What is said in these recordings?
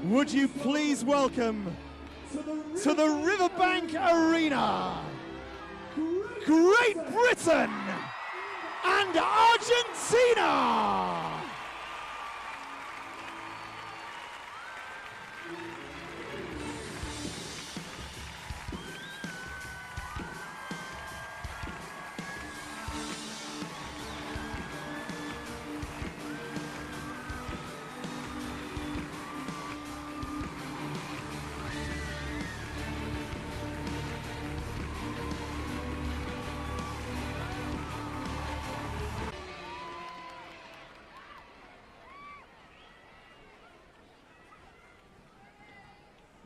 would you please welcome to the Riverbank Arena, Great Britain and Argentina!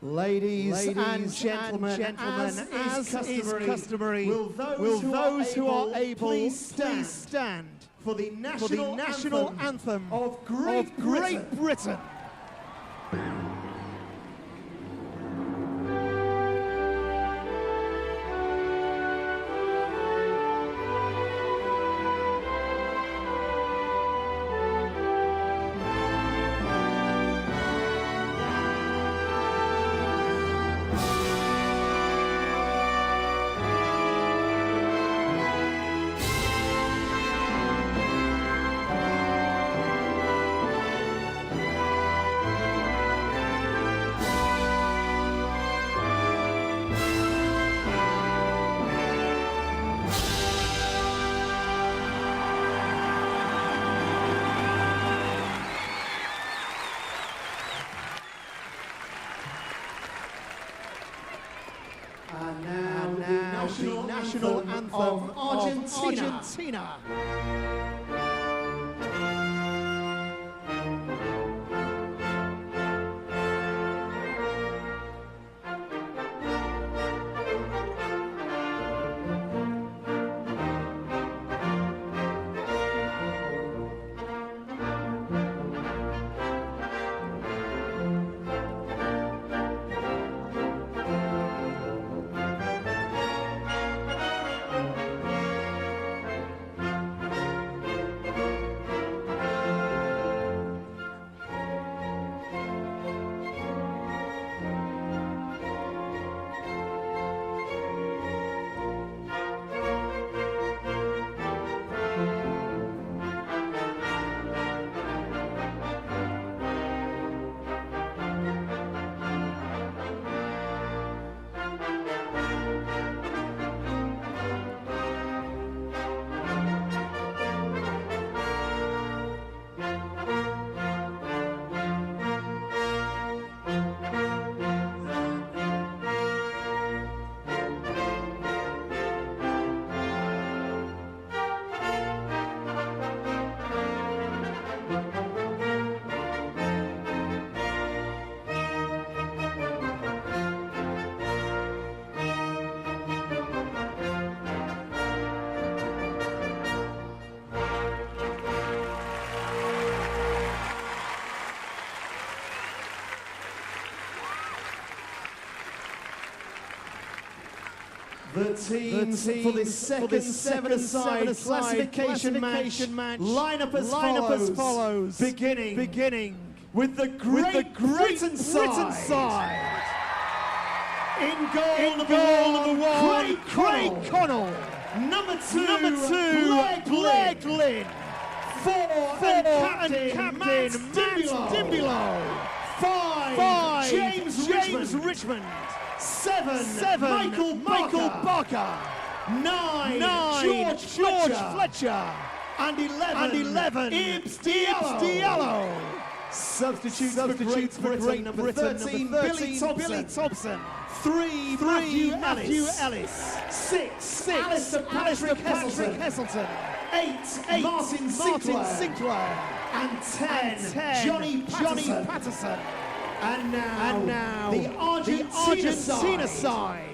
Ladies and gentlemen, as is customary, will those who are able please stand for the national anthem of Great Britain. And now the national anthem of Argentina. The teams for this second seven-a-side classification match line up as follows. Beginning with the Great Britain side. In goal number one, Craig Connell. Number two, Blair Glynn. Four, Captain Matt Dimbulo. Five, James Richmond. Seven, Michael Barker. Nine, George Fletcher. And 11, Ibs Diallo. Substitutes for Great Britain, number 13, Billy Thompson. 3, Matthew Ellis. 6, Alistair Patrick Heselton. 8, Martin Sinclair. And 10, Johnny Patterson. And now the Argentina side.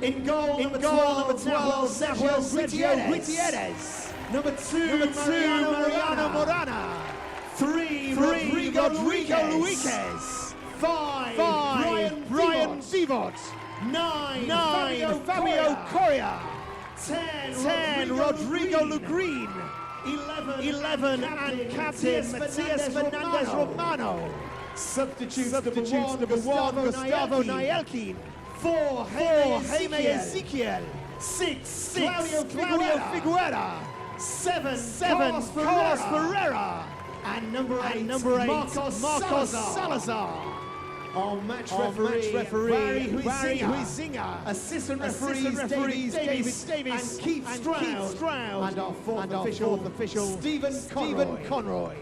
In goal number 12, Sergio Gutierrez. Number 2, Mariano Morana. 3, Rodrigo Luiquez. 5, Brian Divot. 9, Fabio Correa. 10, Rodrigo Lugreen. 11, and Captain Matias Fernandez Romano. Substitutes number one, Gustavo Nyelkin. 4, Jaime Ezequiel. 6, Claudio Figuera. 7, Carlos Ferreira. And number 8, Marcos Salazar. Our match referee, Barry Huizinga. Assistant referees, David Davis and Keith Stroud. And our fourth official, Stephen Conroy.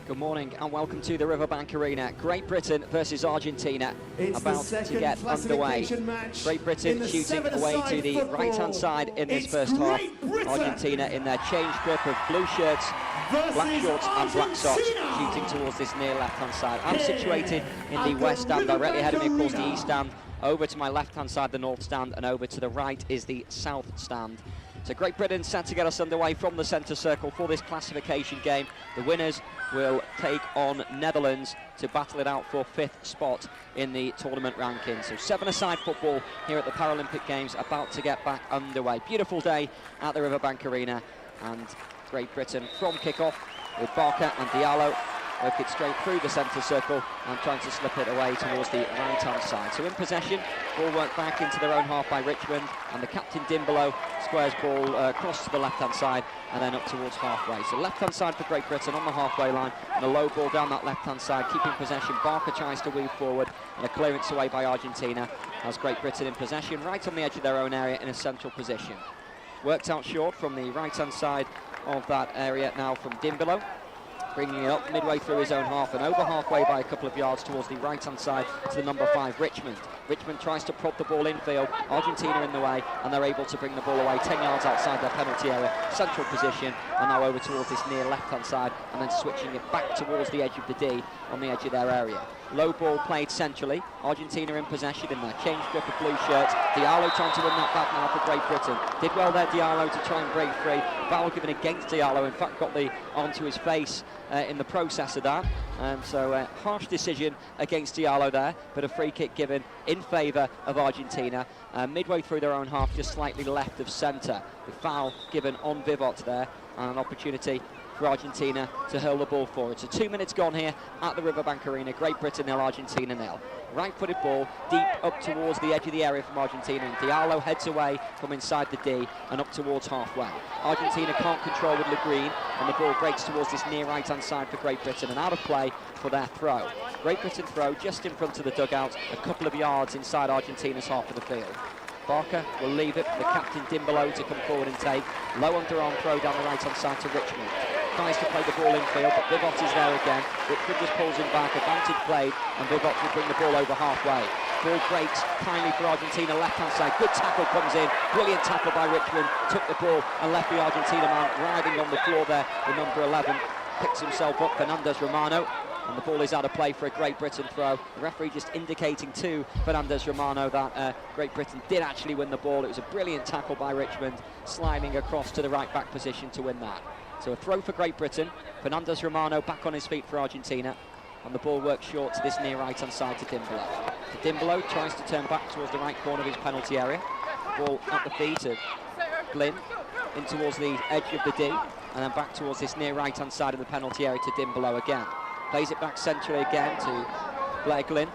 Good morning and welcome to the Riverbank Arena. Great Britain versus Argentina about to get underway. Great Britain shooting away to the right-hand side in this first half. Argentina in their change grip of blue shirts, black shorts and black socks, shooting towards this near left-hand side. I'm situated in the west stand, directly ahead of me, of course, the east stand. Over to my left-hand side, the north stand, and over to the right is the south stand. So Great Britain set to get us underway from the centre circle for this classification game. The winners will take on Netherlands to battle it out for 5th spot in the tournament ranking. So 7-a-side football here at the Paralympic Games, about to get back underway. Beautiful day at the Riverbank Arena, and Great Britain from kick-off with Barker and Diallo. Work it straight through the centre circle and trying to slip it away towards the right-hand side. So in possession, ball worked back into their own half by Richmond, and the captain Dimbolo squares ball across to the left-hand side and then up towards halfway. So left-hand side for Great Britain on the halfway line, and a low ball down that left-hand side, keeping possession. Barker tries to weave forward, and a clearance away by Argentina has Great Britain in possession, right on the edge of their own area in a central position. Worked out short from the right-hand side of that area now from Dimbolo, bringing it up midway through his own half and over halfway by a couple of yards towards the right-hand side to the number 5, Richmond. Richmond tries to prod the ball infield, Argentina in the way, and they're able to bring the ball away 10 yards outside their penalty area, central position, and now over towards this near left-hand side, and then switching it back towards the edge of the D on the edge of their area. Low ball played centrally, Argentina in possession in their change grip of blue shirts. Diallo trying to win that back now for Great Britain. Did well there, Diallo, to try and break free. Foul given against Diallo, in fact got the arm to his face in the process of that. So harsh decision against Diallo there, but a free kick given in favour of Argentina. Midway through their own half, just slightly left of centre. The foul given on Vivot there, and an opportunity for Argentina to hurl the ball forward. So 2 minutes gone here at the Riverbank Arena. Great Britain 0, Argentina 0. Right-footed ball deep up towards the edge of the area from Argentina, and Diallo heads away from inside the D and up towards halfway. Argentina can't control with Le Green, and the ball breaks towards this near right-hand side for Great Britain, and out of play for their throw. Great Britain throw just in front of the dugout, a couple of yards inside Argentina's half of the field. Barker will leave it for the captain Dimbolo to come forward and take. Low underarm throw down the right-hand side to Richmond. Tries to play the ball infield, but Vivot is there again. Richmond just pulls him back, advantage played, and Vivot will bring the ball over halfway. Ball breaks kindly for Argentina, left-hand side. Good tackle comes in, brilliant tackle by Richmond. Took the ball and left the Argentina man writhing on the floor there. The number 11 picks himself up, Fernandez Romano. And the ball is out of play for a Great Britain throw. The referee just indicating to Fernandez Romano that Great Britain did actually win the ball. It was a brilliant tackle by Richmond, sliding across to the right-back position to win that. So a throw for Great Britain. Fernandez Romano back on his feet for Argentina. And the ball works short to this near right-hand side to Dimbolo. Dimbolo tries to turn back towards the right corner of his penalty area. Ball at the feet of Glynn, in towards the edge of the D, and then back towards this near right-hand side of the penalty area to Dimbolo again. Plays it back centrally again to Blair Glynn.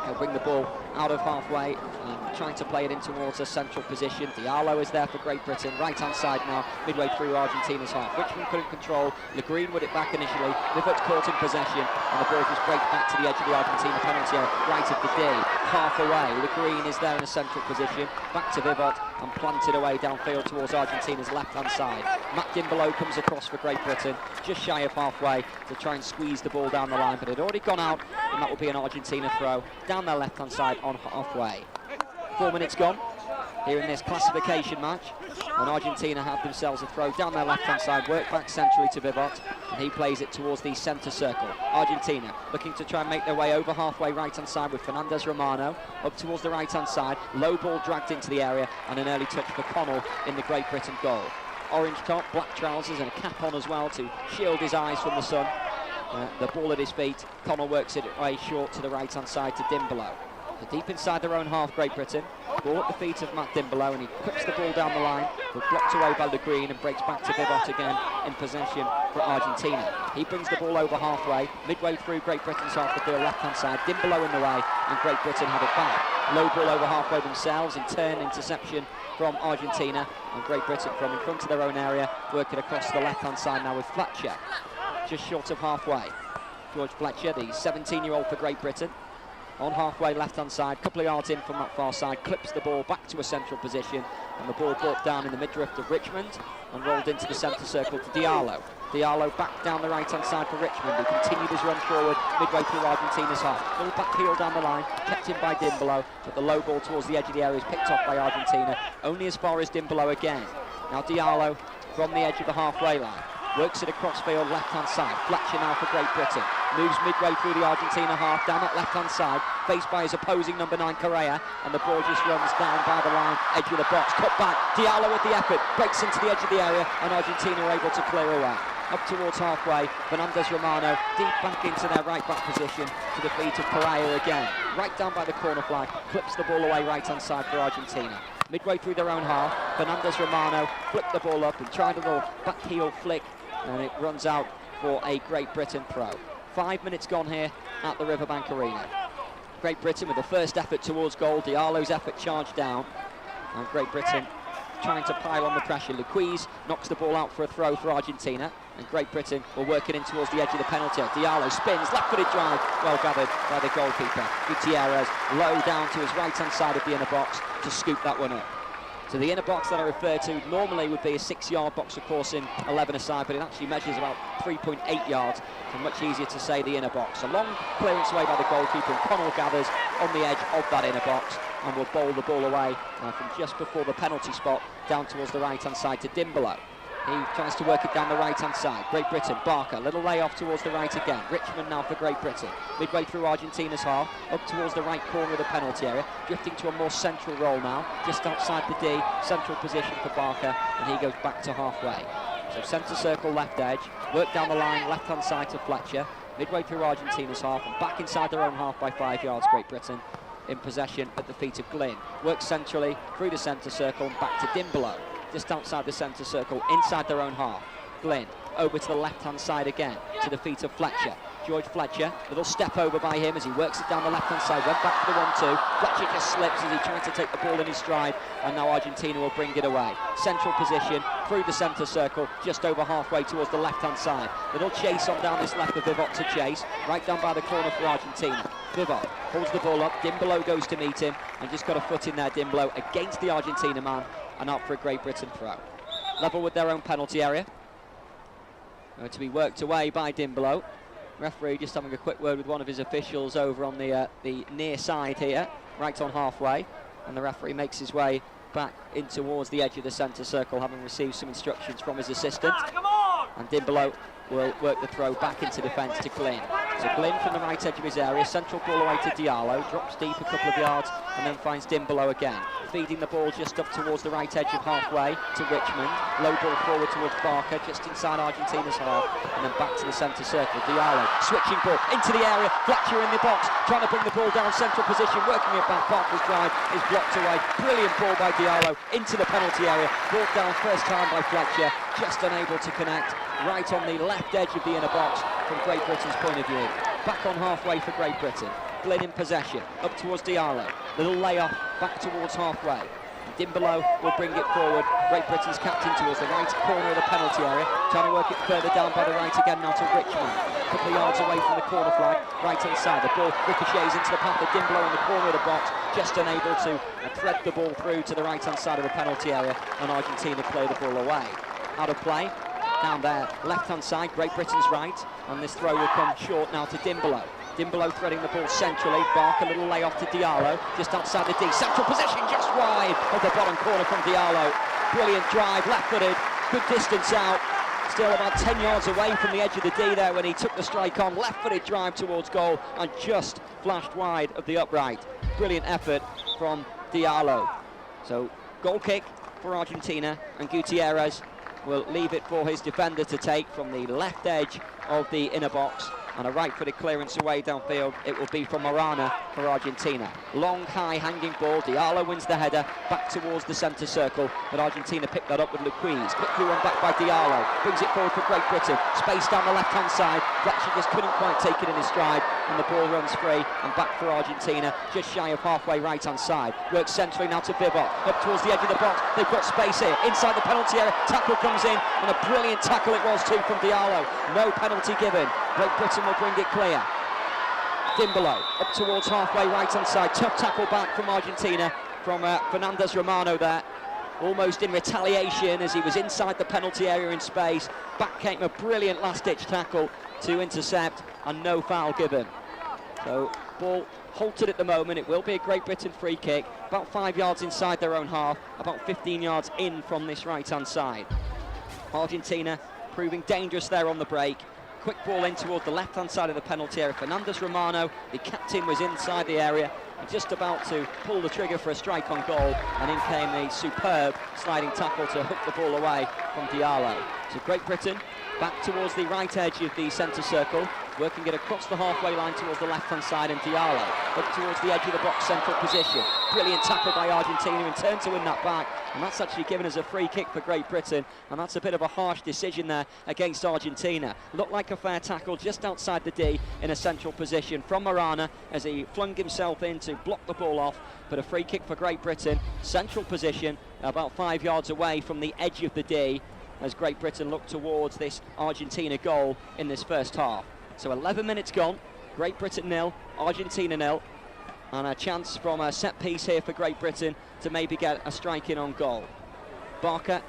He'll bring the ball out of halfway and trying to play it in towards a central position. Diallo is there for Great Britain, right-hand side now, midway through Argentina's half. Richmond couldn't control. Le Green with it back initially. Vivot's caught in possession, and the ball just breaks back to the edge of the Argentina penalty area, right of the D. Half away. Le Green is there in a central position. Back to Vivot and planted away downfield towards Argentina's left-hand side. Matt Dimbolo comes across for Great Britain, just shy of halfway to try and squeeze the ball down the line, but it had already gone out, and that will be an Argentina throw down their left-hand side on halfway. 4 minutes gone here in this classification match, and Argentina have themselves a throw down their left-hand side, work back centrally to Vivot, and he plays it towards the centre circle. Argentina looking to try and make their way over halfway right-hand side with Fernandez Romano up towards the right-hand side. Low ball dragged into the area, and an early touch for Connell in the Great Britain goal. Orange top, black trousers, and a cap on as well to shield his eyes from the sun. The ball at his feet. Connell works it way short to the right-hand side to Dimbolo. So deep inside their own half, Great Britain. Ball at the feet of Matt Dimbolo, and he clips the ball down the line, but blocked away by Le Green and breaks back to Vivot again in possession for Argentina. He brings the ball over halfway, midway through Great Britain's half the field, left-hand side. Dimbolo in the way, and Great Britain have it back. Low ball over halfway themselves, and turn interception from Argentina, and Great Britain from in front of their own area, working across the left-hand side now with Fletcher, just short of halfway. George Fletcher, the 17-year-old for Great Britain, on halfway left-hand side, couple of yards in from that far side, clips the ball back to a central position, and the ball brought down in the midriff of Richmond and rolled into the centre circle to Diallo. Diallo back down the right-hand side for Richmond, who continued his run forward midway through Argentina's half. Little back heel down the line, kept in by Dimbolo, but the low ball towards the edge of the area is picked off by Argentina, only as far as Dimbolo again. Now Diallo from the edge of the halfway line. Works it across field, left-hand side. Fletcher now for Great Britain. Moves midway through the Argentina half, down that left-hand side, faced by his opposing number 9, Correa, and the ball just runs down by the line, edge of the box. Cut back, Diallo with the effort, breaks into the edge of the area, and Argentina are able to clear away. Up towards halfway, Fernandez Romano deep back into their right-back position to the feet of Correa again. Right down by the corner flag, clips the ball away right-hand side for Argentina. Midway through their own half, Fernandez Romano flipped the ball up and tried a little back heel flick, and it runs out for a Great Britain throw. 5 minutes gone here at the Riverbank Arena. Great Britain with the first effort towards goal, Diallo's effort charged down, and Great Britain trying to pile on the pressure. Luquez knocks the ball out for a throw for Argentina, and Great Britain will work it in towards the edge of the penalty. Diallo spins, left-footed drive, well gathered by the goalkeeper. Gutierrez low down to his right-hand side of the inner box to scoop that one up. So the inner box that I refer to normally would be a 6-yard box, of course, in 11-a-side, but it actually measures about 3.8 yards, so much easier to say the inner box. A long clearance away by the goalkeeper, and Connell gathers on the edge of that inner box and will bowl the ball away from just before the penalty spot down towards the right-hand side to Dimbolo. He tries to work it down the right-hand side. Great Britain, Barker, little layoff towards the right again. Richmond now for Great Britain. Midway through Argentina's half, up towards the right corner of the penalty area, drifting to a more central role now, just outside the D, central position for Barker, and he goes back to halfway. So centre circle, left edge, work down the line, left-hand side to Fletcher, midway through Argentina's half, and back inside their own half by 5 yards, Great Britain in possession at the feet of Glynn. Works centrally, through the centre circle, and back to Dimbolo. Just outside the centre circle, inside their own half. Glynn over to the left-hand side again, to the feet of Fletcher. George Fletcher, little step over by him as he works it down the left-hand side, went back for the 1-2. Fletcher just slips as he tries to take the ball in his stride, and now Argentina will bring it away. Central position, through the centre circle, just over halfway towards the left-hand side. Little chase on down this left for Vivot to chase, right down by the corner for Argentina. Vivot holds the ball up, Dimbolo goes to meet him, and just got a foot in there, Dimbolo, against the Argentina man, and out for a Great Britain throw. Level with their own penalty area. Going to be worked away by Dimbolo. Referee just having a quick word with one of his officials over on the near side here, right on halfway, and the referee makes his way back in towards the edge of the centre circle, having received some instructions from his assistant. And Dimbolo will work the throw back into defence to Glynn. So Glynn from the right edge of his area, central ball away to Diallo, drops deep a couple of yards and then finds Dimbolo again. Feeding the ball just up towards the right edge of halfway to Richmond. Low ball forward towards Barker, just inside Argentina's half, and then back to the centre circle. Diallo, switching ball into the area, Fletcher in the box, trying to bring the ball down central position, working it back. Barker's drive is blocked away. Brilliant ball by Diallo into the penalty area, brought down first time by Fletcher, just unable to connect. Right on the left edge of the inner box from Great Britain's point of view. Back on halfway for Great Britain. Glynn in possession, up towards Diallo. Little layoff back towards halfway. Dimbolo will bring it forward. Great Britain's captain towards the right corner of the penalty area, trying to work it further down by the right again now to Richmond. A couple of yards away from the corner flag, right-hand side. The ball ricochets into the path of Dimbolo in the corner of the box, just unable to thread the ball through to the right-hand side of the penalty area, and Argentina play the ball away. Out of play. Down there, left-hand side, Great Britain's right, and this throw will come short now to Dimbolo. Dimbolo threading the ball centrally, Barker, a little layoff to Diallo, just outside the D, central position, just wide of the bottom corner from Diallo. Brilliant drive, left-footed, good distance out, still about 10 yards away from the edge of the D there when he took the strike on, left-footed drive towards goal, and just flashed wide of the upright. Brilliant effort from Diallo. So, goal kick for Argentina, and Gutierrez will leave it for his defender to take from the left edge of the inner box. and a right-footed clearance away downfield. It will be from Marana for Argentina. Long, high, hanging ball. Diallo wins the header back towards the centre circle, but Argentina picked that up with Luquiz. Quickly run back by Diallo. Brings it forward for Great Britain. Space down the left-hand side. Fletcher just couldn't quite take it in his stride, and the ball runs free and back for Argentina, just shy of halfway right-hand side. Works centrally now to Vivot. Up towards the edge of the box. They've got space here. Inside the penalty area. Tackle comes in, and a brilliant tackle it was too from Diallo. No penalty given. Great Britain will bring it clear. Dimbolo up towards halfway right-hand side. Tough tackle back from Argentina, from Fernandez Romano there. Almost in retaliation as he was inside the penalty area in space. Back came a brilliant last-ditch tackle to intercept, and no foul given. So ball halted at the moment. It will be a Great Britain free kick, about 5 yards inside their own half, about 15 yards in from this right-hand side. Argentina proving dangerous there on the break. Quick ball in toward the left-hand side of the penalty area. Fernandez Romano, the captain, was inside the area, just about to pull the trigger for a strike on goal, and in came a superb sliding tackle to hook the ball away from Diallo. So Great Britain back towards the right edge of the centre circle, working it across the halfway line towards the left-hand side, and Diallo up towards the edge of the box, central position. Brilliant tackle by Argentina in turn to win that back, and that's actually given us a free kick for Great Britain, and that's a bit of a harsh decision there against Argentina. Looked like a fair tackle just outside the D in a central position from Marana as he flung himself in to block the ball off, but a free kick for Great Britain, central position, about 5 yards away from the edge of the D, as Great Britain look towards this Argentina goal in this first half. So 11 minutes gone, Great Britain 0, Argentina 0, and a chance from a set piece here for Great Britain to maybe get a strike in on goal. Barker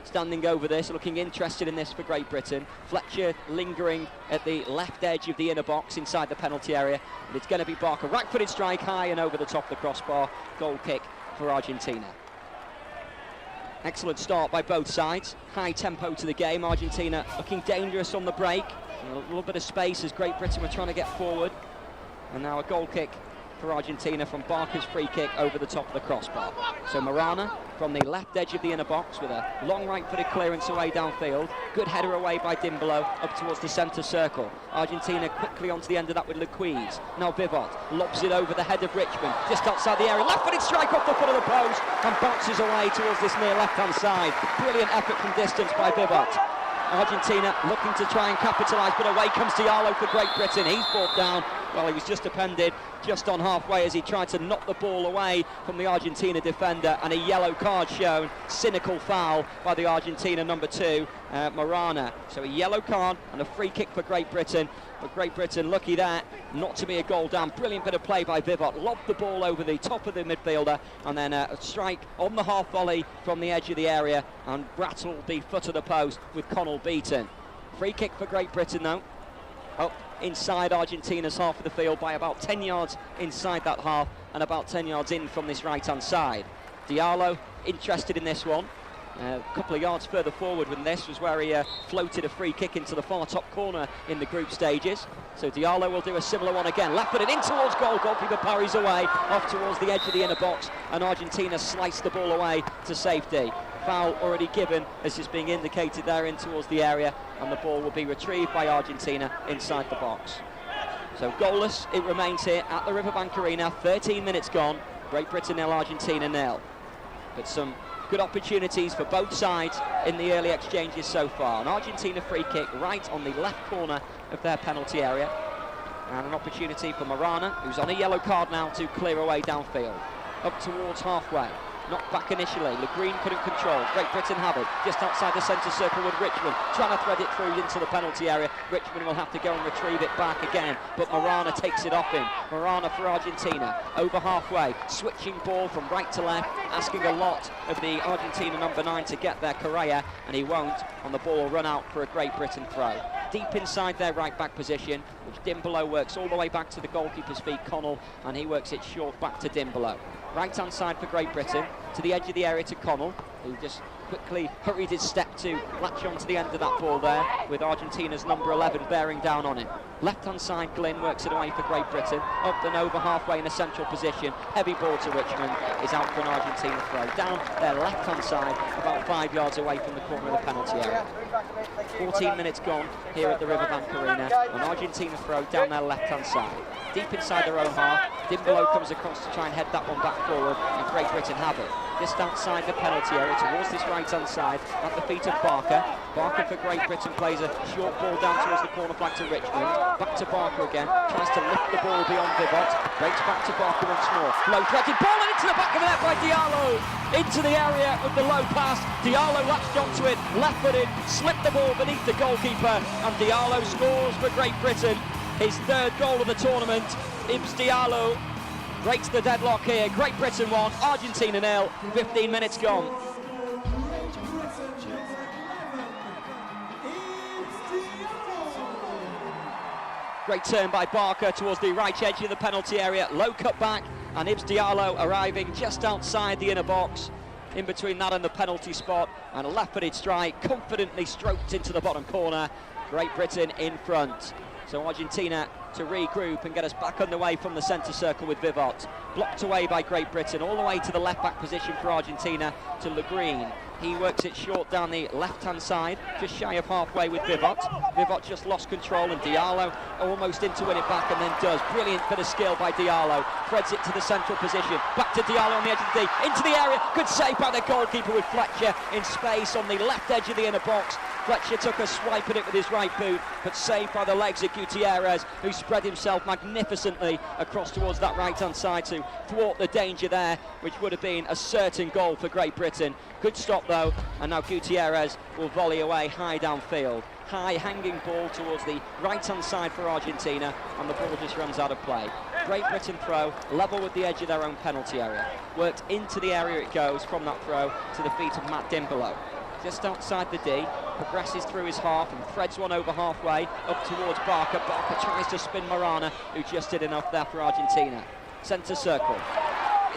standing over this, looking interested in this for Great Britain. Fletcher lingering at the left edge of the inner box inside the penalty area, but it's going to be Barker. Right-footed strike high and over the top of the crossbar. Goal kick for Argentina. Excellent start by both sides. High tempo to the game. Argentina looking dangerous on the break. A little bit of space as Great Britain were trying to get forward. And now a goal kick for Argentina from Barker's free kick over the top of the crossbar. So Marana from the left edge of the inner box with a long right-footed clearance away downfield. Good header away by Dimbolo up towards the centre circle. Argentina quickly onto the end of that with Luquiz. Now Vivot lobs it over the head of Richmond, just outside the area. Left-footed strike off the foot of the post and bounces away towards this near left-hand side. Brilliant effort from distance by Vivot. Argentina looking to try and capitalise, but away comes Diallo for Great Britain. He's brought down. Well, he was just appended just on halfway as he tried to knock the ball away from the Argentina defender, and a yellow card shown. Cynical foul by the Argentina number 2, Marana. So a yellow card and a free kick for Great Britain. But Great Britain lucky there not to be a goal down. Brilliant bit of play by Vivot. Lobbed the ball over the top of the midfielder, and then a strike on the half volley from the edge of the area and rattled the foot of the post with Connell beaten. Free kick for Great Britain though. Up inside Argentina's half of the field by about 10 yards inside that half and about 10 yards in from this right-hand side. Diallo interested in this one. A couple of yards further forward than this was where he floated a free kick into the far top corner in the group stages. So Diallo will do a similar one again. Left-footed in towards goal. Goalkeeper parries away off towards the edge of the inner box, and Argentina sliced the ball away to safety. Foul already given as is being indicated there in towards the area, and the ball will be retrieved by Argentina inside the box. So goalless it remains here at the Riverbank Arena. 13 minutes gone. Great Britain 0, Argentina 0. But some good opportunities for both sides in the early exchanges so far. An Argentina free kick right on the left corner of their penalty area, and an opportunity for Marana, who's on a yellow card now, to clear away downfield. Up towards halfway. Knocked back initially, Le Green couldn't control. Great Britain have it, just outside the centre circle with Richmond, trying to thread it through into the penalty area. Richmond will have to go and retrieve it back again, but Marana takes it off him. Marana for Argentina, over halfway, switching ball from right to left, asking a lot of the Argentina number 9 to get there, Correa, and he won't, and the ball will run out for a Great Britain throw. Deep inside their right back position, which Dimbolo works all the way back to the goalkeeper's feet, Connell, and he works it short back to Dimbolo. Right-hand side for Great Britain, to the edge of the area to Connell, who just quickly hurried his step to latch onto the end of that ball there, with Argentina's number 11 bearing down on it. Left-hand side, Glynn works it away for Great Britain. Up and over halfway in a central position. Heavy ball to Richmond, is out for an Argentina throw. Down their left-hand side, about 5 yards away from the corner of the penalty area. 14 minutes gone here at the Riverbank Arena. An Argentina throw down their left-hand side. Deep inside their own half. Dimbolo comes across to try and head that one back forward, and Great Britain have it. Just outside the penalty area, towards this right-hand side, at the feet of Barker. Barker for Great Britain plays a short ball down towards the corner flag to Richmond. Back to Barker again, tries to lift the ball beyond Vivot. Breaks back to Barker once more. Low threaded ball and into the back of the net by Diallo. Into the area with the low pass. Diallo latched onto it, left-footed, slipped the ball beneath the goalkeeper, and Diallo scores for Great Britain. His third goal of the tournament. Ibs Diallo breaks the deadlock here. Great Britain 1, Argentina 0, 15 minutes gone. Great turn by Barker towards the right edge of the penalty area. Low cut back, and Ibs Diallo arriving just outside the inner box, in between that and the penalty spot, and a left-footed strike confidently stroked into the bottom corner. Great Britain in front. So Argentina to regroup and get us back underway from the centre circle with Vivot. Blocked away by Great Britain, all the way to the left-back position for Argentina to Le Green. He works it short down the left-hand side, just shy of halfway with Vivot. Vivot just lost control, and Diallo almost in to win it back, and then does. Brilliant bit of skill by Diallo. Threads it to the central position. Back to Diallo on the edge of the D. Into the area. Good save by the goalkeeper with Fletcher in space on the left edge of the inner box. Fletcher took a swipe at it with his right boot, but saved by the legs of Gutierrez, who spread himself magnificently across towards that right-hand side to thwart the danger there, which would have been a certain goal for Great Britain. Good stop though, and now Gutierrez will volley away high downfield. High hanging ball towards the right-hand side for Argentina, and the ball just runs out of play. Great Britain throw, level with the edge of their own penalty area. Worked into the area it goes from that throw to the feet of Matt Dimbolo. Just outside the D, progresses through his half and threads one over halfway up towards Barker. Barker tries to spin Morana, who just did enough there for Argentina. Centre circle.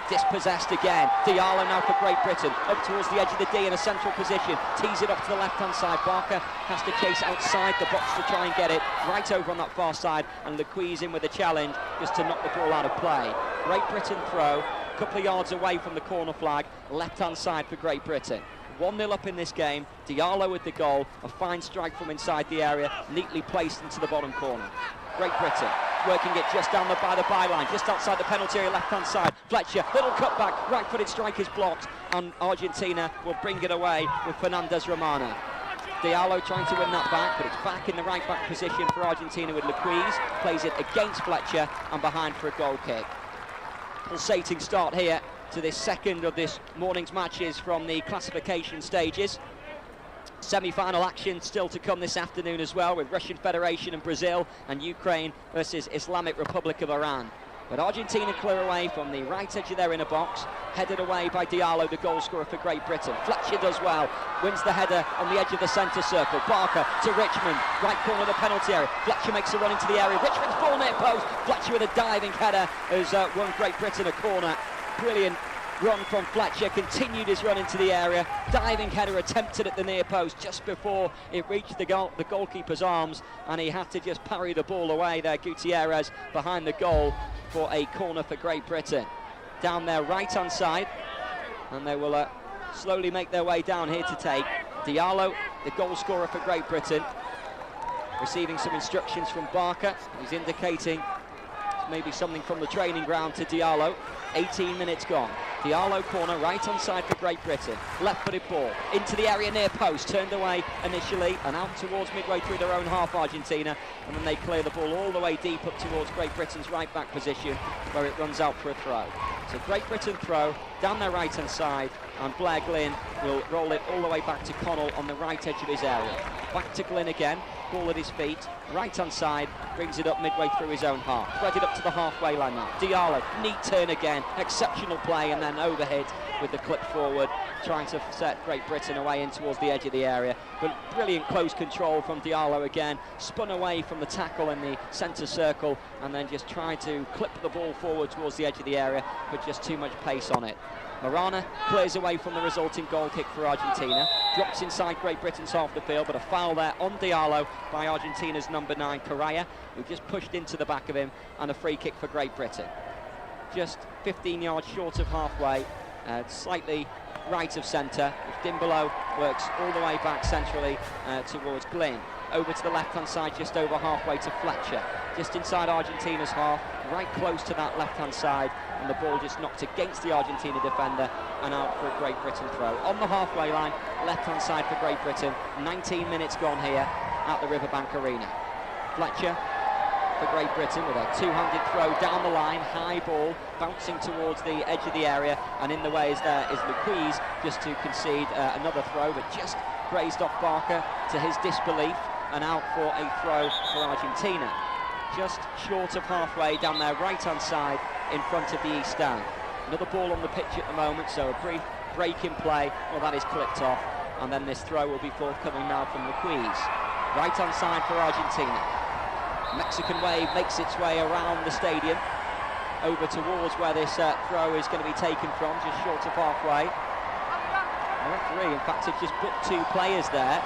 Dispossessed again. Diallo now for Great Britain, up towards the edge of the D in a central position, tees it up to the left-hand side. Barker has to chase outside the box to try and get it right over on that far side, and Lequise in with a challenge just to knock the ball out of play. Great Britain throw, a couple of yards away from the corner flag, left-hand side for Great Britain. 1-0 up in this game. Diallo with the goal, a fine strike from inside the area, neatly placed into the bottom corner. Great Britain working it just down by the byline, just outside the penalty area, left-hand side. Fletcher, little cutback, right-footed strike is blocked, and Argentina will bring it away with Fernandez Romano. Diallo trying to win that back, but it's back in the right-back position for Argentina with Lequise. Plays it against Fletcher and behind for a goal kick. Pulsating start here to this second of this morning's matches from the classification stages. Semi-final action still to come this afternoon as well, with Russian Federation and Brazil, and Ukraine versus Islamic Republic of Iran. But Argentina clear away from the right edge of their inner box, headed away by Diallo, the goal scorer for Great Britain. Fletcher does well, wins the header on the edge of the centre circle. Barker to Richmond, right corner of the penalty area. Fletcher makes a run into the area. Richmond's ball near post. Fletcher with a diving header has won Great Britain a corner. Brilliant run from Fletcher, continued his run into the area. Diving header attempted at the near post just before it reached the goalkeeper's arms, and he had to just parry the ball away there. Gutierrez behind the goal for a corner for Great Britain. Down their right-hand side, and they will slowly make their way down here to take. Diallo, the goal scorer for Great Britain, receiving some instructions from Barker. He's indicating maybe something from the training ground to Diallo. 18 minutes gone. Diallo corner, right-hand side for Great Britain. Left-footed ball into the area near post, turned away initially and out towards midway through their own half, Argentina, and then they clear the ball all the way deep up towards Great Britain's right-back position, where it runs out for a throw. So Great Britain throw down their right-hand side, and Blair Glynn will roll it all the way back to Connell on the right edge of his area. Back to Glynn again, ball at his feet, right-hand side, brings it up midway through his own half. Threaded up to the halfway line now. Diallo, neat turn again, exceptional play, and then overhit with the clip forward, trying to set Great Britain away in towards the edge of the area. But brilliant close control from Diallo again, spun away from the tackle in the centre circle, and then just tried to clip the ball forward towards the edge of the area, but just too much pace on it. Marana clears away from the resulting goal kick for Argentina, drops inside Great Britain's half the field, but a foul there on Diallo by Argentina's number 9, Correa, who just pushed into the back of him, and a free kick for Great Britain. Just 15 yards short of halfway, slightly right of centre, which Dimbolo works all the way back centrally towards Glynn. Over to the left-hand side, just over halfway to Fletcher, just inside Argentina's half, right close to that left-hand side, and the ball just knocked against the Argentina defender and out for a Great Britain throw. On the halfway line, left-hand side for Great Britain, 19 minutes gone here at the Riverbank Arena. Fletcher for Great Britain with a two-handed throw down the line, high ball, bouncing towards the edge of the area, and in the way is Luquez, just to concede another throw, but just grazed off Barker to his disbelief, and out for a throw for Argentina. Just short of halfway down their right-hand side in front of the East Stand. Another ball on the pitch at the moment, so a brief break in play. Well, that is clipped off, and then this throw will be forthcoming now from Luquez. Right-hand side for Argentina. Mexican wave makes its way around the stadium, over towards where this throw is going to be taken from, just short of halfway. The referee, in fact, has just booked 2 players there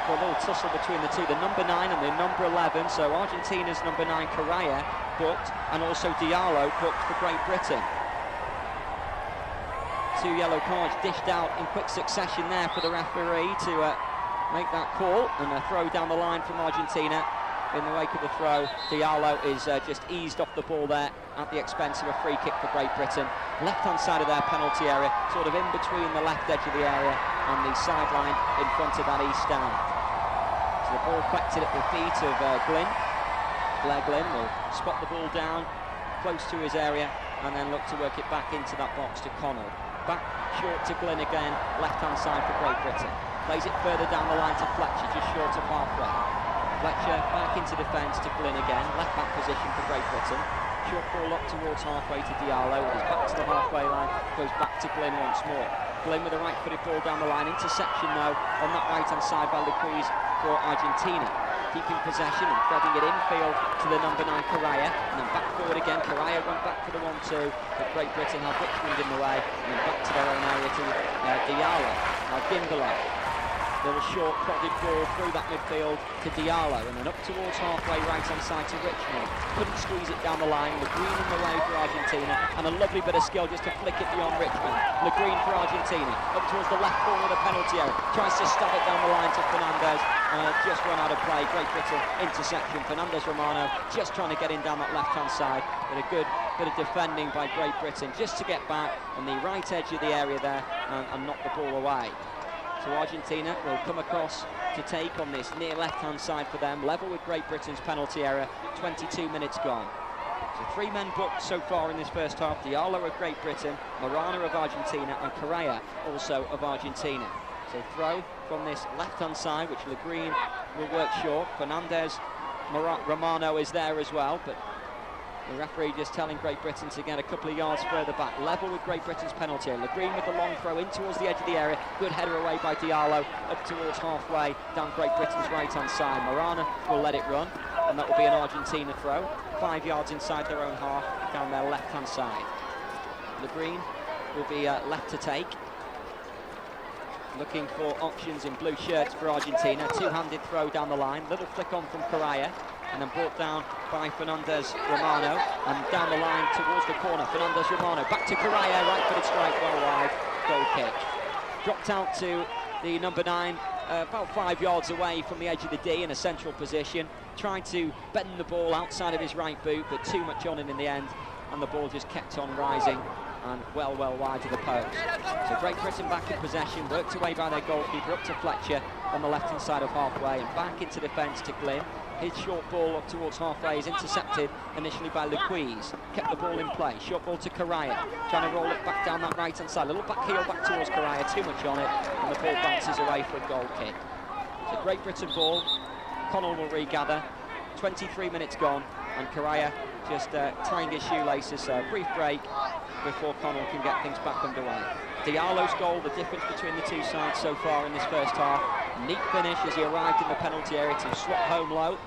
for a little tussle between the two, the number 9 and the number 11. So Argentina's number 9, Correa, booked, and also Diallo booked for Great Britain. 2 yellow cards dished out in quick succession there for the referee to make that call, and a throw down the line from Argentina. In the wake of the throw, Diallo is just eased off the ball there at the expense of a free kick for Great Britain. Left-hand side of their penalty area, sort of in between the left edge of the area and the sideline in front of that East Stand. So the ball collected at the feet of Glynn. Blair Glynn will spot the ball down close to his area and then look to work it back into that box to Connell. Back short to Glynn again, left-hand side for Great Britain. Plays it further down the line to Fletcher, just short of halfway. Fletcher back into defence to Glynn again, left-back position for Great Britain. Short ball up towards halfway to Diallo, with his back to the halfway line, goes back to Glynn once more. Glynn with a right-footed ball down the line, interception though on that right-hand side by Luquez for Argentina. Keeping possession and threading it infield to the number 9, Correa, and then back forward again. Correa went back for the 1-2, but Great Britain have Richmond in the way, and then back to their own area to Diallo. Now Dimbolo. Little short prodded ball through that midfield to Diallo, and then up towards halfway right-hand side to Richmond. Couldn't squeeze it down the line. Le Green in the way for Argentina, and a lovely bit of skill just to flick it beyond Richmond. Le Green for Argentina, up towards the left corner of the penalty area. Tries to stab it down the line to Fernandez, just run out of play. Great Britain interception. Fernandez Romano just trying to get in down that left-hand side, but a good bit of defending by Great Britain just to get back on the right edge of the area there and knock the ball away. So Argentina will come across to take on this near left-hand side for them, level with Great Britain's penalty area, 22 minutes gone. So 3 men booked so far in this first half, Diallo of Great Britain, Marana of Argentina, and Correa also of Argentina. So throw from this left-hand side, which Le Green will work short. Fernandez Romano is there as well, but the referee just telling Great Britain to get a couple of yards further back. Level with Great Britain's penalty. Le Green with the long throw in towards the edge of the area. Good header away by Diallo up towards halfway down Great Britain's right-hand side. Marana will let it run, and that will be an Argentina throw. 5 yards inside their own half down their left-hand side. Le Green will be left to take. Looking for options in blue shirts for Argentina. Two-handed throw down the line. Little flick on from Correa, and then brought down by Fernandez Romano, and down the line towards the corner. Fernandez Romano back to Correa, right-footed strike, well wide, goal kick. Dropped out to the number 9, about 5 yards away from the edge of the D in a central position. Tried to bend the ball outside of his right boot, but too much on it in the end, and the ball just kept on rising and well wide of the post. So Great Britain back in possession, worked away by their goalkeeper up to Fletcher on the left-hand side of halfway, and back into defence to Glynn. His short ball up towards halfway is intercepted initially by Luquez. Kept the ball in play. Short ball to Correa, trying to roll it back down that right-hand side. A little back heel back towards Correa, too much on it, and the ball bounces away for a goal kick. So Great Britain ball. Connell will regather. 23 minutes gone, and Correa just tying his shoelaces. So a brief break before Connell can get things back underway. Diallo's goal, the difference between the two sides so far in this first half. Neat finish as he arrived in the penalty area to swap home low.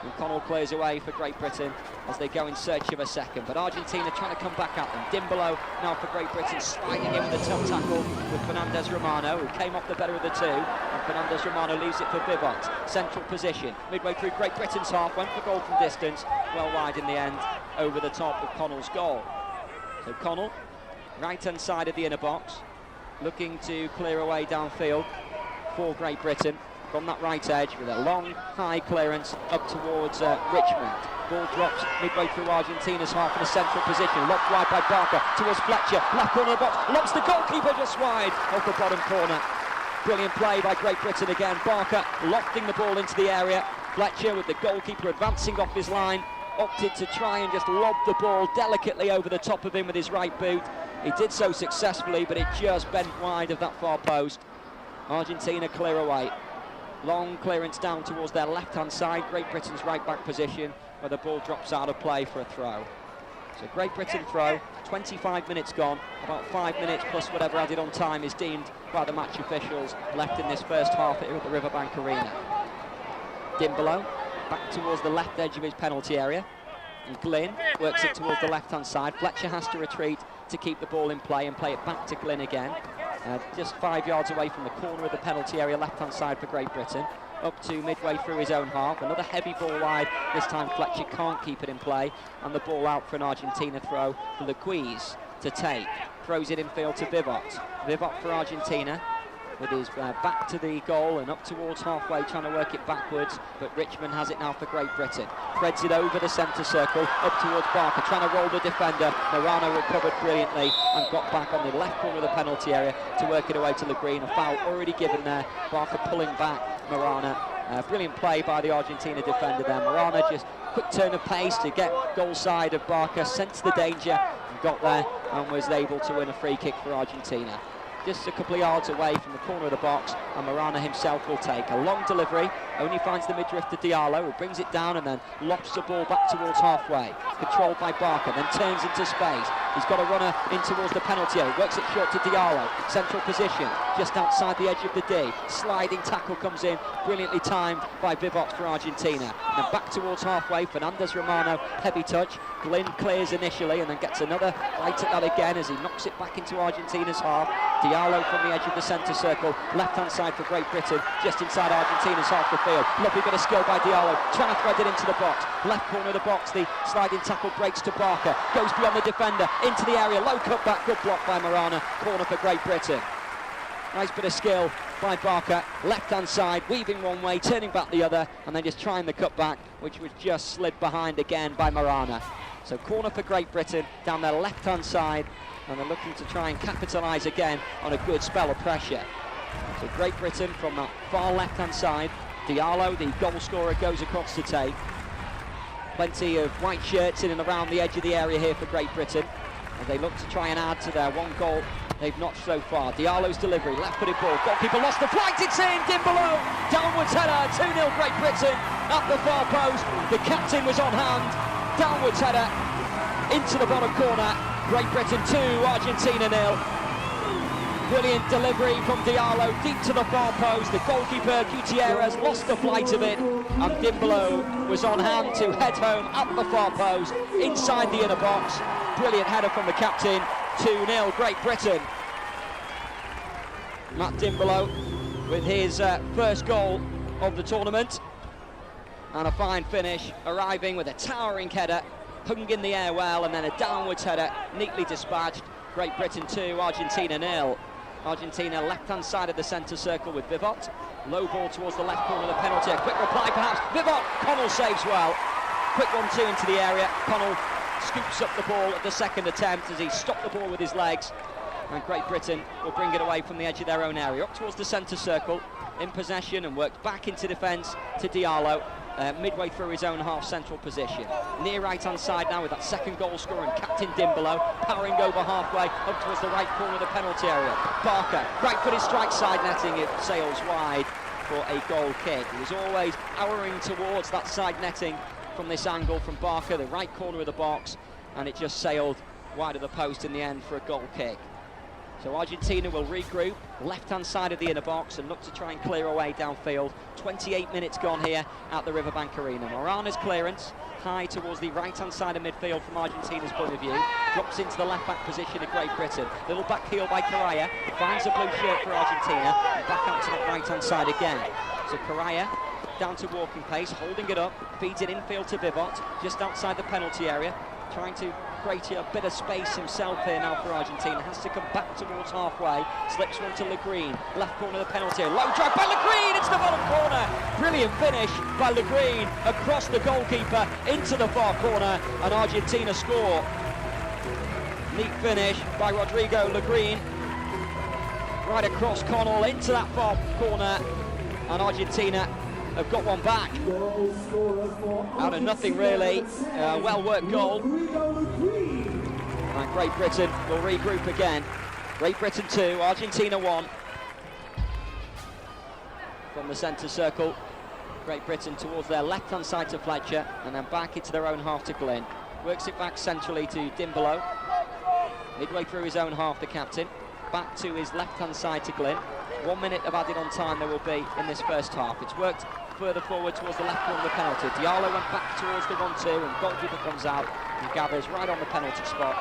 And Connell clears away for Great Britain as they go in search of a second. But Argentina trying to come back at them. Dimbolo now for Great Britain, sliding in with a tough tackle with Fernandez Romano, who came off the better of the two. And Fernandez Romano leaves it for Vivot. Central position, midway through Great Britain's half, went for goal from distance, well wide in the end, over the top of Connell's goal. So Connell, right-hand side of the inner box, looking to clear away downfield for Great Britain. From that right edge with a long, high clearance up towards Richmond. Ball drops midway through Argentina's half in a central position. Locked wide by Barker towards Fletcher. Left corner of the box. Lobs the goalkeeper just wide off the bottom corner. Brilliant play by Great Britain again. Barker lofting the ball into the area. Fletcher with the goalkeeper advancing off his line. Opted to try and just lob the ball delicately over the top of him with his right boot. He did so successfully, but it just bent wide of that far post. Argentina clear away. Long clearance down towards their left-hand side, Great Britain's right-back position, where the ball drops out of play for a throw. So Great Britain throw, 25 minutes gone, about 5 minutes plus whatever added on time is deemed by the match officials left in this first half here at the Riverbank Arena. Dimbolo back towards the left edge of his penalty area, and Glynn works it towards the left-hand side. Fletcher has to retreat to keep the ball in play and play it back to Glynn again. Just 5 yards away from the corner of the penalty area, left-hand side for Great Britain, up to midway through his own half. Another heavy ball wide, this time Fletcher can't keep it in play, and the ball out for an Argentina throw for Lequise to take. Throws it infield to Vivot. Vivot for Argentina, with his back to the goal and up towards halfway, trying to work it backwards, but Richmond has it now for Great Britain. Threads it over the centre circle, up towards Barker, trying to roll the defender. Morano recovered brilliantly and got back on the left corner of the penalty area to work it away to Le Green. A foul already given there, Barker pulling back Morano. Brilliant play by the Argentina defender there. Morano just quick turn of pace to get goal side of Barker, sensed the danger and got there and was able to win a free kick for Argentina. Just a couple of yards away from the corner of the box, and Morano himself will take a long delivery, only finds the midriff to Diallo, who brings it down and then lofts the ball back towards halfway, controlled by Barker, then turns into space. He's got a runner in towards the penalty area, works it short to Diallo, central position, just outside the edge of the D. Sliding tackle comes in, brilliantly timed by Vivot for Argentina. And then back towards halfway, Fernandez Romano, heavy touch. Glynn clears initially and then gets another bite at that again as he knocks it back into Argentina's half. Diallo from the edge of the centre circle, left-hand side for Great Britain, just inside Argentina's half the field. Lovely bit of skill by Diallo, trying to thread it into the box. Left corner of the box, the sliding tackle breaks to Barker, goes beyond the defender, into the area, low cut back, good block by Morano, corner for Great Britain. Nice bit of skill by Barker, left-hand side, weaving one way, turning back the other, and then just trying the cut back, which was just slid behind again by Morano. So corner for Great Britain, down their left-hand side, and they're looking to try and capitalise again on a good spell of pressure. So Great Britain from that far left-hand side, Diallo, the goal scorer, goes across to take. Plenty of white shirts in and around the edge of the area here for Great Britain, and they look to try and add to their one goal they've notched so far. Diallo's delivery, left-footed ball, goalkeeper lost the flight, it's in, Dimbolo, downwards header, 2-0 Great Britain, at the far post, the captain was on hand, downwards header, into the bottom corner, Great Britain 2, Argentina 0. Brilliant delivery from Diallo, deep to the far post, the goalkeeper Gutierrez lost the flight of it, and Dimbolo was on hand to head home at the far post, inside the inner box. Brilliant header from the captain, 2-0 Great Britain. Matt Dimbolo with his first goal of the tournament, and a fine finish, arriving with a towering header, hung in the air well, and then a downwards header, neatly dispatched. Great Britain 2, Argentina 0. Argentina left-hand side of the centre circle with Vivot. Low ball towards the left corner of the penalty. A quick reply perhaps. Vivot, Connell saves well. Quick 1-2 into the area. Connell scoops up the ball at the second attempt as he stopped the ball with his legs. And Great Britain will bring it away from the edge of their own area. Up towards the centre circle, in possession and worked back into defence to Diallo. Midway through his own half central position. Near right-hand side now with that second goal scorer and captain Dimbolo, powering over halfway up towards the right corner of the penalty area. Barker, right-footed strike side netting, it sails wide for a goal kick. He was always powering towards that side netting from this angle from Barker, the right corner of the box, and it just sailed wide of the post in the end for a goal kick. So Argentina will regroup, left-hand side of the inner box, and look to try and clear away downfield. 28 minutes gone here at the Riverbank Arena. Morana's clearance, high towards the right-hand side of midfield from Argentina's point of view. Drops into the left-back position of Great Britain. Little back heel by Correa, finds a blue shirt for Argentina, and back out to the right-hand side again. So Correa down to walking pace, holding it up, feeds it infield to Vivot, just outside the penalty area, trying to create a bit of space himself here now for Argentina. Has to come back towards halfway, slips one to Le Green, left corner of the penalty area. Low drive by Le Green into the bottom corner. Brilliant finish by Le Green across the goalkeeper into the far corner, and Argentina score. Neat finish by Rodrigo Le Green, right across Connell into that far corner, and Argentina have got one back. Out of nothing, really. Well-worked goal. And Great Britain will regroup again. Great Britain 2, Argentina 1. From the centre circle, Great Britain towards their left-hand side to Fletcher, and then back into their own half to Glynn. Works it back centrally to Dimbolo. Midway through his own half, the captain. Back to his left-hand side to Glynn. 1 minute of added on time there will be in this first half. It's worked further forward towards the left corner of the penalty. Diallo went back towards the 1-2, and goalkeeper comes out and gathers right on the penalty spot,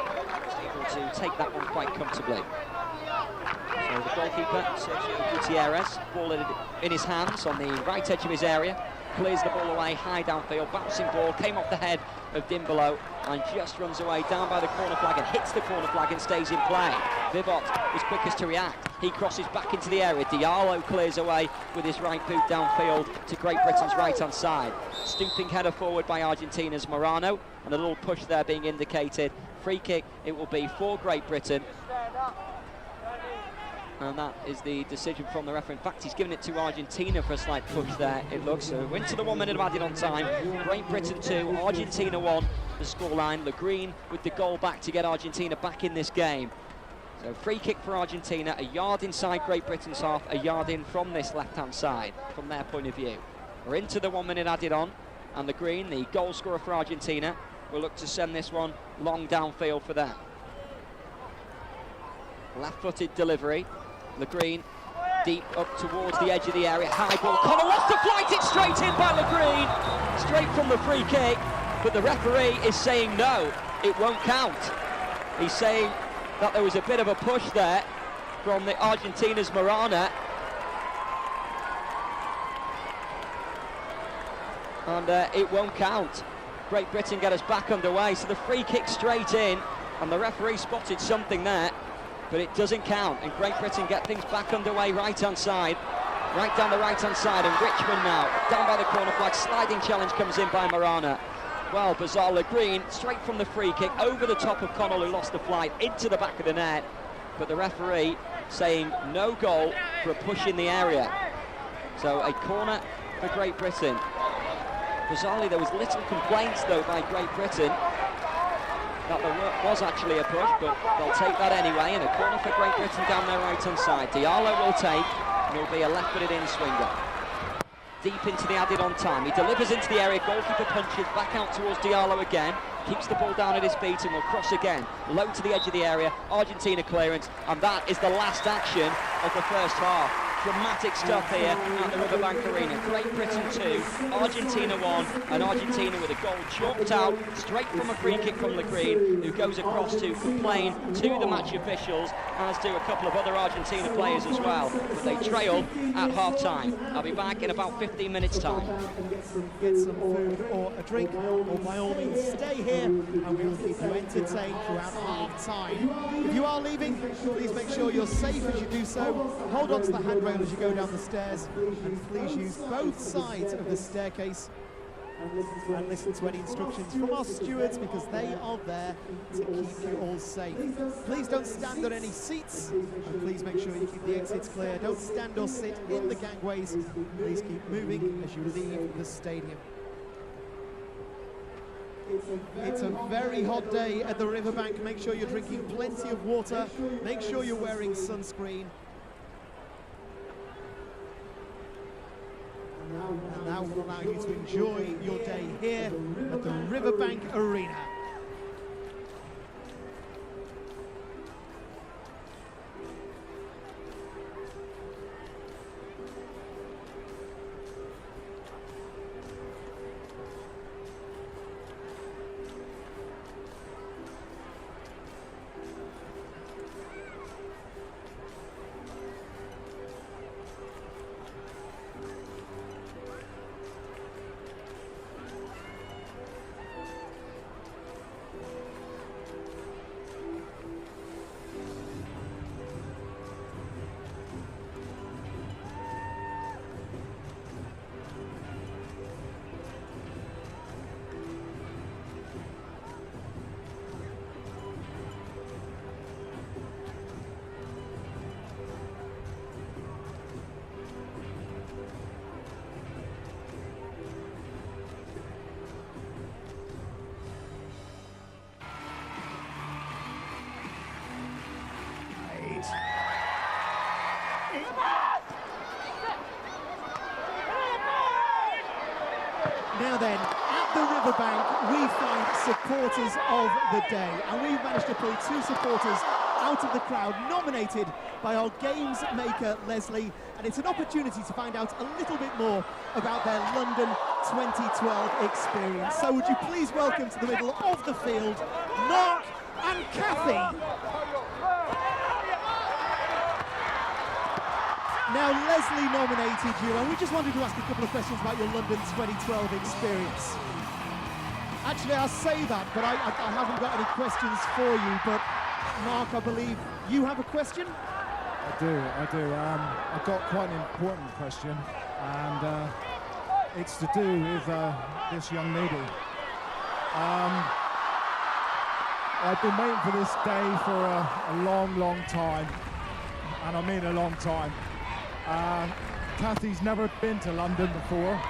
able to take that one quite comfortably. So the goalkeeper, Sergio Gutierrez, ball in his hands on the right edge of his area, clears the ball away, high downfield, bouncing ball, came off the head of Dimbolo and just runs away down by the corner flag and hits the corner flag and stays in play. Vivot was quickest to react. He crosses back into the area. Diallo clears away with his right boot downfield to Great Britain's right-hand side. Stooping header forward by Argentina's Morano, and a little push there being indicated. Free kick it will be for Great Britain. And that is the decision from the referee. In fact, he's given it to Argentina for a slight push there, it looks. So into the 1 minute of added on time. Great Britain 2, Argentina 1, the scoreline. Le Green with the goal back to get Argentina back in this game. So free kick for Argentina, a yard inside Great Britain's half, a yard in from this left-hand side, from their point of view. We're into the 1 minute added on, and Le Green, the goal scorer for Argentina, will look to send this one long downfield for them. Left-footed delivery. Le Green deep up towards the edge of the area, high ball, Connell wants to flight it straight in by Le Green, straight from the free kick, but the referee is saying no, it won't count. He's saying that there was a bit of a push there from the Argentina's Morana, and it won't count. Great Britain get us back underway, so the free kick straight in, and the referee spotted something there, but it doesn't count, and Great Britain get things back underway right-hand side, right down the right-hand side, and Richmond now, down by the corner flag, sliding challenge comes in by Morana. Well, bizarre, Le Green, straight from the free kick, over the top of Connell, who lost the flight, into the back of the net, but the referee saying no goal for a push in the area. So a corner for Great Britain. Bizarrely, there was little complaints, though, by Great Britain that there was actually a push, but they'll take that anyway, and a corner for Great Britain down their right-hand side. Diallo will take, and it'll be a left-footed in-swinger. Deep into the added-on time, he delivers into the area, goalkeeper punches back out towards Diallo again, keeps the ball down at his feet and will cross again, low to the edge of the area, Argentina clearance, and that is the last action of the first half. Dramatic stuff here at the Riverbank Arena. Great Britain 2, Argentina 1, and Argentina with a goal chalked out straight from a free kick from Le Green, who goes across to complain to the match officials, as do a couple of other Argentina players as well. But they trail at half-time. I'll be back in about 15 minutes' time. Get some food or a drink, or by all means stay here, and we'll keep you entertained throughout half-time. If you are leaving, please make sure you're safe as you do so. Hold on to the handrail as you go down the stairs, and please use both sides of the staircase and listen to any instructions from our stewards, because they are there to keep you all safe. Please don't stand on any seats, and please make sure you keep the exits clear. Don't stand or sit in the gangways. Please keep moving as you leave the stadium. It's a very hot day at the Riverbank. Make sure you're drinking plenty of water. Make sure you're wearing sunscreen. And now will allow you to enjoy your day here at the Riverbank Arena. Now then, at the riverbank, we find supporters of the day, and we've managed to pull 2 supporters out of the crowd, nominated by our games maker, Leslie, and it's an opportunity to find out a little bit more about their London 2012 experience. So would you please welcome to the middle of the field, Mark and Kathy. Now, Leslie nominated you, and we just wanted to ask a couple of questions about your London 2012 experience. Actually, I'll say that, but I haven't got any questions for you. But Mark, I believe you have a question? I do. I've got quite an important question, and it's to do with this young lady. I've been waiting for this day for a long time, and I mean a long time. Kathy's never been to London before,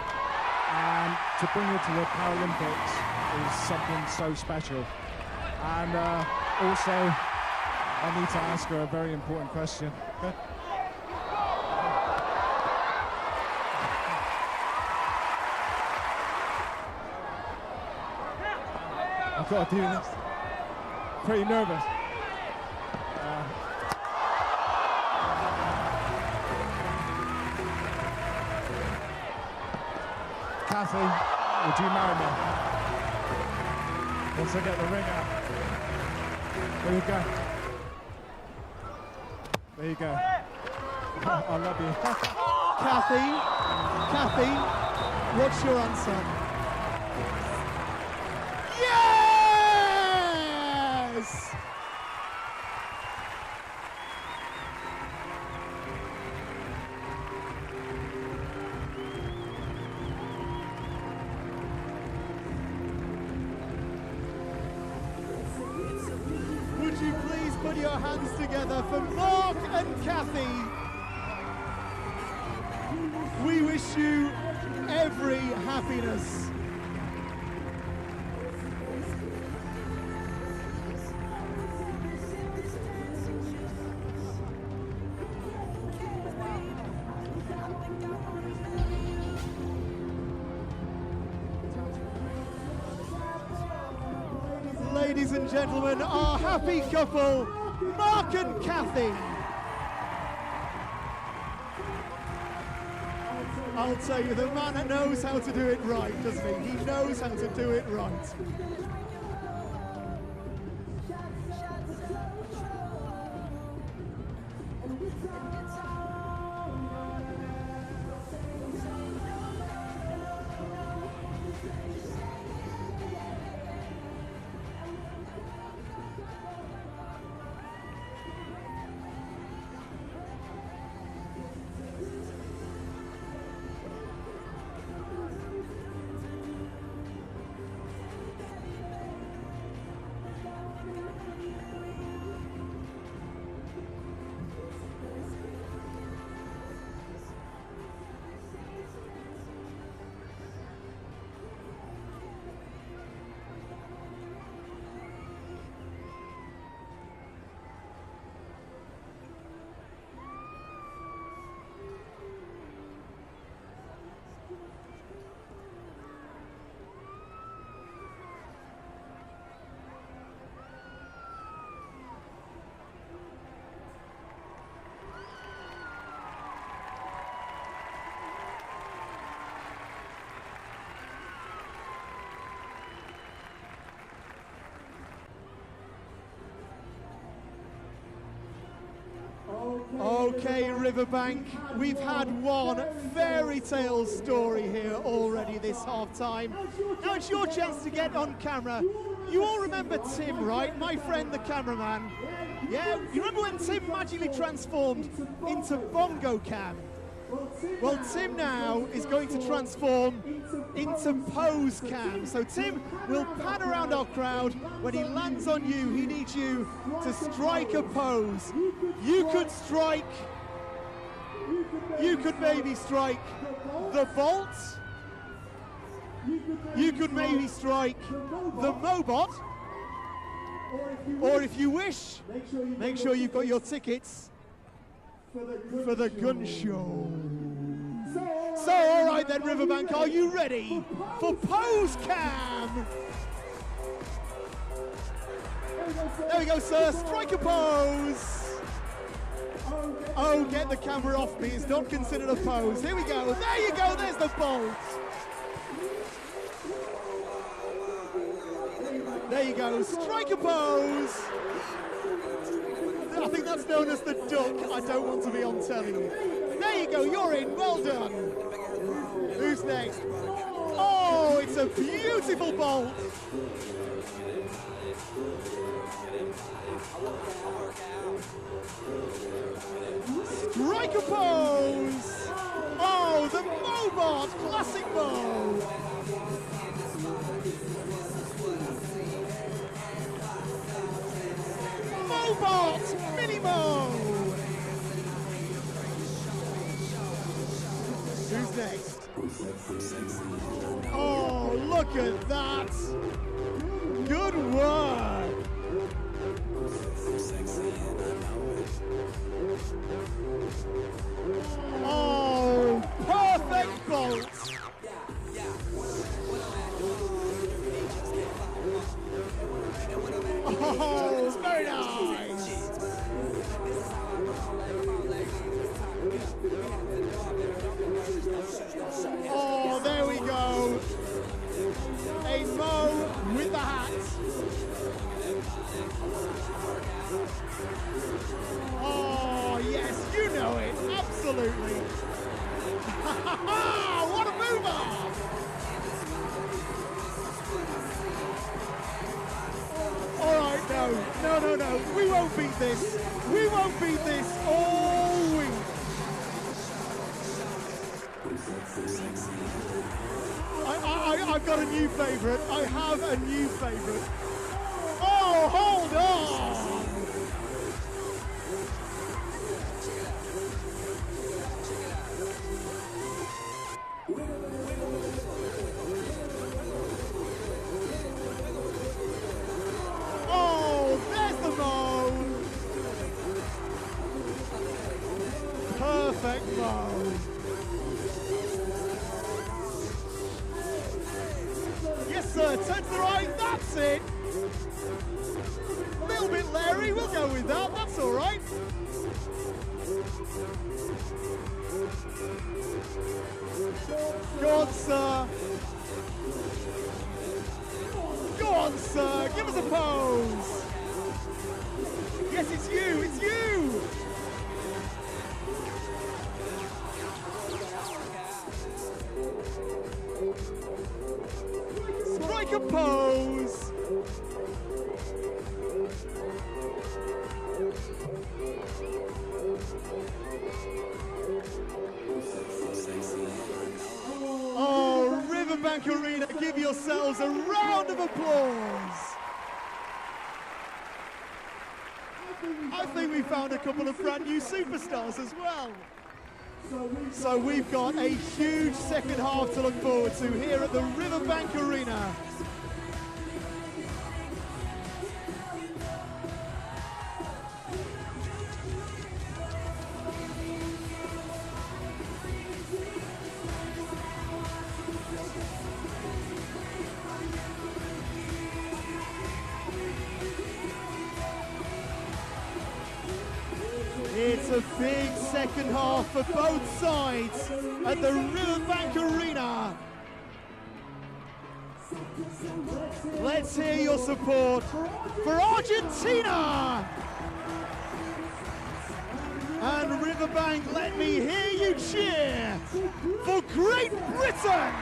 and to bring her to the Paralympics is something so special. And also, I need to ask her a very important question. I've got to do this. Pretty nervous. Kathy, would you marry me? Once I get the ring out. There you go. There you go. I love you. Kathy, what's your answer? Yes! Would you please put your hands together for Mark and Kathy? We wish you every happiness. Ladies and gentlemen, our happy couple, Mark and Kathy. I'll tell you, the man knows how to do it right, doesn't he? He knows how to do it right. Okay, Riverbank, we've had one fairy tale story here already this half-time. Now it's your chance to get on camera. You all remember Tim, right? My friend, the cameraman. Yeah, you remember when Tim magically transformed into Bongo Cam? Well, Tim now is going to transform into Pose Cam. So Tim will pan around our crowd. When he lands on you, he needs you to strike a pose. You could strike, you could maybe strike the vault. You could maybe strike the Mobot. Or if you wish, make sure you've got your tickets for the gun show. So, all right then, Riverbank, are you ready for pose cam? There we go, sir. Strike a pose. Oh, get the camera off me. It's not considered a pose. Here we go. There you go. There's the bolt. There you go. Strike a pose. I think that's known as the duck. I don't want to be on telly. There you go. You're in. Well done. Who's next? Oh, it's a beautiful bolt. Strike a pose! Oh, the Mobot Classic Mo! Mobot Mini Mo! Who's next? Oh, look at that! Good work! Oh, perfect bolt! Oh, very nice! Oh, there we go! A Mo with the hat! Oh, yes, you know it, absolutely. What a mover! All right, no, we won't beat this. We won't beat this all week. I've got a new favourite. I have a new favourite. Oh, hold on! Oh, there's the Mo! Perfect Mo! Yes, sir, turn to the right, that's it! A little bit Larry, we'll go with that, that's all right. Go on, sir. Go on, sir, give us a pose. Yes, it's you, it's you. Strike a pose. Oh, Riverbank Arena, give yourselves a round of applause. I think we found a couple of brand new superstars as well. So we've got a huge second half to look forward to here at the Riverbank Arena. It's a big second half for both sides at the Riverbank Arena. Let's hear your support for Argentina! And Riverbank, let me hear you cheer for Great Britain!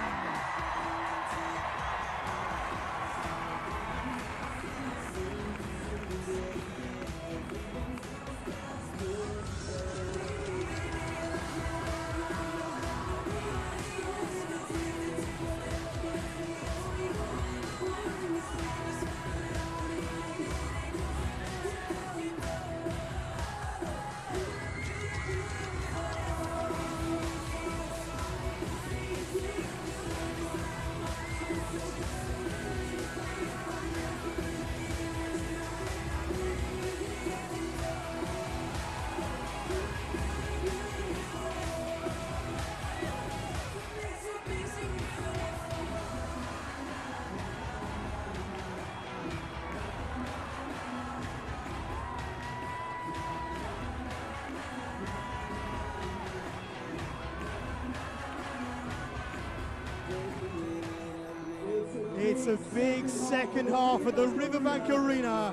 It's a big second half at the Riverbank Arena.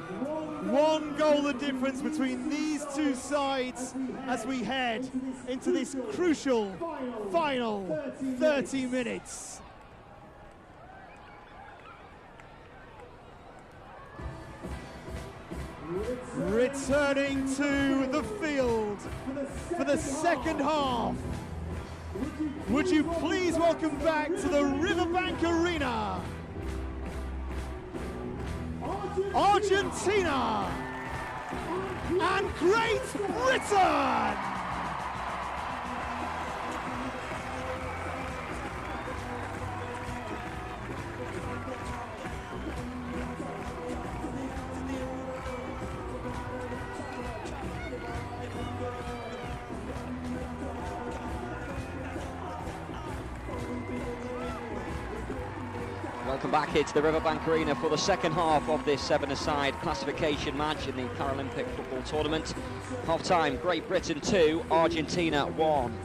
One goal the difference between these two sides as we head into this crucial final 30 minutes. Returning to the field for the second half. Would you please welcome back to the Riverbank Arena, Argentina and Great Britain! Welcome back here to the Riverbank Arena for the second half of this seven-a-side classification match in the Paralympic football tournament. Half-time, Great Britain 2, Argentina 1.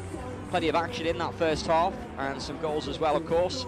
Plenty of action in that first half, and some goals as well, of course.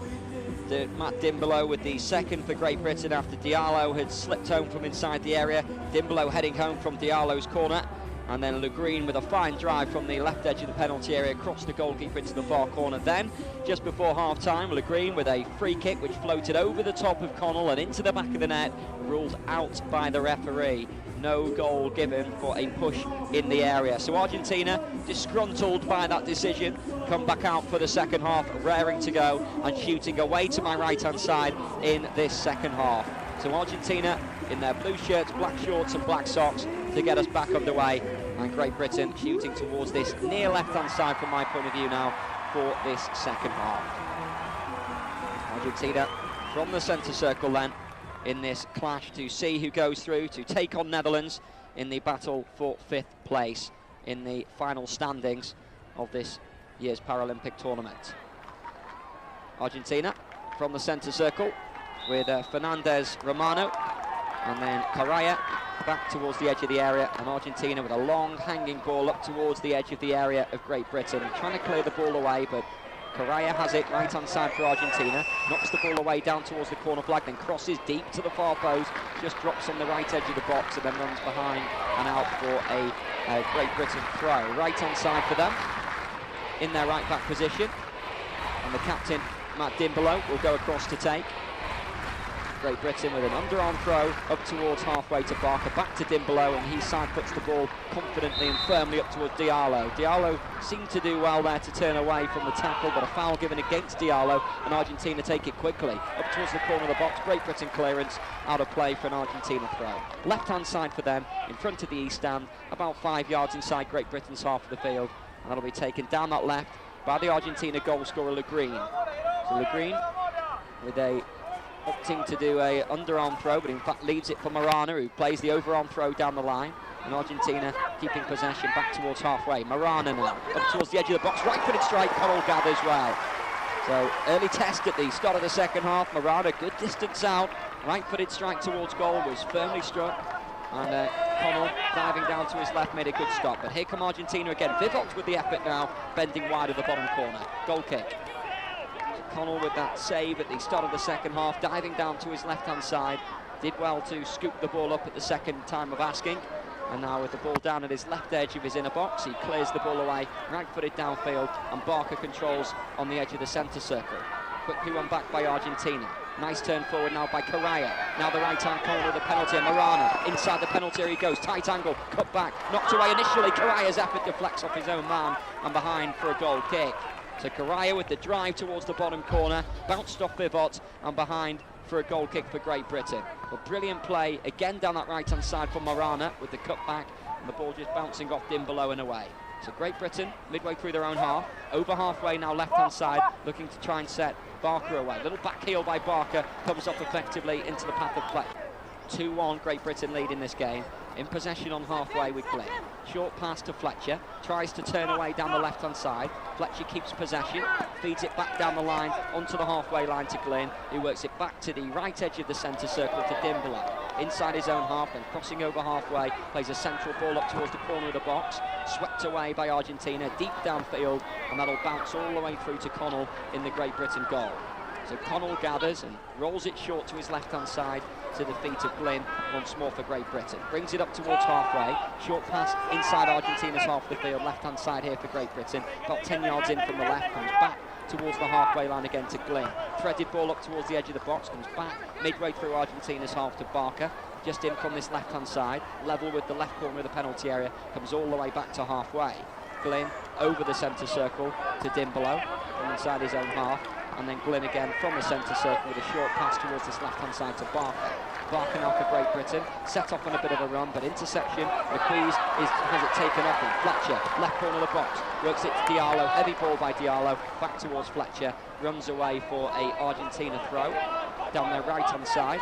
Matt Dimbelow with the second for Great Britain after Diallo had slipped home from inside the area. Dimbelow heading home from Diallo's corner. And then Le Green with a fine drive from the left edge of the penalty area across the goalkeeper into the far corner. Then, just before half-time, Le Green with a free kick which floated over the top of Connell and into the back of the net, ruled out by the referee. No goal given for a push in the area. So Argentina, disgruntled by that decision, come back out for the second half, raring to go and shooting away to my right-hand side in this second half. So Argentina in their blue shirts, black shorts and black socks to get us back underway, and Great Britain shooting towards this near left-hand side from my point of view now for this second half. Argentina from the centre circle then in this clash to see who goes through to take on Netherlands in the battle for 5th place in the final standings of this year's Paralympic tournament. Argentina from the centre circle with Fernandez Romano, and then Correa back towards the edge of the area, and Argentina with a long hanging ball up towards the edge of the area of Great Britain, trying to clear the ball away, but Correa has it right hand side for Argentina, knocks the ball away down towards the corner flag, then crosses deep to the far post, just drops on the right edge of the box and then runs behind and out for a Great Britain throw. Right hand side for them in their right back position, and the captain Matt Dimbelow will go across to take. Great Britain with an underarm throw up towards halfway to Barker, back to Dimbelow, and he side puts the ball confidently and firmly up towards Diallo. Diallo seemed to do well there to turn away from the tackle, but a foul given against Diallo, and Argentina take it quickly up towards the corner of the box. Great Britain clearance, out of play for an Argentina throw. Left hand side for them in front of the east stand, about 5 yards inside Great Britain's half of the field, and that'll be taken down that left by the Argentina goal scorer Le Green. So Le Green with a opting to do a underarm throw, but in fact leaves it for Marana, who plays the overarm throw down the line, and Argentina keeping possession back towards halfway. Marana now up towards the edge of the box, right-footed strike, Connell gathers well. So early test at the start of the second half. Marana good distance out, right-footed strike towards goal was firmly struck, and Connell diving down to his left made a good stop. But here come Argentina again. Vivot with the effort now, bending wide of the bottom corner. Goal kick. Connell with that save at the start of the second half, diving down to his left-hand side. Did well to scoop the ball up at the second time of asking. And now with the ball down at his left edge of his inner box, he clears the ball away, right-footed downfield, and Barker controls on the edge of the centre circle. Quickly won back by Argentina. Nice turn forward now by Correa. Now the right-hand corner of the penalty, and Marana inside the penalty area he goes. Tight angle, cut back, knocked away initially. Correa's effort deflects off his own man and behind for a goal kick. So Correa with the drive towards the bottom corner, bounced off Pivot and behind for a goal kick for Great Britain. But brilliant play again down that right-hand side for Marana with the cut back, and the ball just bouncing off Dimbelow and away. So Great Britain midway through their own half, over halfway now left-hand side, looking to try and set Barker away. Little back heel by Barker, comes off effectively into the path of play. 2-1 Great Britain lead in this game. In possession on halfway with Glynn. Short pass to Fletcher, tries to turn away down the left-hand side. Fletcher keeps possession, feeds it back down the line, onto the halfway line to Glynn, who works it back to the right edge of the centre circle to Dimbelow. Inside his own half, then crossing over halfway, plays a central ball up towards the corner of the box, swept away by Argentina, deep downfield, and that'll bounce all the way through to Connell in the Great Britain goal. So Connell gathers and rolls it short to his left-hand side to the feet of Glynn once more for Great Britain. Brings it up towards halfway. Short pass inside Argentina's half of the field. Left-hand side here for Great Britain. About 10 yards in from the left. Comes back towards the halfway line again to Glynn. Threaded ball up towards the edge of the box. Comes back midway through Argentina's half to Barker. Just in from this left-hand side. Level with the left corner of the penalty area. Comes all the way back to halfway. Glynn over the centre circle to Dimbolo from inside his own half. And then Glynn again from the centre circle with a short pass towards this left-hand side to Barker. Barker now for Great Britain, set off on a bit of a run, but interception, McQuees has it taken off, and Fletcher, left corner of the box, works it to Diallo, heavy ball by Diallo, back towards Fletcher, runs away for a Argentina throw, down their right-hand side.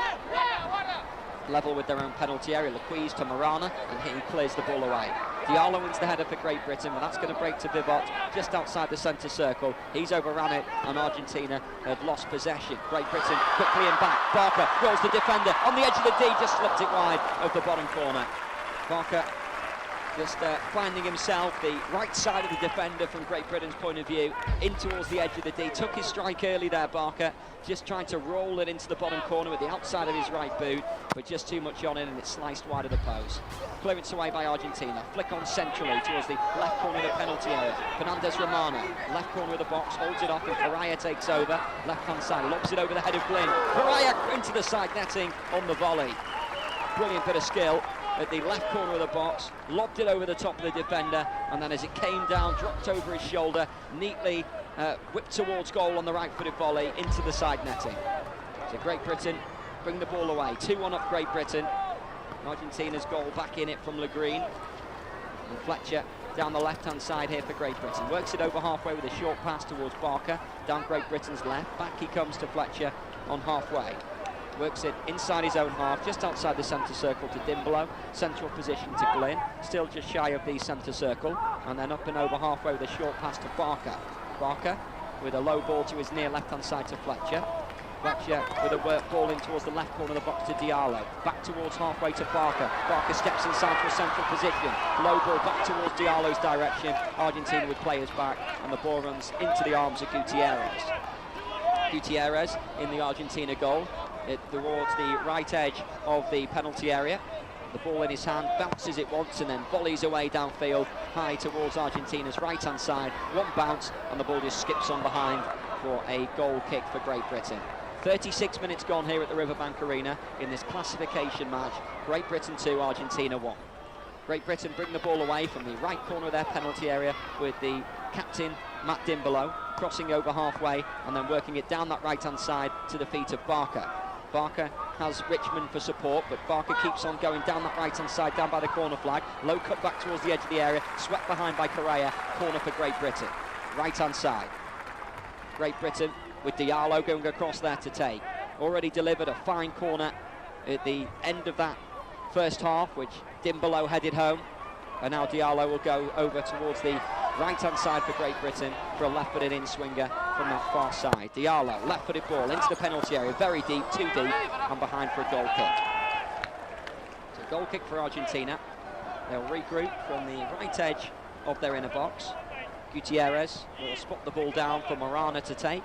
Level with their own penalty area. LaQuise to Marana, and he clears the ball away. Diallo wins the header for Great Britain, but that's going to break to Vivot just outside the centre circle. He's overran it, and Argentina have lost possession. Great Britain quickly in back. Barker rolls the defender on the edge of the D, just slipped it wide of the bottom corner. Barker just finding himself the right side of the defender from Great Britain's point of view, in towards the edge of the D. Took his strike early there, Barker, just trying to roll it into the bottom corner with the outside of his right boot, but just too much on it, and it sliced wide of the post. Clearance away by Argentina. Flick on centrally towards the left corner of the penalty area. Fernandez Romano, left corner of the box, holds it off, and Correa takes over. Left-hand side, lobs it over the head of Glynn. Correa into the side netting on the volley. Brilliant bit of skill at the left corner of the box, lobbed it over the top of the defender, and then as it came down, dropped over his shoulder, neatly whipped towards goal on the right-footed volley into the side netting. So Great Britain bring the ball away. 2-1 up Great Britain. Argentina's goal back in it from Le Green. And Fletcher down the left-hand side here for Great Britain. Works it over halfway with a short pass towards Barker, down Great Britain's left. Back he comes to Fletcher on halfway. Works it inside his own half, just outside the centre circle to Dimbolo. Central position to Glynn, still just shy of the centre circle. And then up and over halfway with a short pass to Barker. Barker with a low ball to his near left-hand side to Fletcher. Fletcher with a work ball in towards the left corner of the box to Diallo. Back towards halfway to Barker. Barker steps inside to a central position. Low ball back towards Diallo's direction. Argentina with players back, and the ball runs into the arms of Gutierrez. Gutierrez in the Argentina goal. It towards the right edge of the penalty area. The ball in his hand, bounces it once and then volleys away downfield, high towards Argentina's right-hand side. One bounce and the ball just skips on behind for a goal kick for Great Britain. 36 minutes gone here at the Riverbank Arena in this classification match. Great Britain 2, Argentina 1. Great Britain bring the ball away from the right corner of their penalty area with the captain, Matt Dimbolo, crossing over halfway and then working it down that right-hand side to the feet of Barker. Barker has Richmond for support, but Barker keeps on going down that right-hand side, down by the corner flag. Low cut back towards the edge of the area, swept behind by Correa. Corner for Great Britain. Right-hand side. Great Britain with Diallo going across there to take. Already delivered a fine corner at the end of that first half, which Dimbolo headed home. And now Diallo will go over towards the right-hand side for Great Britain for a left-footed in-swinger from that far side. Diallo, left-footed ball into the penalty area, very deep, too deep, and behind for a goal kick. So goal kick for Argentina. They'll regroup from the right edge of their inner box. Gutierrez will spot the ball down for Marana to take.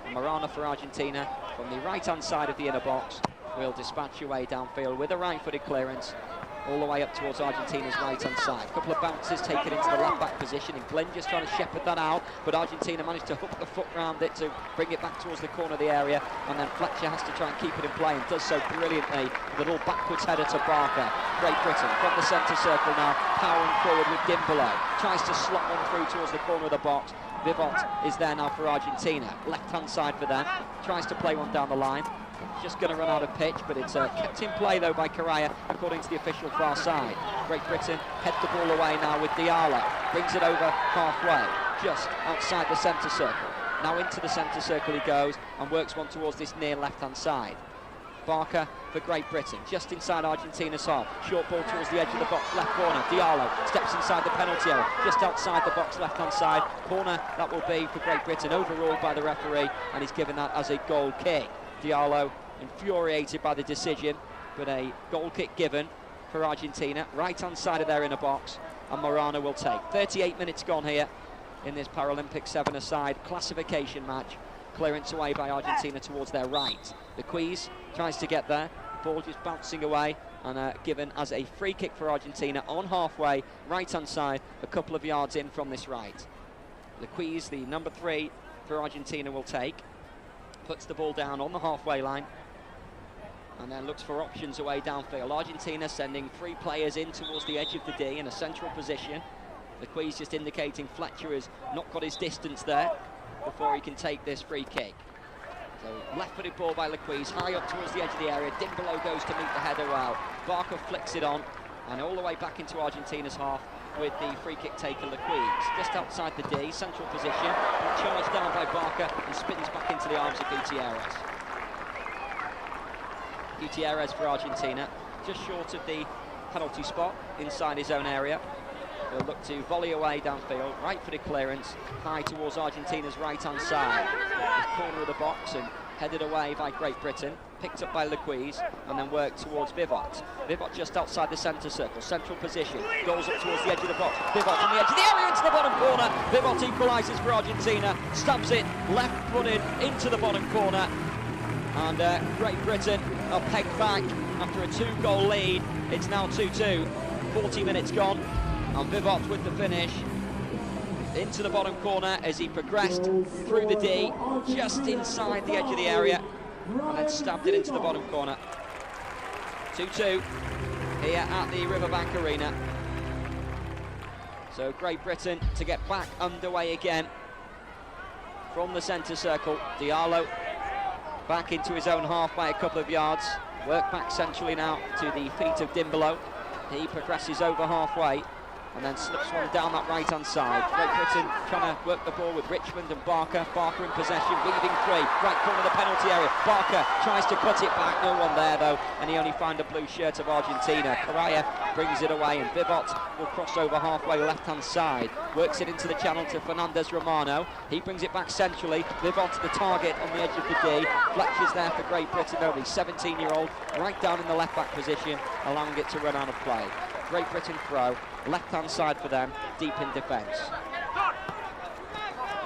And Marana for Argentina from the right-hand side of the inner box will dispatch away downfield with a right-footed clearance all the way up towards Argentina's right-hand side. A couple of bounces taken into the left-back position, and Glynn just trying to shepherd that out, but Argentina managed to hook the foot round it to bring it back towards the corner of the area, and then Fletcher has to try and keep it in play, and does so brilliantly with a little backwards header to Barker. Great Britain from the centre circle now, powering forward with Dimbolo. Tries to slot one through towards the corner of the box. Vivot is there now for Argentina. Left-hand side for them. Tries to play one down the line. Just going to run out of pitch, but it's kept in play though by Correa, according to the official far side. Great Britain head the ball away now with Diallo. Brings it over halfway, just outside the centre circle. Now into the centre circle he goes and works one towards this near left-hand side. Barker for Great Britain, just inside Argentina's half. Short ball towards the edge of the box, left corner. Diallo steps inside the penalty area, just outside the box, left-hand side. Corner that will be for Great Britain, overruled by the referee, and he's given that as a goal kick. Diallo infuriated by the decision, but a goal kick given for Argentina, right-hand side of their inner box, and Marana will take. 38 minutes gone here in this Paralympic 7-a-side classification match. clearance away by Argentina towards their right. Lequise tries to get there, ball just bouncing away, and given as a free kick for Argentina on halfway, right-hand side, a couple of yards in from this right. Lequise, the number 3 for Argentina, will take, puts the ball down on the halfway line, and then looks for options away downfield. Argentina sending 3 players in towards the edge of the D in a central position. Lequise just indicating Fletcher has not got his distance there before he can take this free kick. So left-footed ball by Lequise, high up towards the edge of the area. Dimbolo goes to meet the header well. Barker flicks it on, and all the way back into Argentina's half with the free kick taker Lequise. Just outside the D, central position, charged down by Barker and spins back into the arms of Gutierrez. Gutierrez for Argentina, just short of the penalty spot inside his own area. He'll look to volley away downfield, right-footed clearance, high towards Argentina's right-hand side. The corner of the box and headed away by Great Britain, picked up by Lequise, and then worked towards Vivot. Vivot just outside the centre circle, central position, goes up towards the edge of the box. Vivot from the edge of the area into the bottom corner. Vivot equalises for Argentina, stabs it left-footed into the bottom corner. And Great Britain are pegged back after a 2-goal lead. It's now 2-2, 40 minutes gone. And Vivot with the finish into the bottom corner as he progressed through the D, just inside the edge of the area, and then stabbed it into the bottom corner. 2-2 here at the Riverbank Arena. So Great Britain to get back underway again from the centre circle. Diallo back into his own half by a couple of yards. Work back centrally now to the feet of Dimbolo. He progresses over halfway and then slips one down that right-hand side. Great Britain trying to work the ball with Richmond and Barker. Barker in possession, weaving free, right corner of the penalty area. Barker tries to cut it back, no one there though, and he only found a blue shirt of Argentina. Correa brings it away, and Vivot will cross over halfway left-hand side. Works it into the channel to Fernandez Romano. He brings it back centrally. Vivot the target on the edge of the D. Fletcher's there for Great Britain, only 17-year-old, right down in the left-back position, allowing it to run out of play. Great Britain throw, left-hand side for them, deep in defence.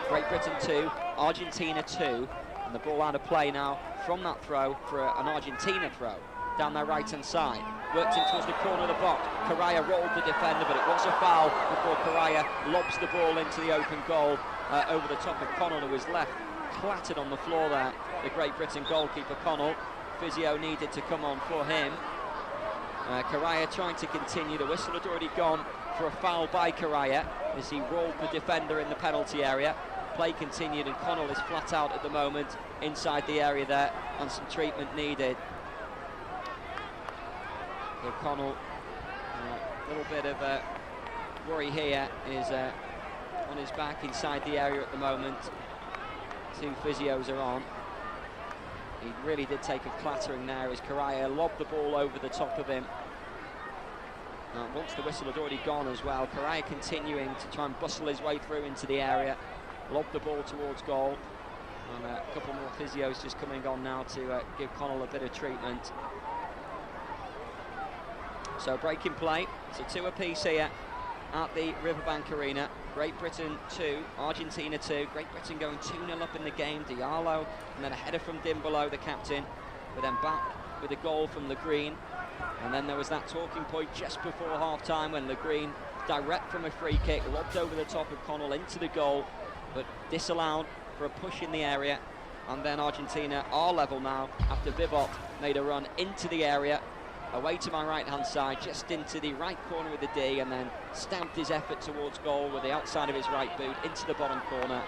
Great Britain 2, Argentina 2, and the ball out of play now from that throw for an Argentina throw down their right-hand side. Worked in towards the corner of the box. Correa rolled the defender, but it was a foul before Correa lobs the ball into the open goal over the top of Connell, who was left clattered on the floor there. The Great Britain goalkeeper Connell, physio needed to come on for him. Correa trying to continue. The whistle had already gone for a foul by Correa as he rolled the defender in the penalty area. Play continued, and Connell is flat out at the moment inside the area there, and some treatment needed. So Connell, a little bit of a worry here, is on his back inside the area at the moment. 2 physios are on. He really did take a clattering there as Correa lobbed the ball over the top of him. Once the whistle had already gone as well, Correa continuing to try and bustle his way through into the area, lobbed the ball towards goal, and a couple more physios just coming on now to give Connell a bit of treatment. So breaking play, so 2 apiece here at the Riverbank Arena. Great Britain 2, Argentina 2. Great Britain going 2-0 up in the game. Diallo, and then a header from Dimbolo, the captain, but then back with a goal from Le Green. And then there was that talking point just before half-time when Le Green, direct from a free kick, lobbed over the top of Connell into the goal, but disallowed for a push in the area. And then Argentina are level now after Vivot made a run into the area, away to my right-hand side, just into the right corner of the D, and then stamped his effort towards goal with the outside of his right boot into the bottom corner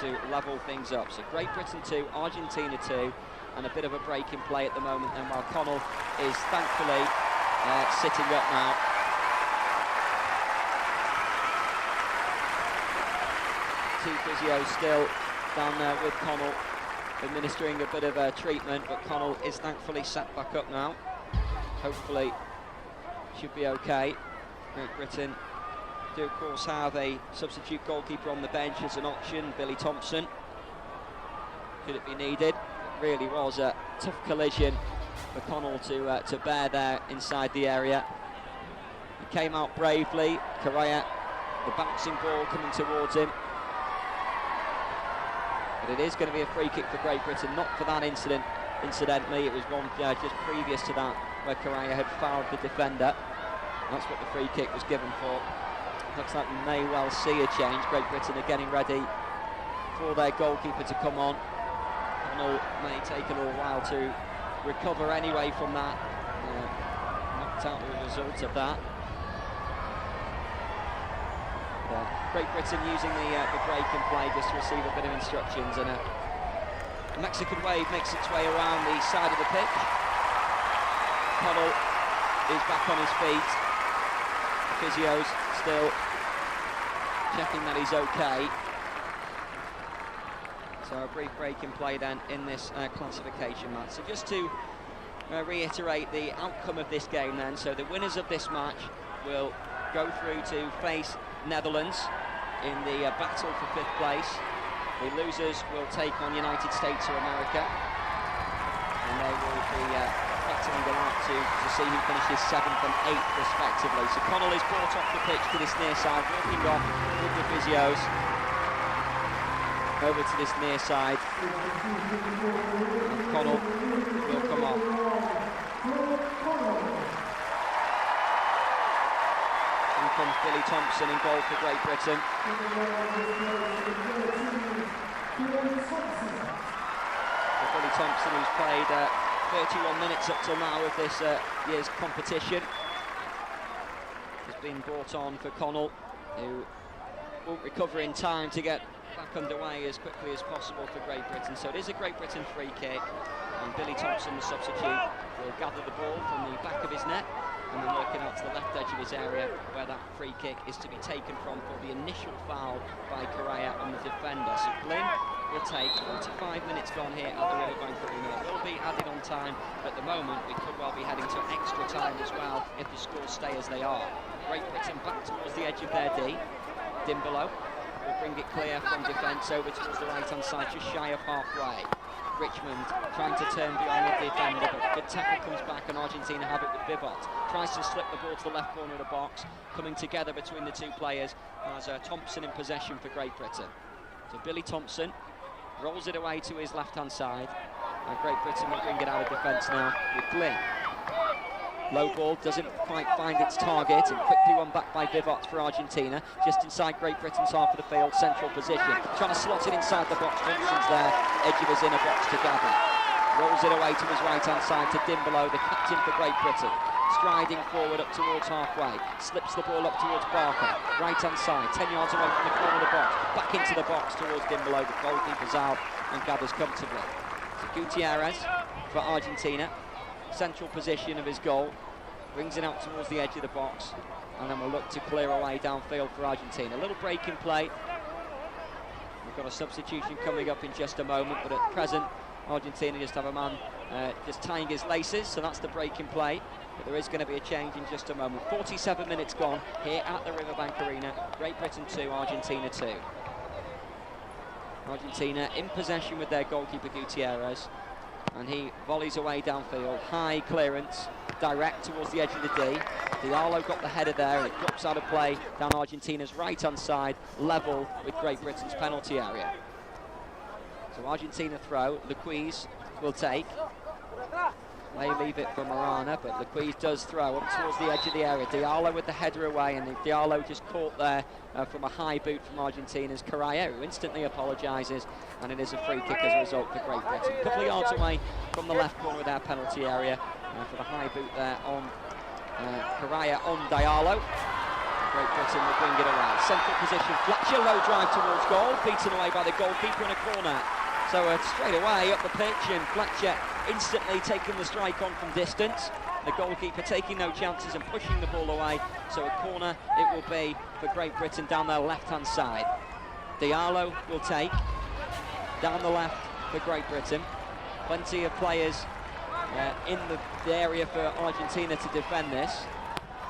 to level things up. So Great Britain 2, Argentina 2, and a bit of a break in play at the moment, and while Connell is thankfully sitting up now. Two physios still down there with Connell, administering a bit of treatment, but Connell is thankfully sat back up now. Hopefully should be okay. Great Britain do of course have a substitute goalkeeper on the bench as an option, Billy Thompson, could it be needed. It really was a tough collision for Connell to bear there inside the area. He came out bravely. Correa, the bouncing ball coming towards him. But it is going to be a free kick for Great Britain, not for that incident. Incidentally, it was one just previous to that where Correa had fouled the defender. That's what the free kick was given for. Looks like we may well see a change. Great Britain are getting ready for their goalkeeper to come on. Connell may take a little while to recover anyway from that. Knocked out the result of that. Great Britain using the break and play just to receive a bit of instructions, and a Mexican wave makes its way around the side of the pitch. Connell is back on his feet. The physio's still checking that he's okay. So a brief break in play then in this classification match. So just to reiterate the outcome of this game then, so the winners of this match will go through to face Netherlands in the battle for 5th place. The losers will take on United States or America, and they will be battling it out to see who finishes 7th and 8th respectively. So Connell is brought off the pitch to this near side, walking off with the physios over to this near side. And Connell will come off. In comes Billy Thompson in goal for Great Britain. Billy Thompson, who's played 31 minutes up till now of this year's competition, has been brought on for Connell, who won't recover in time to get back underway as quickly as possible for Great Britain. So it is a Great Britain free kick, and Billy Thompson, the substitute, will gather the ball from the back of his net and then working out to the left edge of his area where that free kick is to be taken from for the initial foul by Correa on the defender. So Glynn will take 45 minutes gone here at the Riverbank Arena. It will be added on time. At the moment, we could well be heading to extra time as well if the scores stay as they are. Great Britain back towards the edge of their D. Dimbolo will bring it clear from defence over towards the right-hand side, just shy of halfway. Richmond trying to turn beyond the defender, but good tackle comes back and Argentina have it with Vivot. Tries to slip the ball to the left corner of the box, coming together between the two players as Thompson in possession for Great Britain. So Billy Thompson rolls it away to his left-hand side, and Great Britain will bring it out of defence now with Glynn. Low ball doesn't quite find its target, and quickly won back by Vivot for Argentina, just inside Great Britain's half of the field, central position. Trying to slot it inside the box, Thompson's there, edge of his inner box to gather. Rolls it away to his right-hand side to Dimbolo, the captain for Great Britain. Striding forward up towards halfway, slips the ball up towards Barker, right-hand side, 10 yards away from the corner of the box, back into the box towards Dimbolo, the goalkeeper's out and gathers comfortably. So Gutierrez for Argentina. Central position of his goal, brings it out towards the edge of the box, and then we'll look to clear away downfield for Argentina. A little break in play. We've got a substitution coming up in just a moment, but at present Argentina just have a man just tying his laces, so that's the break in play. But there is going to be a change in just a moment. 47 minutes gone here at the Riverbank Arena. Great Britain 2, Argentina 2. Argentina in possession with their goalkeeper Gutierrez, and he volleys away downfield, high clearance, direct towards the edge of the D. Diallo got the header there, and it drops out of play down Argentina's right-hand side, level with Great Britain's penalty area. So Argentina throw, Luquez will take. They leave it for Marana, but Luquez does throw up towards the edge of the area. Diallo with the header away, and Diallo just caught there from a high boot from Argentina's Correa, who instantly apologises, and it is a free kick as a result for Great Britain. A couple of yards away from the left corner of their penalty area for the high boot there on Correa on Diallo. Great Britain will bring it away. Central position, Fletcher, low drive towards goal, beaten away by the goalkeeper in a corner. So straight away up the pitch, and Fletcher instantly taking the strike on from distance. The goalkeeper taking no chances and pushing the ball away. So a corner it will be for Great Britain down their left-hand side. Diallo will take down the left for Great Britain. Plenty of players in the area for Argentina to defend this.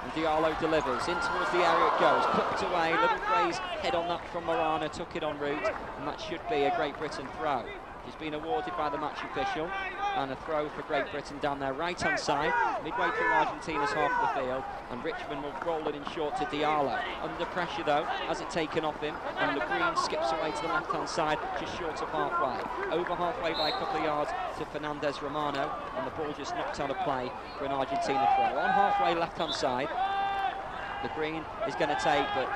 And Diallo delivers, in towards the area it goes, clipped away, little Gray's head on that from Marana, took it en route, and that should be a Great Britain throw. He's been awarded by the match official. and a throw for Great Britain down their right-hand side, midway through Argentina's half of the field, and Richmond will roll it in short to Diallo. Under pressure though, has it taken off him, and Le Green skips away to the left-hand side, just short of halfway. Over halfway by a couple of yards to Fernandez Romano, and the ball just knocked out of play for an Argentina throw. On halfway left-hand side, Le Green is going to take, but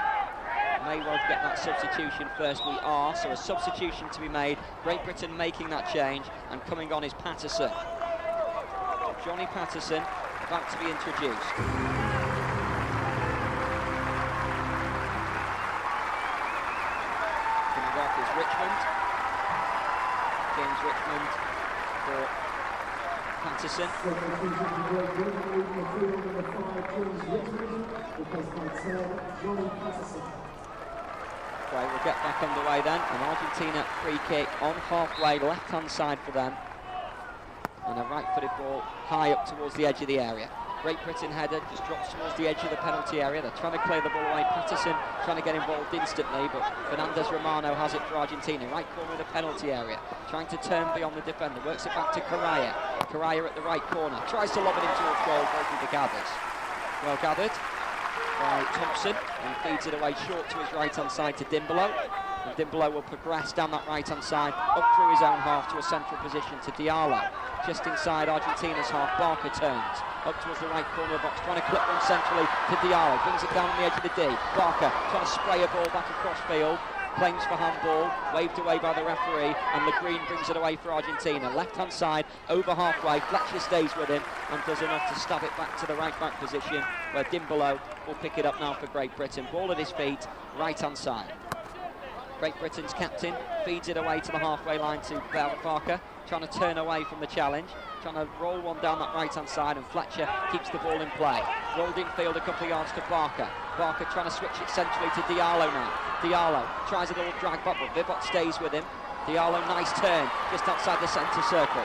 may well get that substitution first. We are, so a substitution to be made. Great Britain making that change, and coming on is Patterson. Johnny Patterson about to be introduced. Coming off is Richmond. James Richmond for Patterson. We'll get back underway then. An Argentina free kick on halfway, left-hand side for them. And a right-footed ball high up towards the edge of the area. Great Britain header just drops towards the edge of the penalty area. They're trying to clear the ball away. Patterson trying to get involved instantly, but Fernandez Romano has it for Argentina. Right corner of the penalty area, trying to turn beyond the defender. Works it back to Correa. Correa at the right corner. Tries to lob it in towards goal. Goes with the gathers. Well gathered by Thompson, and feeds it away short to his right-hand side to Dimbolo. And Dimbolo will progress down that right-hand side, up through his own half to a central position to Diallo. Just inside Argentina's half, Barker turns up towards the right corner of the box, trying to clip one centrally to Diallo. Brings it down on the edge of the D. Barker trying to spray a ball back across field. Claims for handball, waved away by the referee, and Le Green brings it away for Argentina. Left-hand side, over halfway, Fletcher stays with him and does enough to stab it back to the right-back position, where Dimbolo will pick it up now for Great Britain. Ball at his feet, right-hand side. Great Britain's captain feeds it away to the halfway line to Barker, trying to turn away from the challenge, trying to roll one down that right-hand side, and Fletcher keeps the ball in play. Rolled in field a couple of yards to Barker. Barker trying to switch it centrally to Diallo now. Diallo tries a little drag back, but Vivot stays with him. Diallo, nice turn, just outside the centre circle.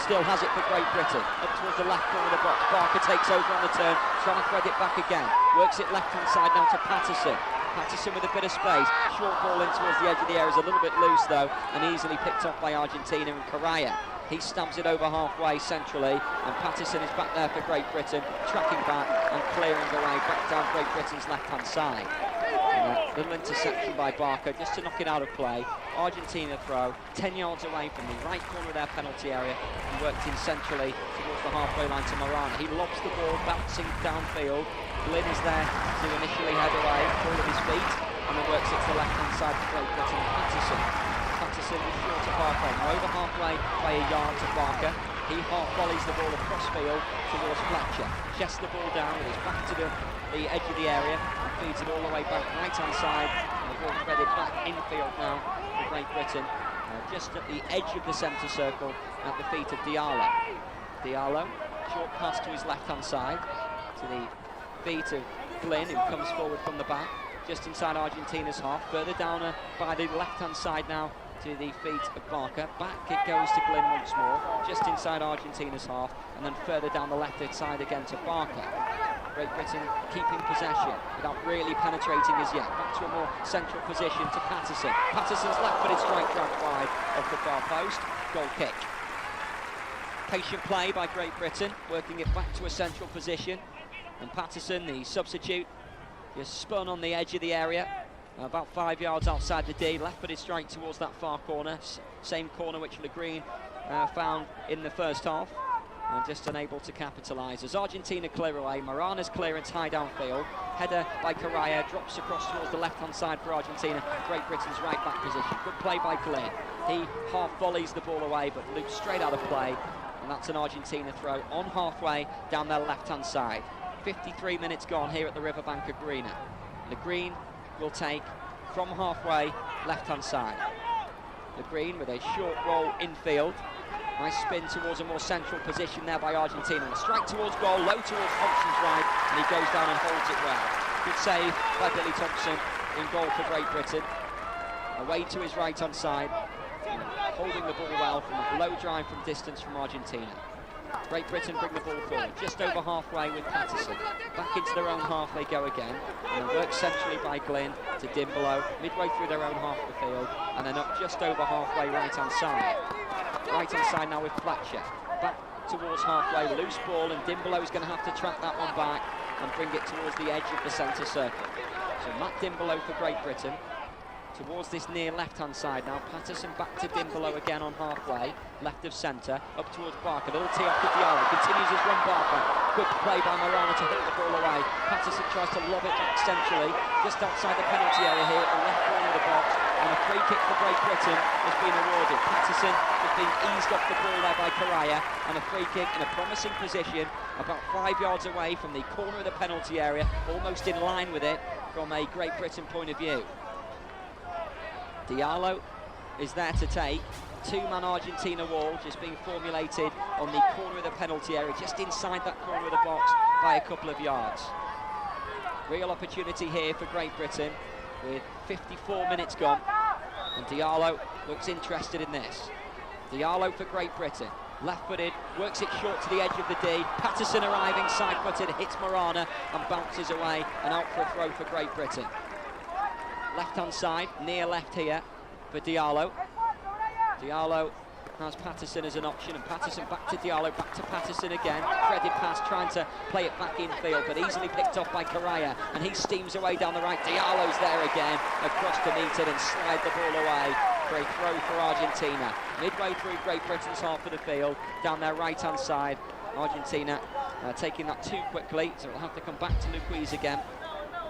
Still has it for Great Britain, up towards the left corner of the box. Barker takes over on the turn, trying to thread it back again. Works it left-hand side now to Patterson. Patterson with a bit of space, short ball in towards the edge of the area, is a little bit loose though, and easily picked off by Argentina, and Correa. He stabs it over halfway centrally, and Patterson is back there for Great Britain, tracking back and clearing away back down Great Britain's left-hand side. And a little interception by Barker just to knock it out of play. Argentina throw 10 yards away from the right corner of their penalty area, and worked in centrally towards the halfway line to Morana. He lobs the ball, bouncing downfield. Glynn is there to initially head away, ball at his feet, and then works it to the left-hand side for Great Britain. Patterson is short of halfway, over halfway by a yard to Barker. He half volleys the ball across field towards Fletcher. Chests the ball down with his back to the edge of the area, and feeds it all the way back right-hand side, and the ball threaded back infield now for Great Britain, just at the edge of the centre circle at the feet of Diallo. Diallo, short pass to his left-hand side, to the feet of Glynn, who comes forward from the back, just inside Argentina's half. Further down by the left-hand side now to the feet of Barker. Back it goes to Glynn once more, just inside Argentina's half, and then further down the left-hand side again to Barker. Great Britain keeping possession without really penetrating as yet. Back to a more central position to Patterson. Patterson's left-footed strike dragged wide of the far post. Goal kick. Patient play by Great Britain, working it back to a central position. And Patterson, the substitute, just spun on the edge of the area, about 5 yards outside the D, left-footed strike towards that far corner, same corner which Le Green found in the first half, and just unable to capitalise. As Argentina clear away, Morana's clearance high downfield, header by Correa, drops across towards the left-hand side for Argentina, Great Britain's right-back position. Good play by Glynn. He half volleys the ball away, but loops straight out of play, and that's an Argentina throw on halfway down their left-hand side. 53 minutes gone here at the Riverbank Arena. Le Green will take from halfway left-hand side. Le Green with a short roll infield. Nice spin towards a more central position there by Argentina. A strike towards goal, low towards Thompson's right, and he goes down and holds it well. Good save by Billy Thompson in goal for Great Britain. Away to his right-hand side, holding the ball well from a low drive from distance from Argentina. Great Britain bring the ball forward, just over halfway with Patterson. Back into their own half they go again, and then worked centrally by Glynn to Dimbolo, midway through their own half of the field, and then up just over halfway right-hand side. Right-hand side now with Fletcher. Back towards halfway, loose ball, and Dimbolo is going to have to track that one back and bring it towards the edge of the centre circle. So Matt Dimbolo for Great Britain. Towards this near left-hand side now. Patterson back to Dimbolo again on halfway, left of centre, up towards Barker. Little tee off to Diallo, continues his run Barker. Quick play by Morana to hit the ball away. Patterson tries to lob it back centrally, just outside the penalty area here at the left corner of the box. And a free kick for Great Britain has been awarded. Patterson has been eased off the ball there by Correa, and a free kick in a promising position, about 5 yards away from the corner of the penalty area, almost in line with it from a Great Britain point of view. Diallo is there to take. Two-man Argentina wall just being formulated on the corner of the penalty area, just inside that corner of the box by a couple of yards. Real opportunity here for Great Britain with 54 minutes gone, and Diallo looks interested in this. Diallo for Great Britain, left-footed, works it short to the edge of the D. Patterson arriving side-footed, hits Morana and bounces away, and out for a throw for Great Britain. Left-hand side, near left here for Diallo. Diallo has Patterson as an option, and Patterson back to Diallo, back to Patterson again. Threaded pass, trying to play it back infield, but easily picked off by Correa, and he steams away down the right. Diallo's there again, across to meet it and slide the ball away for a throw for Argentina. Midway through Great Britain's half of the field, down their right-hand side. Argentina taking that too quickly, so it'll have to come back to Luquez again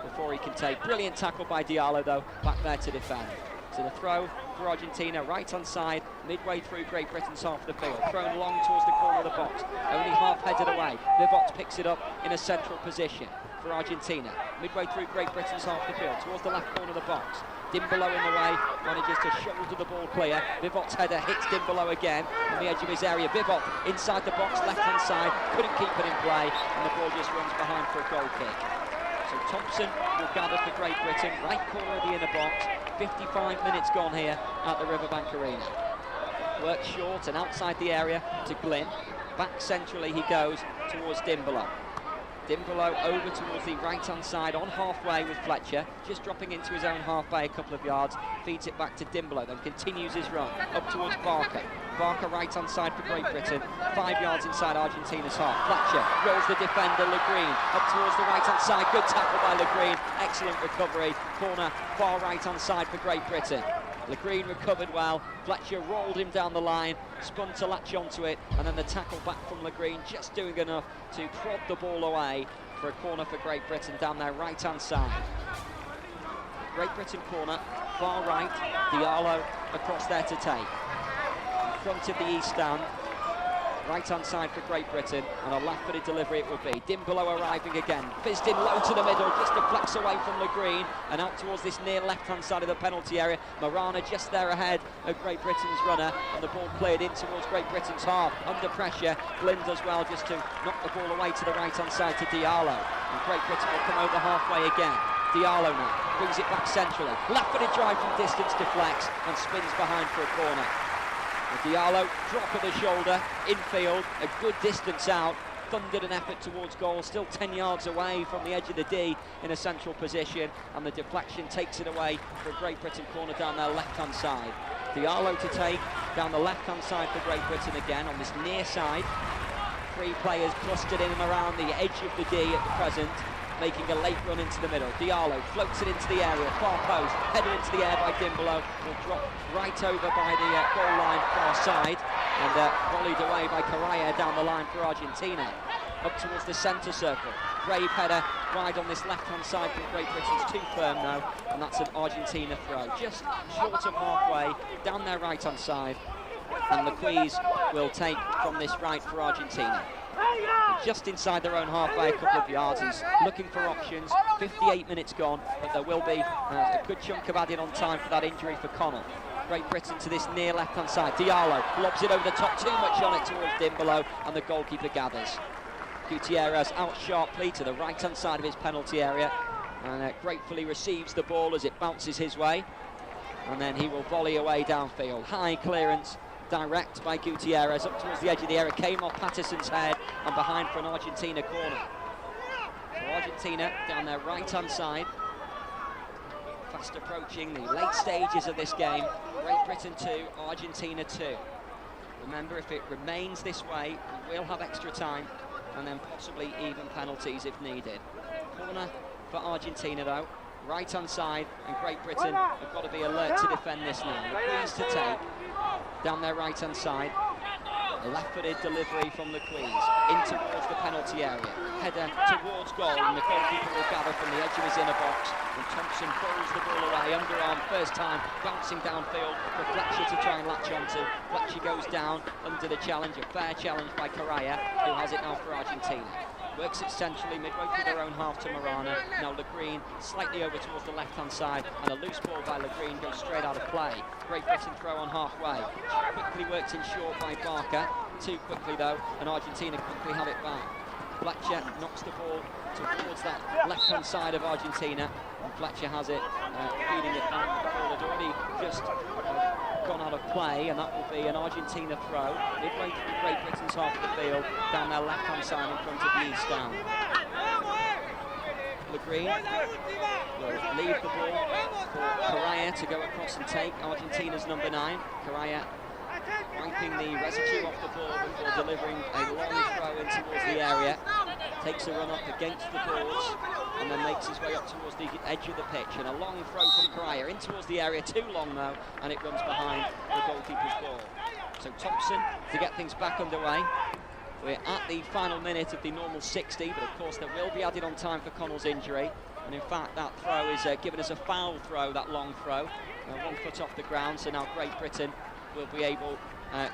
before he can take. Brilliant tackle by Diallo though, back there to defend. So the throw for Argentina, right-hand side, midway through Great Britain's half of the field, thrown long towards the corner of the box, only half-headed away. Vivox picks it up in a central position for Argentina, midway through Great Britain's half of the field, towards the left corner of the box. Dimbolo in the way, manages to shoulder the ball clear. Vivox header hits Dimbolo again on the edge of his area. Vivox inside the box, left-hand side, couldn't keep it in play, and the ball just runs behind for a goal kick. So Thompson will gather for Great Britain, right corner of the inner box. 55 minutes gone here at the Riverbank Arena. Works short and outside the area to Glynn. Back centrally he goes towards Dimbolo. Dimbolo over towards the right-hand side on halfway with Fletcher, just dropping into his own half by a couple of yards, feeds it back to Dimbolo, then continues his run up towards Barker. Barker right-hand side for Great Britain, 5 yards inside Argentina's half. Fletcher rolls the defender, Le Green, up towards the right-hand side, good tackle by Le Green, excellent recovery, corner far right-hand side for Great Britain. Le Green recovered well, Fletcher rolled him down the line, spun to latch onto it, and then the tackle back from Le Green, just doing enough to prod the ball away for a corner for Great Britain down their right-hand side. Great Britain corner, far right, Diallo across there to take. In front of the east stand, right-hand side for Great Britain, and a left-footed delivery it will be. Dimbolo arriving again, fizzed in low to the middle, just deflects away from Le Green, and out towards this near left-hand side of the penalty area. Morana just there ahead of Great Britain's runner, and the ball cleared in towards Great Britain's half. Under pressure, Glynn does well just to knock the ball away to the right-hand side to Diallo, and Great Britain will come over halfway again. Diallo now, brings it back centrally, left-footed drive from distance, deflects, and spins behind for a corner. Diallo, drop of the shoulder, infield, a good distance out, thundered an effort towards goal, still 10 yards away from the edge of the D in a central position, and the deflection takes it away for a Great Britain corner down their left-hand side. Diallo to take down the left-hand side for Great Britain again on this near side. 3 players clustered in and around the edge of the D at the present, making a late run into the middle. Diallo floats it into the area, far post, header into the air by Dimbolo, will drop right over by the goal line far side, and volleyed away by Correa down the line for Argentina. Up towards the centre circle, brave header wide on this left-hand side from Great Britain's too firm now, and that's an Argentina throw. Just short of halfway, down their right-hand side, and Luquez will take from this right for Argentina. Just inside their own half by a couple of yards. He's looking for options. 58 minutes gone, but there will be a good chunk of added on time for that injury for Connell. Great Britain to this near left-hand side. Diallo lobs it over the top, too much on it towards Dimbolo, and the goalkeeper gathers. Gutierrez out sharply to the right-hand side of his penalty area, and gratefully receives the ball as it bounces his way, and then he will volley away downfield. High clearance, direct by Gutierrez up towards the edge of the area, came off Patterson's head and behind for an Argentina corner. So Argentina down their right-hand side, fast approaching the late stages of this game. Great Britain 2, Argentina 2. Remember, if it remains this way, we will have extra time and then possibly even penalties if needed. Corner for Argentina though, right-hand side, and Great Britain have got to be alert to defend this now. The Queens to take, down their right-hand side. A left-footed delivery from the Queens, in towards the penalty area. Header towards goal, and the goalkeeper will gather from the edge of his inner box. And Thompson pulls the ball away, underarm, first time, bouncing downfield for Fletcher to try and latch onto. Fletcher goes down under the challenge, a fair challenge by Correa, who has it now for Argentina. Works it centrally, midway through their own half to Marana. Now Le Green slightly over towards the left-hand side, and a loose ball by Le Green goes straight out of play. Great Britain throw on halfway. Quickly worked in short by Barker. Too quickly though, and Argentina quickly have it back. Fletcher knocks the ball towards that left-hand side of Argentina, and Fletcher has it, feeding it back. The ball had already just gone out of play, and that will be an Argentina throw midway through Great Britain's half of the field, down their left-hand side in front of the East Stand. Le Green will leave the ball for Correa to go across and take. Argentina's number 9. Correa wiping the residue off the ball before delivering a long throw in towards the area. Takes a run up against the boards and then makes his way up towards the edge of the pitch. And a long throw from Correa in towards the area, too long though, and it runs behind the goalkeeper's ball. So Thompson to get things back underway. We're at the final minute of the normal 60, but of course there will be added on time for Connell's injury. And in fact that throw is given as a foul throw, that long throw. 1 foot off the ground, so now Great Britain will be able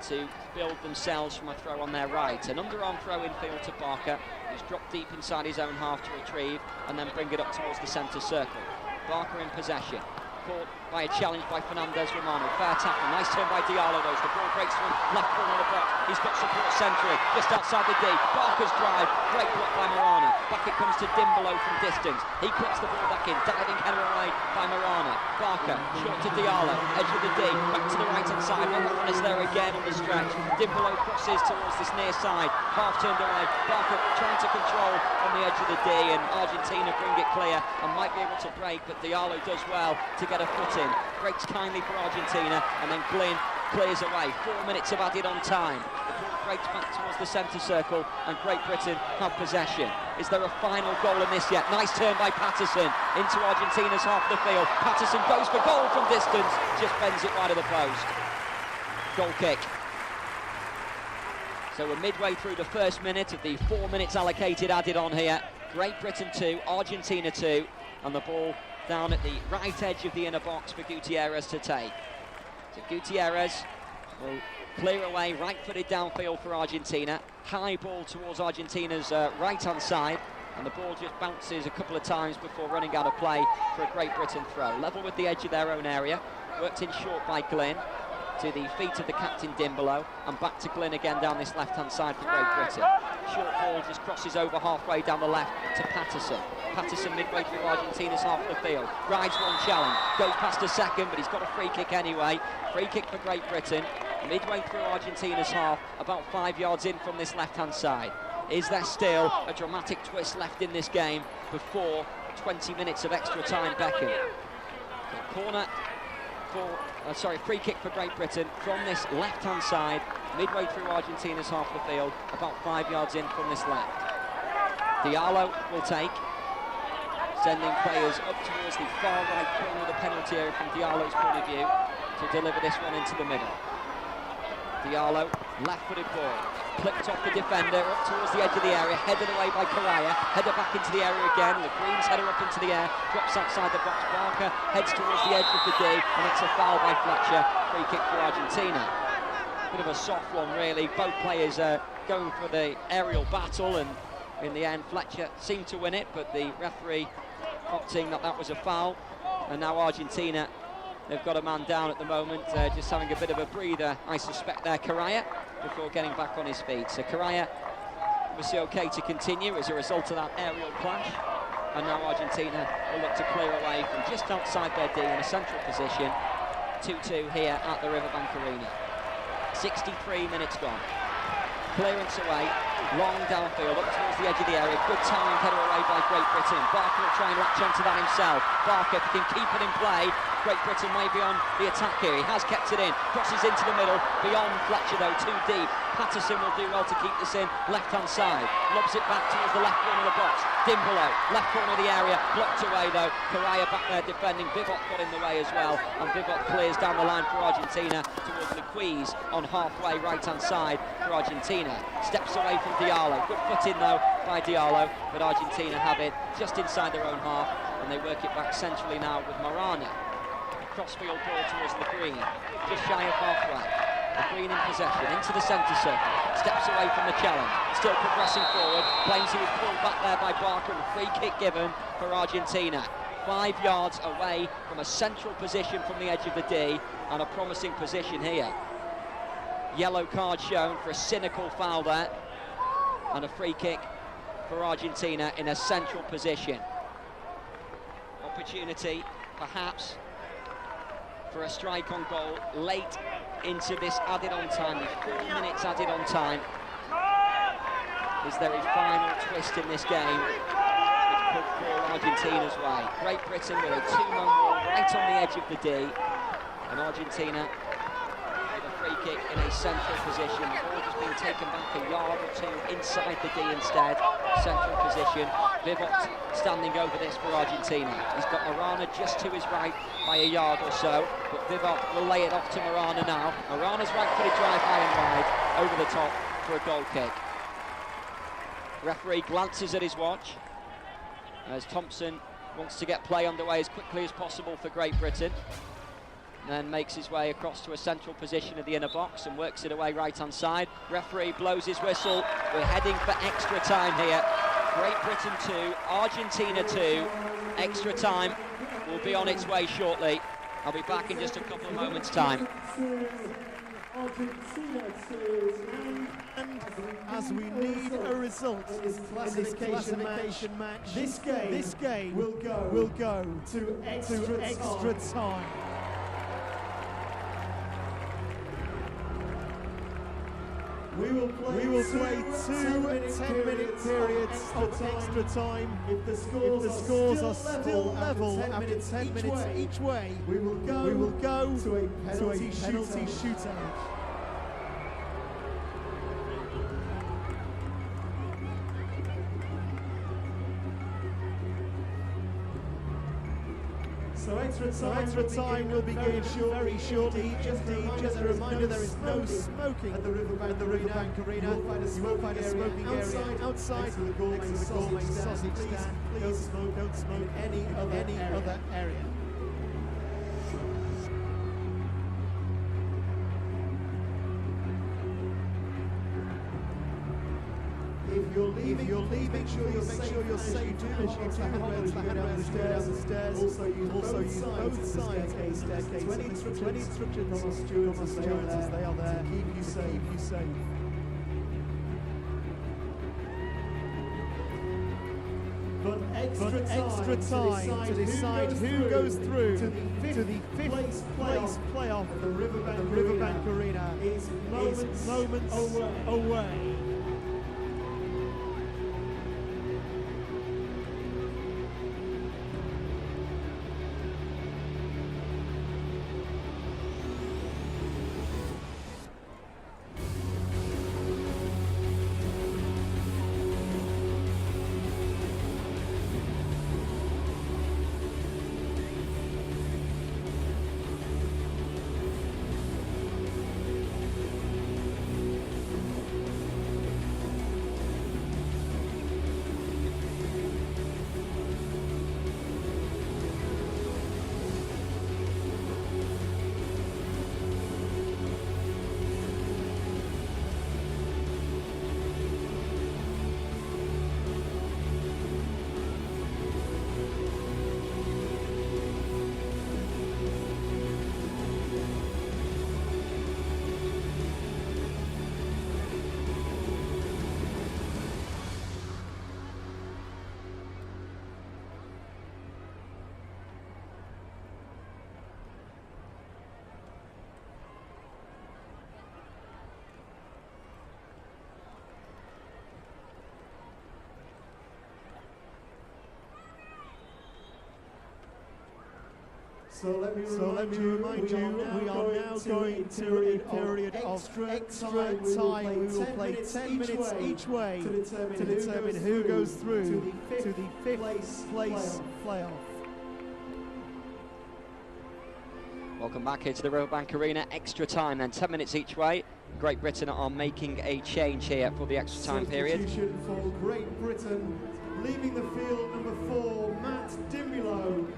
to build themselves from a throw on their right. An underarm throw infield to Barker, who's dropped deep inside his own half to retrieve and then bring it up towards the centre circle. Barker in possession, caught by a challenge by Fernandez Romano. Fair tackle, nice turn by Diallo though. The ball breaks through, left corner of the box. He's got support centrally, just outside the D. Barker's drive, great block by Marana. Back it comes to Dimbolo from distance. He puts the ball back in, diving header away by Marana. Barker, short to Diallo, edge of the D, back to the right-hand side. Marana's there again on the stretch. Dimbolo crosses towards this near side, half turned away. Barker trying to control on the edge of the D, and Argentina bring it clear and might be able to break, but Diallo does well to get a foot in. Breaks kindly for Argentina, and then Glynn clears away. 4 minutes of added on time. The ball breaks back towards the centre circle, and Great Britain have possession. Is there a final goal in this yet? Nice turn by Patterson into Argentina's half of the field. Patterson goes for goal from distance, just bends it wide of the post. Goal kick. So we're midway through the first minute of the 4 minutes allocated added on here. Great Britain 2, Argentina 2, and the ball down at the right edge of the inner box for Gutierrez to take. So Gutierrez will clear away, right-footed downfield for Argentina. High ball towards Argentina's right-hand side, and the ball just bounces a couple of times before running out of play for a Great Britain throw. Level with the edge of their own area, worked in short by Glynn, to the feet of the captain Dimbolo, and back to Glynn again down this left-hand side for Great Britain. Short ball just crosses over halfway down the left to Patterson. Patterson midway through Argentina's half of the field, rides one challenge, goes past a second, but he's got a free kick anyway. Free kick for Great Britain, midway through Argentina's half, about 5 yards in from this left-hand side. Is there still a dramatic twist left in this game before 20 minutes of extra time beckon? Corner for, free kick for Great Britain from this left-hand side, midway through Argentina's half of the field, about 5 yards in from this left. Diallo will take, sending players up towards the far right corner of the penalty area from Diallo's point of view to deliver this one into the middle. Diallo, left-footed ball, clipped off the defender, up towards the edge of the area, headed away by Correa, header back into the area again, Le Green's header up into the air, drops outside the box, Barker heads towards the edge of the D, and it's a foul by Fletcher, free kick for Argentina. Bit of a soft one really, both players going for the aerial battle, and in the end Fletcher seemed to win it, but the referee opting that was a foul, and now Argentina, they've got a man down at the moment, just having a bit of a breather, I suspect there, Correa, before getting back on his feet. So Correa obviously okay to continue as a result of that aerial clash, and now Argentina will look to clear away from just outside their D in a central position. 2-2 here at the Riverbank Arena. 63 minutes gone. Clearance away, long downfield, up towards the edge of the area. Good timing header away by Great Britain. Barker will try and latch onto that himself. Barker, if he can keep it in play, Great Britain may be on the attack here. He has kept it in, crosses into the middle, beyond Fletcher though, too deep. Patterson will do well to keep this in, left-hand side, lobs it back towards the left corner of the box. Dimbolo, left corner of the area, blocked away though. Correa back there defending, Vivot got in the way as well, and Vivot clears down the line for Argentina towards Luquiz on halfway right-hand side for Argentina. Steps away from Diallo, good foot in though by Diallo, but Argentina have it just inside their own half, and they work it back centrally now with Morana. Crossfield ball towards the green, just shy of halfway. The green in possession, into the centre circle, steps away from the challenge, still progressing forward, claims he was pulled back there by Barker, and a free kick given for Argentina. 5 yards away from a central position from the edge of the D, and a promising position here. Yellow card shown for a cynical foul there, and a free kick for Argentina in a central position. Opportunity, perhaps, for a strike on goal late into this added on time. There's 4 minutes added on time. Is there a final twist in this game which could fall Argentina's way? Great Britain with a 2-man wall right on the edge of the D, and Argentina with a free kick in a central position. The ball just being taken back a yard or two inside the D instead. Central position. Vivot standing over this for Argentina. He's got Morana just to his right by a yard or so, but Vivot will lay it off to Morana now. Morana's right-footed drive high and wide, over the top for a goal kick. Referee glances at his watch as Thompson wants to get play underway as quickly as possible for Great Britain, and then makes his way across to a central position of the inner box and works it away right-hand side. Referee blows his whistle. We're heading for extra time here. Great Britain 2, Argentina 2. Extra time will be on its way shortly. I'll be back in just a couple of moments' time. And as we need a result in this classification match, this game will go to extra time. We will play two 10-minute periods of extra time. If the scores are still level after 10 minutes each way, we will go to a penalty shootout. So extra time will begin very shortly. Just a reminder, there is no smoking at the Riverbank Arena. You will find a smoking area outside next to the goal sausage stand. Please don't smoke any other area. If you're leaving, make sure you're safe. Do the handrails down the stairs. Also use both sides of the staircase. 20 instructions from stewards as they are there to keep you safe. But extra time to decide who goes through to the fifth place playoff at the Riverbank Arena is moments away. So let me remind you, we are now going to a period of extra time. We will play 10 minutes each way to determine who goes through to the fifth place playoff. Welcome back here to the Riverbank Arena. Extra time then, 10 minutes each way. Great Britain are making a change here for the extra time period. Substitution for Great Britain, leaving the field, number 4, Matt Dimbulo.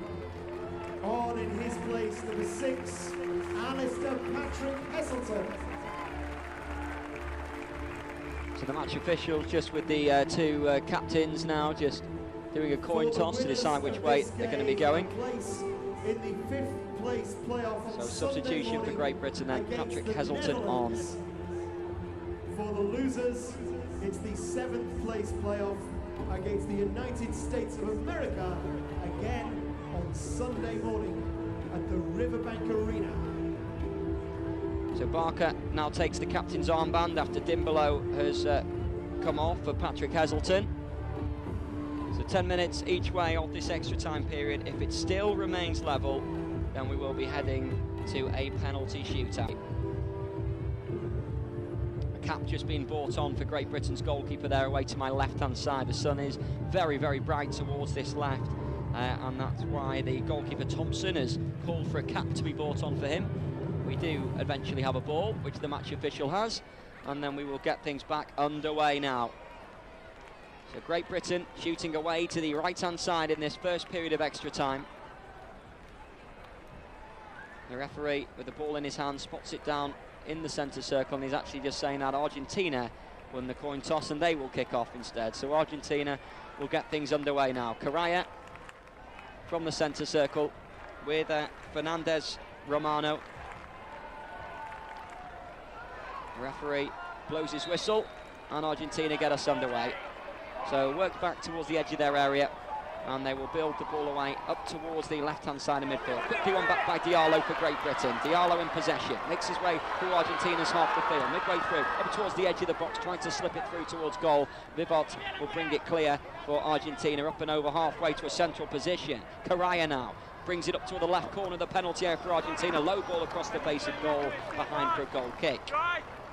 On in his place, number 6, Alistair Patrick Heselton. So the match officials just with the two captains now just doing a coin toss to decide which way they're going to be going. In the 5th place playoff. So substitution for Great Britain then, Patrick Heselton on. For the losers, it's the 7th place playoff against the United States of America, again on Sunday morning at the Riverbank Arena. So Barker now takes the captain's armband after Dimbulo has come off for Patrick Heselton. So 10 minutes each way of this extra time period. If it still remains level, then we will be heading to a penalty shootout. A cap just being brought on for Great Britain's goalkeeper there away to my left-hand side. The sun is very, very bright towards this left, and that's why the goalkeeper Thompson has called for a cap to be brought on for him. We do eventually have a ball, which the match official has, and then we will get things back underway now. So Great Britain shooting away to the right-hand side in this first period of extra time. The referee with the ball in his hand spots it down in the centre circle, and he's actually just saying that Argentina won the coin toss and they will kick off instead. So Argentina will get things underway now. Correa from the centre circle with Fernandez Romano. The referee blows his whistle and Argentina get us underway. So work back towards the edge of their area, and they will build the ball away up towards the left-hand side of midfield. Quickly won back by Diallo for Great Britain. Diallo in possession, makes his way through Argentina's half the field, midway through, up towards the edge of the box, trying to slip it through towards goal. Vivot will bring it clear for Argentina, up and over halfway to a central position. Correa now brings it up to the left corner of the penalty area for Argentina. Low ball across the face of goal, behind for a goal kick.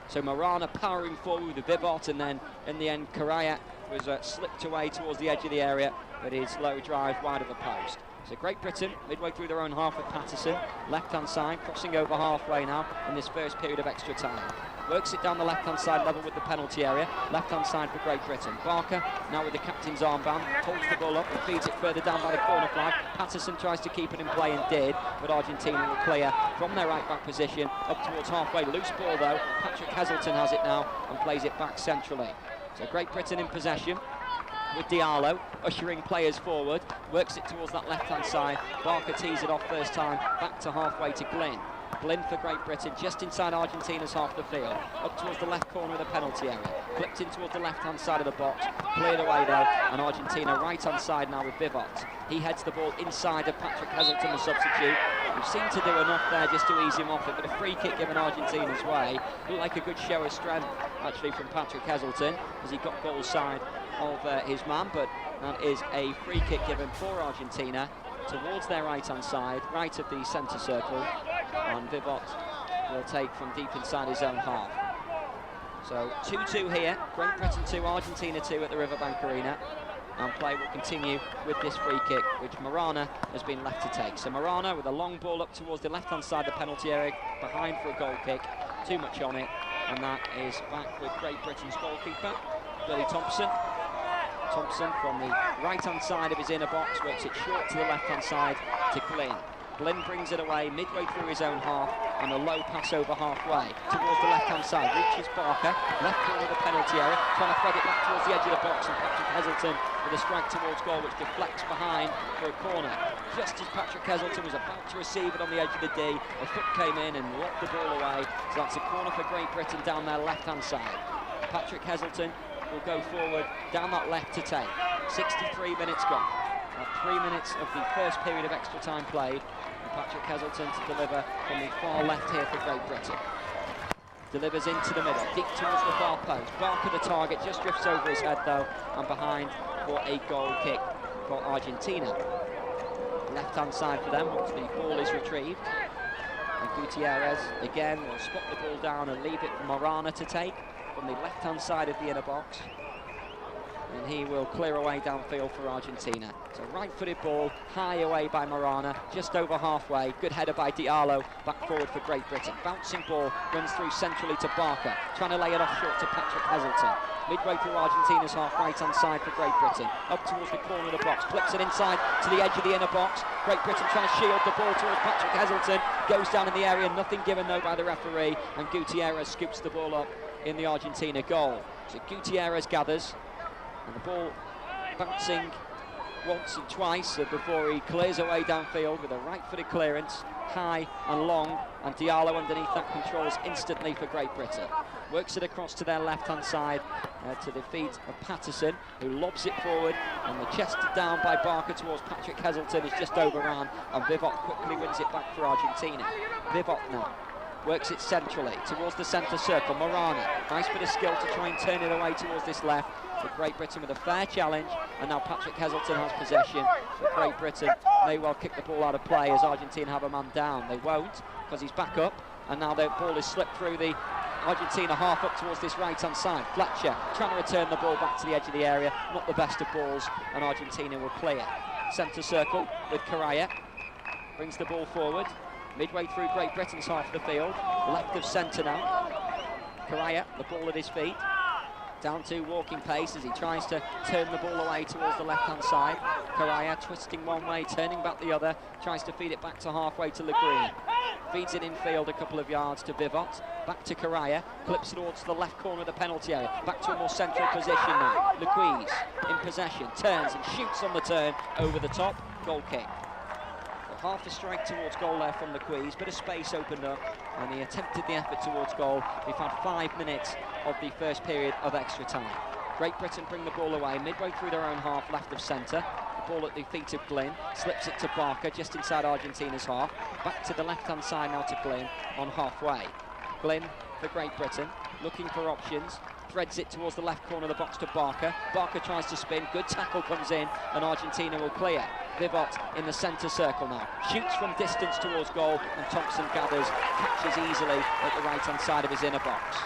So Marana powering forward with Vivot, and then in the end Correa was slipped away towards the edge of the area, but his low drive wide of the post. So Great Britain midway through their own half with Patterson, left-hand side, crossing over halfway now in this first period of extra time. Works it down the left-hand side level with the penalty area, left-hand side for Great Britain. Barker now with the captain's armband, holds the ball up and feeds it further down by the corner flag. Patterson tries to keep it in play and did, but Argentina will clear from their right-back position up towards halfway. Loose ball though, Patrick Heselton has it now and plays it back centrally. So Great Britain in possession with Diallo, ushering players forward, works it towards that left-hand side. Barker tees it off first time, back to halfway to Glynn. Glynn for Great Britain, just inside Argentina's half the field, up towards the left corner of the penalty area, flipped in towards the left-hand side of the box, cleared away though, and Argentina right-hand side now with Vivot. He heads the ball inside of Patrick Heselton, the substitute. We've seemed to do enough there just to ease him off it, but a free kick given Argentina's way. Looked like a good show of strength, actually, from Patrick Heselton, as he got goal side of his man, but that is a free kick given for Argentina towards their right-hand side, right of the centre circle, and Vivot will take from deep inside his own half. So 2-2 here, Great Britain 2, Argentina 2 at the Riverbank Arena, and play will continue with this free kick, which Marana has been left to take. So Marana with a long ball up towards the left-hand side of the penalty area, behind for a goal kick, too much on it, and that is back with Great Britain's goalkeeper, Billy Thompson. Thompson from the right-hand side of his inner box, works it short to the left-hand side to Glynn. Glynn brings it away midway through his own half, and a low pass over halfway towards the left-hand side. Reaches Barker, left corner of the penalty area, trying to thread it back towards the edge of the box, and Patrick Heselton with a strike towards goal, which deflects behind for a corner. Just as Patrick Heselton was about to receive it on the edge of the D, a foot came in and locked the ball away. So that's a corner for Great Britain down their left-hand side. Patrick Heselton will go forward down that left to take. 63 minutes gone. 3 minutes of the first period of extra time played, and Patrick Heselton to deliver from the far left here for Great Britain. Delivers into the middle, deep towards the far post. Barker the target, just drifts over his head though, and behind for a goal kick for Argentina. left-hand side for them once the ball is retrieved. And Gutierrez again will spot the ball down and leave it for Morana to take from the left-hand side of the inner box. And he will clear away downfield for Argentina. It's a right-footed ball, high away by Morana, just over halfway. Good header by Diallo, back forward for Great Britain. Bouncing ball, runs through centrally to Barker, trying to lay it off short to Patrick Heselton. Midway through Argentina's half, right-hand side for Great Britain. Up towards the corner of the box, flips it inside to the edge of the inner box. Great Britain trying to shield the ball towards Patrick Heselton. Goes down in the area, nothing given though by the referee, and Gutierrez scoops the ball up in the Argentina goal. So Gutierrez gathers, and the ball bouncing once and twice before he clears away downfield with a right-footed clearance, high and long, and Diallo underneath that controls instantly for Great Britain. Works it across to their left-hand side to the feet of Patterson, who lobs it forward, and the chest down by Barker towards Patrick Heselton is just overrun, and Vivot quickly wins it back for Argentina. Vivot now works it centrally towards the centre circle. Morana, nice bit of skill to try and turn it away towards this left. For Great Britain with a fair challenge, and now Patrick Heselton has possession. For Great Britain may well kick the ball out of play as Argentina have a man down. They won't, because he's back up, and now the ball is slipped through the Argentina half up towards this right-hand side. Fletcher trying to return the ball back to the edge of the area, not the best of balls, and Argentina will clear. Centre circle with Correa, brings the ball forward, midway through Great Britain's half of the field, left of centre now. Correa, the ball at his feet, down to walking pace as he tries to turn the ball away towards the left-hand side. Correa twisting one way, turning back the other, tries to feed it back to halfway to Le Green. Feeds it infield a couple of yards to Vivot, back to Correa, clips it towards the left corner of the penalty area, back to a more central position now. Luquez in possession, turns and shoots on the turn over the top, goal kick. Half a strike towards goal there from Luquez, bit of space opened up, and he attempted the effort towards goal. We've had 5 minutes of the first period of extra time. Great Britain bring the ball away, midway through their own half, left of centre. The ball at the feet of Glynn, slips it to Barker, just inside Argentina's half. Back to the left-hand side now to Glynn on halfway. Glynn for Great Britain, looking for options. Threads it towards the left corner of the box to Barker. Barker tries to spin, good tackle comes in, and Argentina will clear. Vivot in the centre circle now, shoots from distance towards goal, and Thompson gathers, catches easily at the right-hand side of his inner box.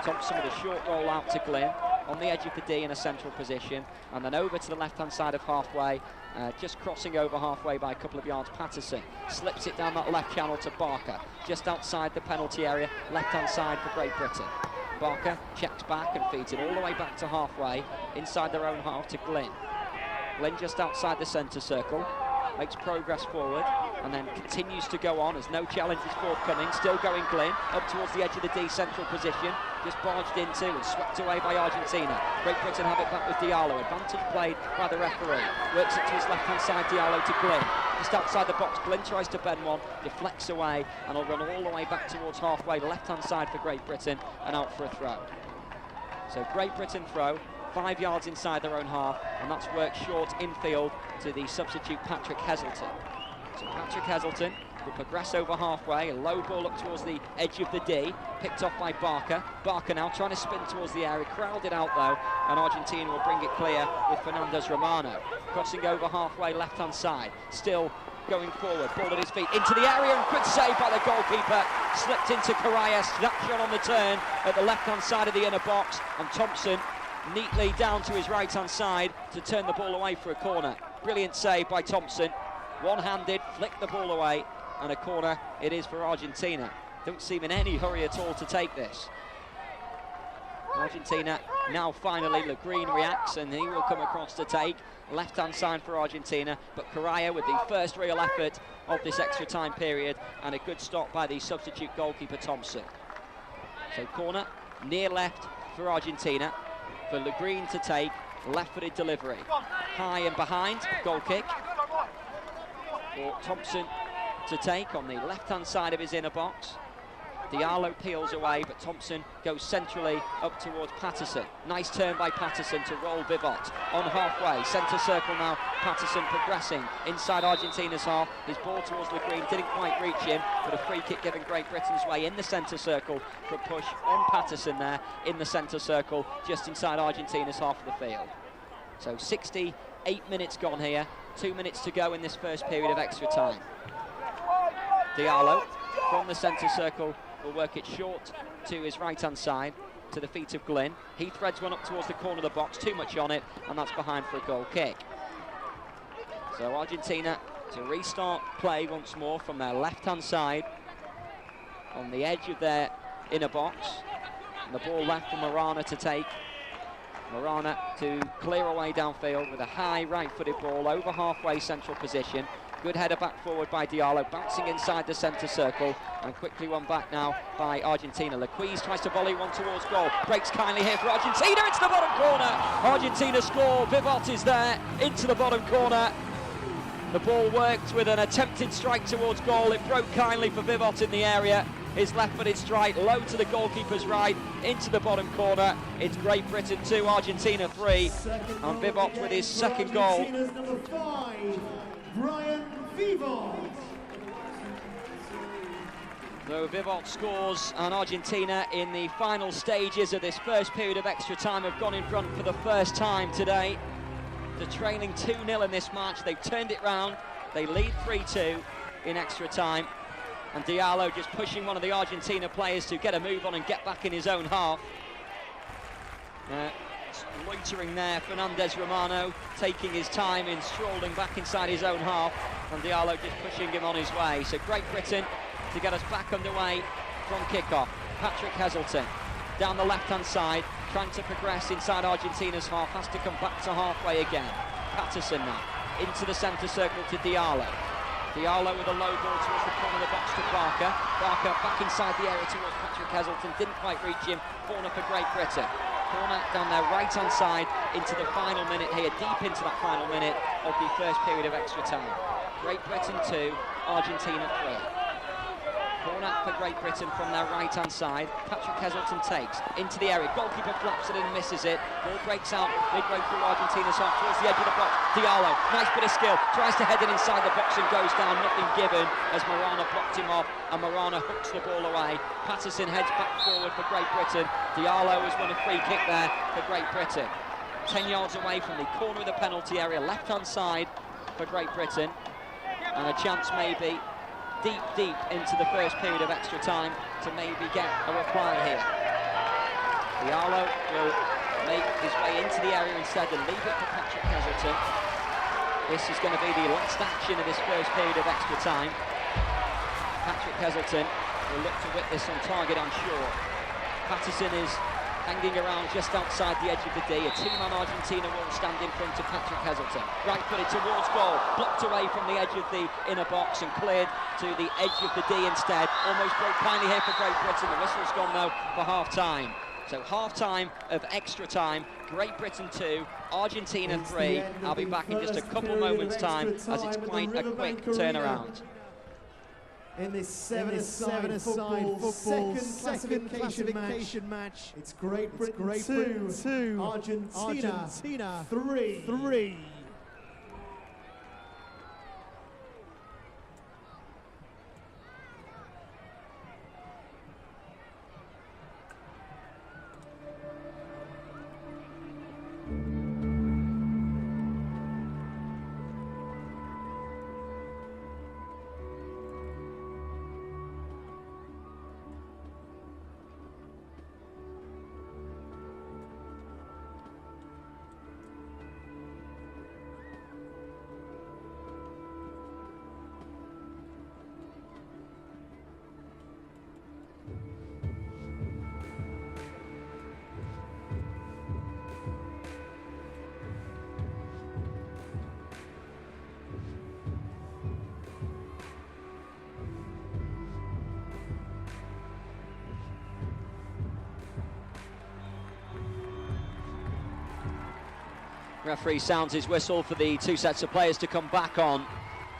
Thompson with a short roll out to Glynn, on the edge of the D in a central position, and then over to the left-hand side of halfway, just crossing over halfway by a couple of yards. Patterson slips it down that left channel to Barker, just outside the penalty area, left-hand side for Great Britain. Barker checks back and feeds it all the way back to halfway, inside their own half to Glynn. Glynn just outside the centre circle, makes progress forward, and then continues to go on as no challenge is forthcoming. Still going Glynn, up towards the edge of the D central position, just barged into and swept away by Argentina. Great Britain have it back with Diallo, advantage played by the referee. Works it to his left-hand side, Diallo to Glynn. Just outside the box, Glynn tries to bend one, deflects away, and will run all the way back towards halfway, left-hand side for Great Britain, and out for a throw. So Great Britain throw, 5 yards inside their own half, and that's worked short infield to the substitute Patrick Heselton. So Patrick Heselton will progress over halfway, a low ball up towards the edge of the D, picked off by Barker. Barker now trying to spin towards the area, crowded out though, and Argentina will bring it clear with Fernandez Romano. Crossing over halfway, left-hand side, still going forward, ball at his feet, into the area, and good save by the goalkeeper, slipped into Correa, snapshot on the turn at the left-hand side of the inner box, and Thompson neatly down to his right-hand side to turn the ball away for a corner. Brilliant save by Thompson, one-handed, flicked the ball away, and a corner it is for Argentina. Don't seem in any hurry at all to take this. Argentina now finally, Le Green reacts, and he will come across to take. Left-hand side for Argentina, but Correa with the first real effort of this extra time period, and a good stop by the substitute goalkeeper Thompson. So corner, near left for Argentina, for Le Green to take, left-footed delivery. High and behind, goal kick. For Thompson to take on the left-hand side of his inner box. Diallo peels away, but Thompson goes centrally up towards Patterson. Nice turn by Patterson to roll Vivot on halfway. Centre circle now, Patterson progressing inside Argentina's half. His ball towards Le Green didn't quite reach him, but a free kick given Great Britain's way in the centre circle for a push on Patterson there in the centre circle, just inside Argentina's half of the field. So 68 minutes gone here, 2 minutes to go in this first period of extra time. Diallo from the centre circle will work it short to his right-hand side, to the feet of Glynn. He threads one up towards the corner of the box, too much on it, and that's behind for a goal kick. So Argentina to restart play once more from their left-hand side, on the edge of their inner box. And the ball left for Marana to take. Marana to clear away downfield with a high right-footed ball over halfway central position. Good header back forward by Diallo, bouncing inside the centre circle, and quickly one back now by Argentina. Lequise tries to volley one towards goal, breaks kindly here for Argentina, it's the bottom corner! Argentina score, Vivot is there, into the bottom corner. The ball worked with an attempted strike towards goal, it broke kindly for Vivot in the area. His left-footed strike low to the goalkeeper's right, into the bottom corner. It's Great Britain 2, Argentina 3, and Vivot with his second goal. Argentina's number 5, Brian Vivot. So Vivot scores, and Argentina in the final stages of this first period of extra time have gone in front for the first time today. They're trailing 2-0 in this match. They've turned it round. They lead 3-2 in extra time. And Diallo just pushing one of the Argentina players to get a move on and get back in his own half. Loitering there, Fernandez Romano taking his time in strolling back inside his own half, and Diallo just pushing him on his way. So Great Britain to get us back underway from kickoff. Patrick Heselton down the left-hand side, trying to progress inside Argentina's half, has to come back to halfway again. Patterson now into the centre circle to Diallo. Diallo with a low ball towards the corner of the box to Barker. Barker back inside the area towards Patrick Heselton, didn't quite reach him. Corner for Great Britain. Corner down their right-hand side into the final minute here, deep into that final minute of the first period of extra time. Great Britain 2, Argentina 3. Corner for Great Britain from their right-hand side. Patrick Heselton takes into the area. Goalkeeper flaps it and misses it. Ball breaks out midway through Argentina's half towards the edge of the box. Diallo, nice bit of skill, tries to head it inside the box and goes down. Nothing given as Marana blocked him off, and Marana hooks the ball away. Patterson heads back forward for Great Britain. Diallo has won a free kick there for Great Britain. 10 yards away from the corner of the penalty area, left-hand side for Great Britain. And a chance maybe deep into the first period of extra time to maybe get a reply here. Diallo will make his way into the area instead and leave it for Patrick Heselton. This is going to be the last action of this first period of extra time. Patrick Heselton will look to whip this on target, I'm sure. Patterson is hanging around just outside the edge of the D. A two-man Argentina wall stand in front of Patrick Heselton. Right-footed towards goal, blocked away from the edge of the inner box and cleared to the edge of the D instead. Almost broke kindly here for Great Britain. The whistle's gone though for half-time. So half-time of extra time, Great Britain 2, Argentina 3. I'll be back in just a couple moments' time as it's quite a quick turnaround. In this seven-a-side football second classification match, it's Great Britain 2, Argentina 3. Referee sounds his whistle for the two sets of players to come back on.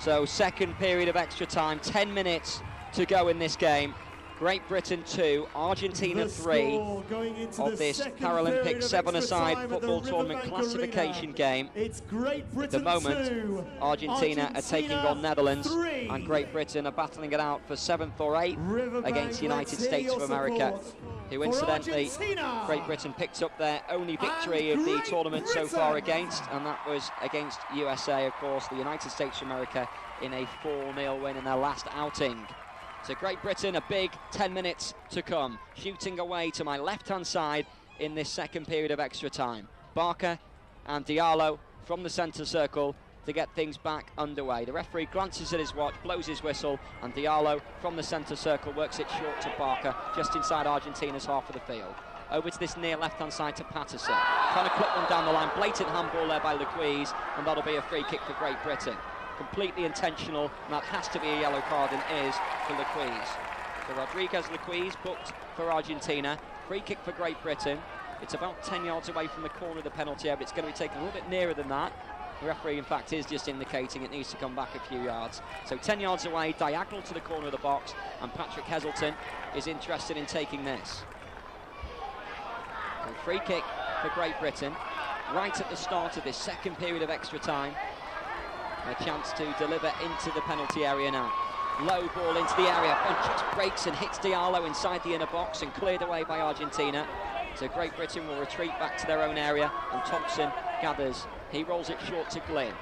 So second period of extra time, 10 minutes to go in this game. Great Britain 2, Argentina 3 of this Paralympic 7-a-side football tournament classification game. At the moment, Argentina are taking on Netherlands, and Great Britain are battling it out for 7th or 8th against the United States of America, who incidentally, Great Britain picked up their only victory of the tournament so far against, and that was against USA, of course, the United States of America, in a 4-0 win in their last outing. So Great Britain, a big 10 minutes to come, shooting away to my left-hand side in this second period of extra time. Barker and Diallo from the centre circle to get things back underway. The referee glances at his watch, blows his whistle, and Diallo from the centre circle works it short to Barker, just inside Argentina's half of the field. Over to this near left-hand side to Patterson. Trying to clip one down the line, blatant handball there by Louise, and that'll be a free kick for Great Britain. Completely intentional, and that has to be a yellow card, and is for Louise. So Rodriguez Louise booked for Argentina. Free kick for Great Britain. It's about 10 yards away from the corner of the penalty area, but it's going to be taken a little bit nearer than that. The referee, in fact, is just indicating it needs to come back a few yards. So 10 yards away, diagonal to the corner of the box, and Patrick Heselton is interested in taking this. So free kick for Great Britain, right at the start of this second period of extra time. A chance to deliver into the penalty area now. Low ball into the area, and just breaks and hits Diallo inside the inner box and cleared away by Argentina. So Great Britain will retreat back to their own area, and Thompson gathers. He rolls it short to Glynn.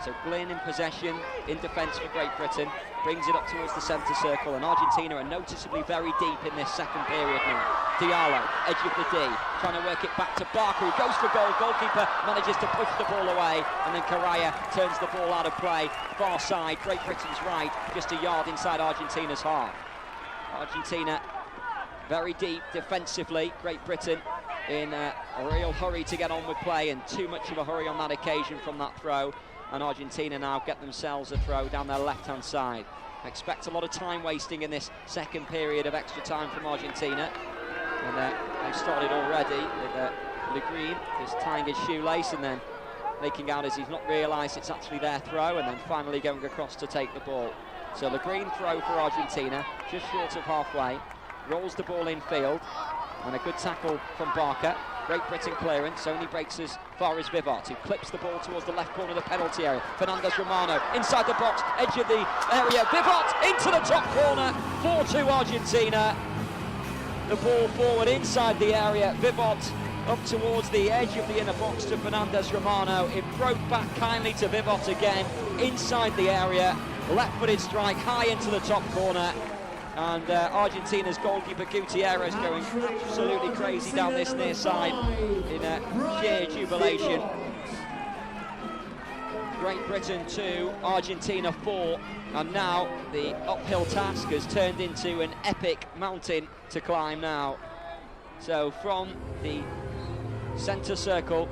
So Glynn in possession, in defence for Great Britain, brings it up towards the centre circle, and Argentina are noticeably very deep in this second period now. Diallo, edge of the D, trying to work it back to Barker, who goes for goal. Goalkeeper manages to push the ball away, and then Correa turns the ball out of play. Far side, Great Britain's right, just a yard inside Argentina's half. Argentina very deep defensively. Great Britain in a real hurry to get on with play, and too much of a hurry on that occasion from that throw. And Argentina now get themselves a throw down their left-hand side. I expect a lot of time wasting in this second period of extra time from Argentina. And they've started already with Le Green just tying his shoelace and then making out as he's not realised it's actually their throw, and then finally going across to take the ball. So Le Green throw for Argentina, just short of halfway. Rolls the ball in field, and a good tackle from Barker. Great Britain clearance, only breaks as far as Vivot, who clips the ball towards the left corner of the penalty area. Fernandez Romano inside the box, edge of the area. Vivot into the top corner, 4-2 Argentina. The ball forward inside the area. Vivot up towards the edge of the inner box to Fernandez Romano. It broke back kindly to Vivot again, inside the area. Left-footed strike high into the top corner. And Argentina's goalkeeper Gutierrez going absolutely crazy down this near side in sheer jubilation. Great Britain 2, Argentina 4, and now the uphill task has turned into an epic mountain to climb now. So from the centre circle,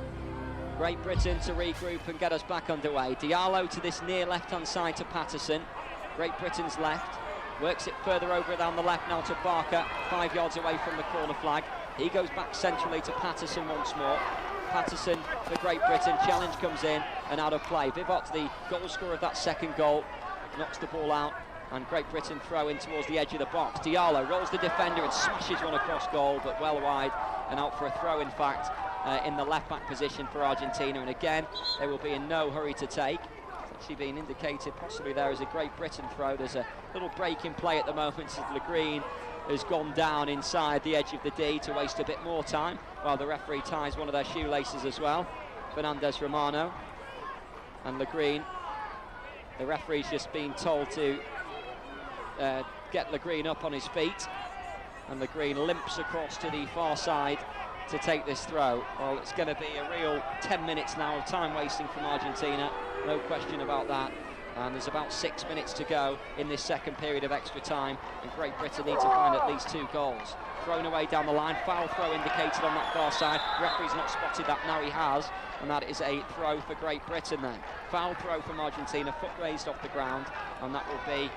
Great Britain to regroup and get us back underway. Diallo to this near left-hand side to Patterson. Great Britain's left. Works it further over down the left now to Barker, 5 yards away from the corner flag. He goes back centrally to Patterson once more. Patterson for Great Britain, challenge comes in and out of play. Vivot, the goal scorer of that second goal, knocks the ball out, and Great Britain throw in towards the edge of the box. Diallo rolls the defender and smashes one across goal, but well wide, and out for a throw, in fact, in the left-back position for Argentina. And again, they will be in no hurry to take. Actually being indicated possibly there is a Great Britain throw. There's a little break in play at the moment as Le Green has gone down inside the edge of the D to waste a bit more time, while the referee ties one of their shoelaces as well. Fernandez Romano and Le Green. The referee's just been told to get Le Green up on his feet, and Le Green limps across to the far side to take this throw. Well, it's going to be a real 10 minutes now of time wasting from Argentina, no question about that. And there's about 6 minutes to go in this second period of extra time, and Great Britain need to find at least 2 goals. Thrown away down the line, foul throw indicated on that far side. Referee's not spotted that, now he has, and that is a throw for Great Britain then. Foul throw from Argentina, foot raised off the ground, and that will be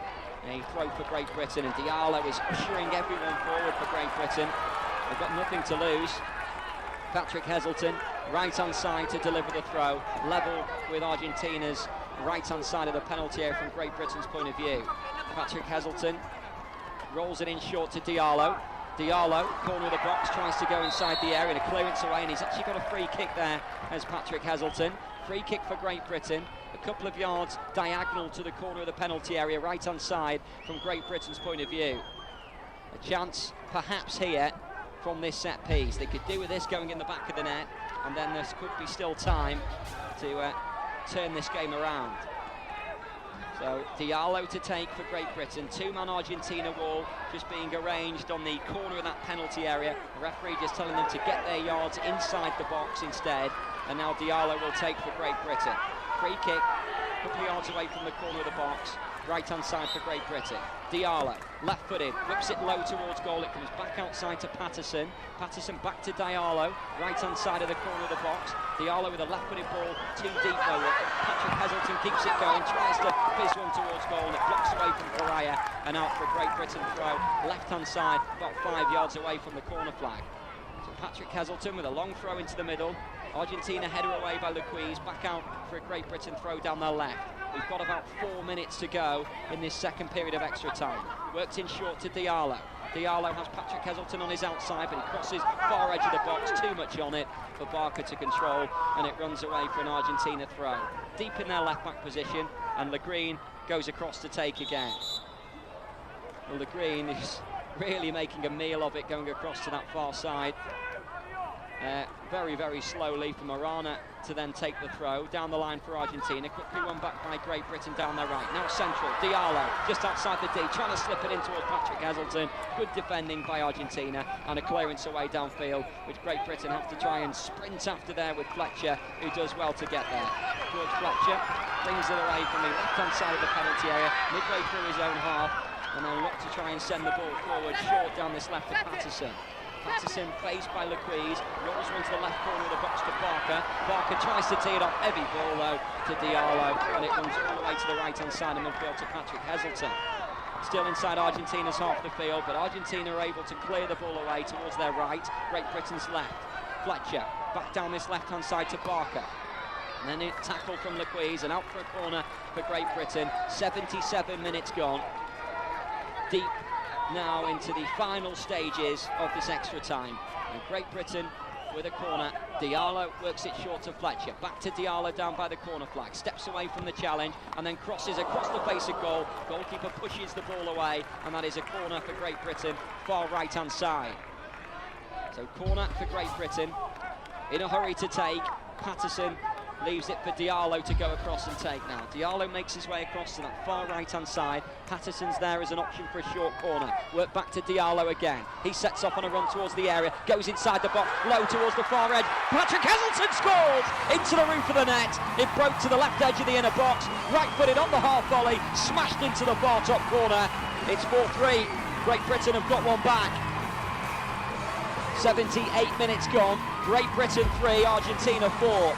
a throw for Great Britain. And Diallo is ushering everyone forward for Great Britain. They've got nothing to lose. Patrick Heselton, right-hand side to deliver the throw, level with Argentina's right-hand side of the penalty area from Great Britain's point of view. Patrick Heselton rolls it in short to Diallo. Diallo, corner of the box, tries to go inside the area and a clearance away, and he's actually got a free kick there as Patrick Heselton. Free kick for Great Britain, a couple of yards diagonal to the corner of the penalty area, right-hand side from Great Britain's point of view. A chance perhaps here from this set piece. They could do with this going in the back of the net, and then there could be still time to turn this game around. So Diallo to take for Great Britain. Two-man Argentina wall just being arranged on the corner of that penalty area. The referee just telling them to get their yards inside the box instead. And now Diallo will take for Great Britain. Free kick, a couple of yards away from the corner of the box. Right-hand side for Great Britain. Diallo, left-footed, whips it low towards goal. It comes back outside to Patterson. Patterson back to Diallo, right-hand side of the corner of the box. Diallo with a left-footed ball, too deep though. Patrick Heselton keeps it going, tries to fizz one towards goal, and it blocks away from Correa, and out for a Great Britain throw. Left-hand side, about 5 yards away from the corner flag. So Patrick Heselton with a long throw into the middle. Argentina header away by Luquez, back out for a Great Britain throw down their left. We've got about 4 minutes to go in this second period of extra time. Worked in short to Diallo. Diallo has Patrick Heselton on his outside, but he crosses far edge of the box, too much on it for Barker to control, and it runs away for an Argentina throw. Deep in their left-back position, and Le Green goes across to take again. Well, Le Green is really making a meal of it, going across to that far side. Very, very slowly for Morana to then take the throw down the line for Argentina. Quickly won back by Great Britain down their right. Now central, Diallo just outside the D, trying to slip it in towards Patrick Heselton. Good defending by Argentina, and a clearance away downfield, which Great Britain have to try and sprint after there with Fletcher, who does well to get there. George Fletcher brings it away from the left-hand side of the penalty area, midway through his own half, and then look to try and send the ball forward short down this left to Patterson. Patterson faced by Luquez, rolls one to the left corner of the box to Barker. Barker tries to tee it off, heavy ball though to Diallo, and it runs all the way to the right-hand side of midfield to Patrick Heselton. Still inside Argentina's half the field, but Argentina are able to clear the ball away towards their right, Great Britain's left. Fletcher back down this left-hand side to Barker. And then a tackle from Luquez, and out for a corner for Great Britain. 77 minutes gone. Deep now into the final stages of this extra time, and Great Britain with a corner. Diallo works it short to Fletcher, back to Diallo down by the corner flag, steps away from the challenge and then crosses across the face of goal. Goalkeeper pushes the ball away, and that is a corner for Great Britain, far right hand side. So corner for Great Britain, in a hurry to take. Patterson leaves it for Diallo to go across and take now. Diallo makes his way across to that far right-hand side. Patterson's there as an option for a short corner. Work back to Diallo again. He sets off on a run towards the area, goes inside the box, low towards the far edge. Patrick Heselton scores! Into the roof of the net. It broke to the left edge of the inner box. Right-footed on the half volley, smashed into the far top corner. It's 4-3. Great Britain have got one back. 78 minutes gone. Great Britain 3, Argentina 4.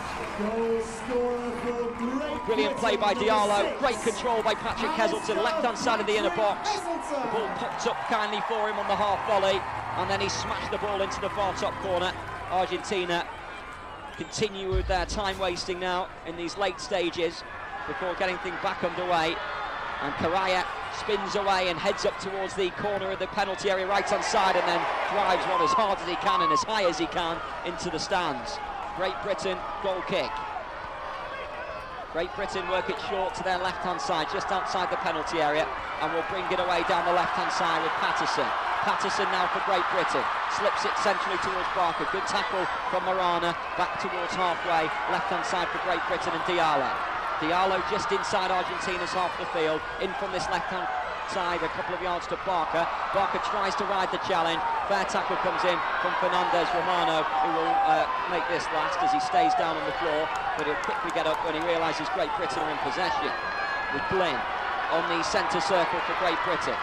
Brilliant play by Diallo, great control by Patrick Heselton, left-hand side of the inner box. The ball popped up kindly for him on the half volley, and then he smashed the ball into the far top corner. Argentina continue with their time wasting now in these late stages before getting things back underway. And Correa spins away and heads up towards the corner of the penalty area right-hand side, and then drives one as hard as he can and as high as he can into the stands. Great Britain goal kick. Great Britain work it short to their left-hand side, just outside the penalty area, and will bring it away down the left-hand side with Patterson. Patterson now for Great Britain, slips it centrally towards Barker. Good tackle from Morana, back towards halfway, left-hand side for Great Britain and Diallo. Diallo just inside Argentina's half the field, in from this left-hand side, a couple of yards to Barker. Barker tries to ride the challenge. Fair tackle comes in from Fernandez Romano, who will make this last as he stays down on the floor, but he'll quickly get up when he realises Great Britain are in possession. With Glynn on the centre circle for Great Britain.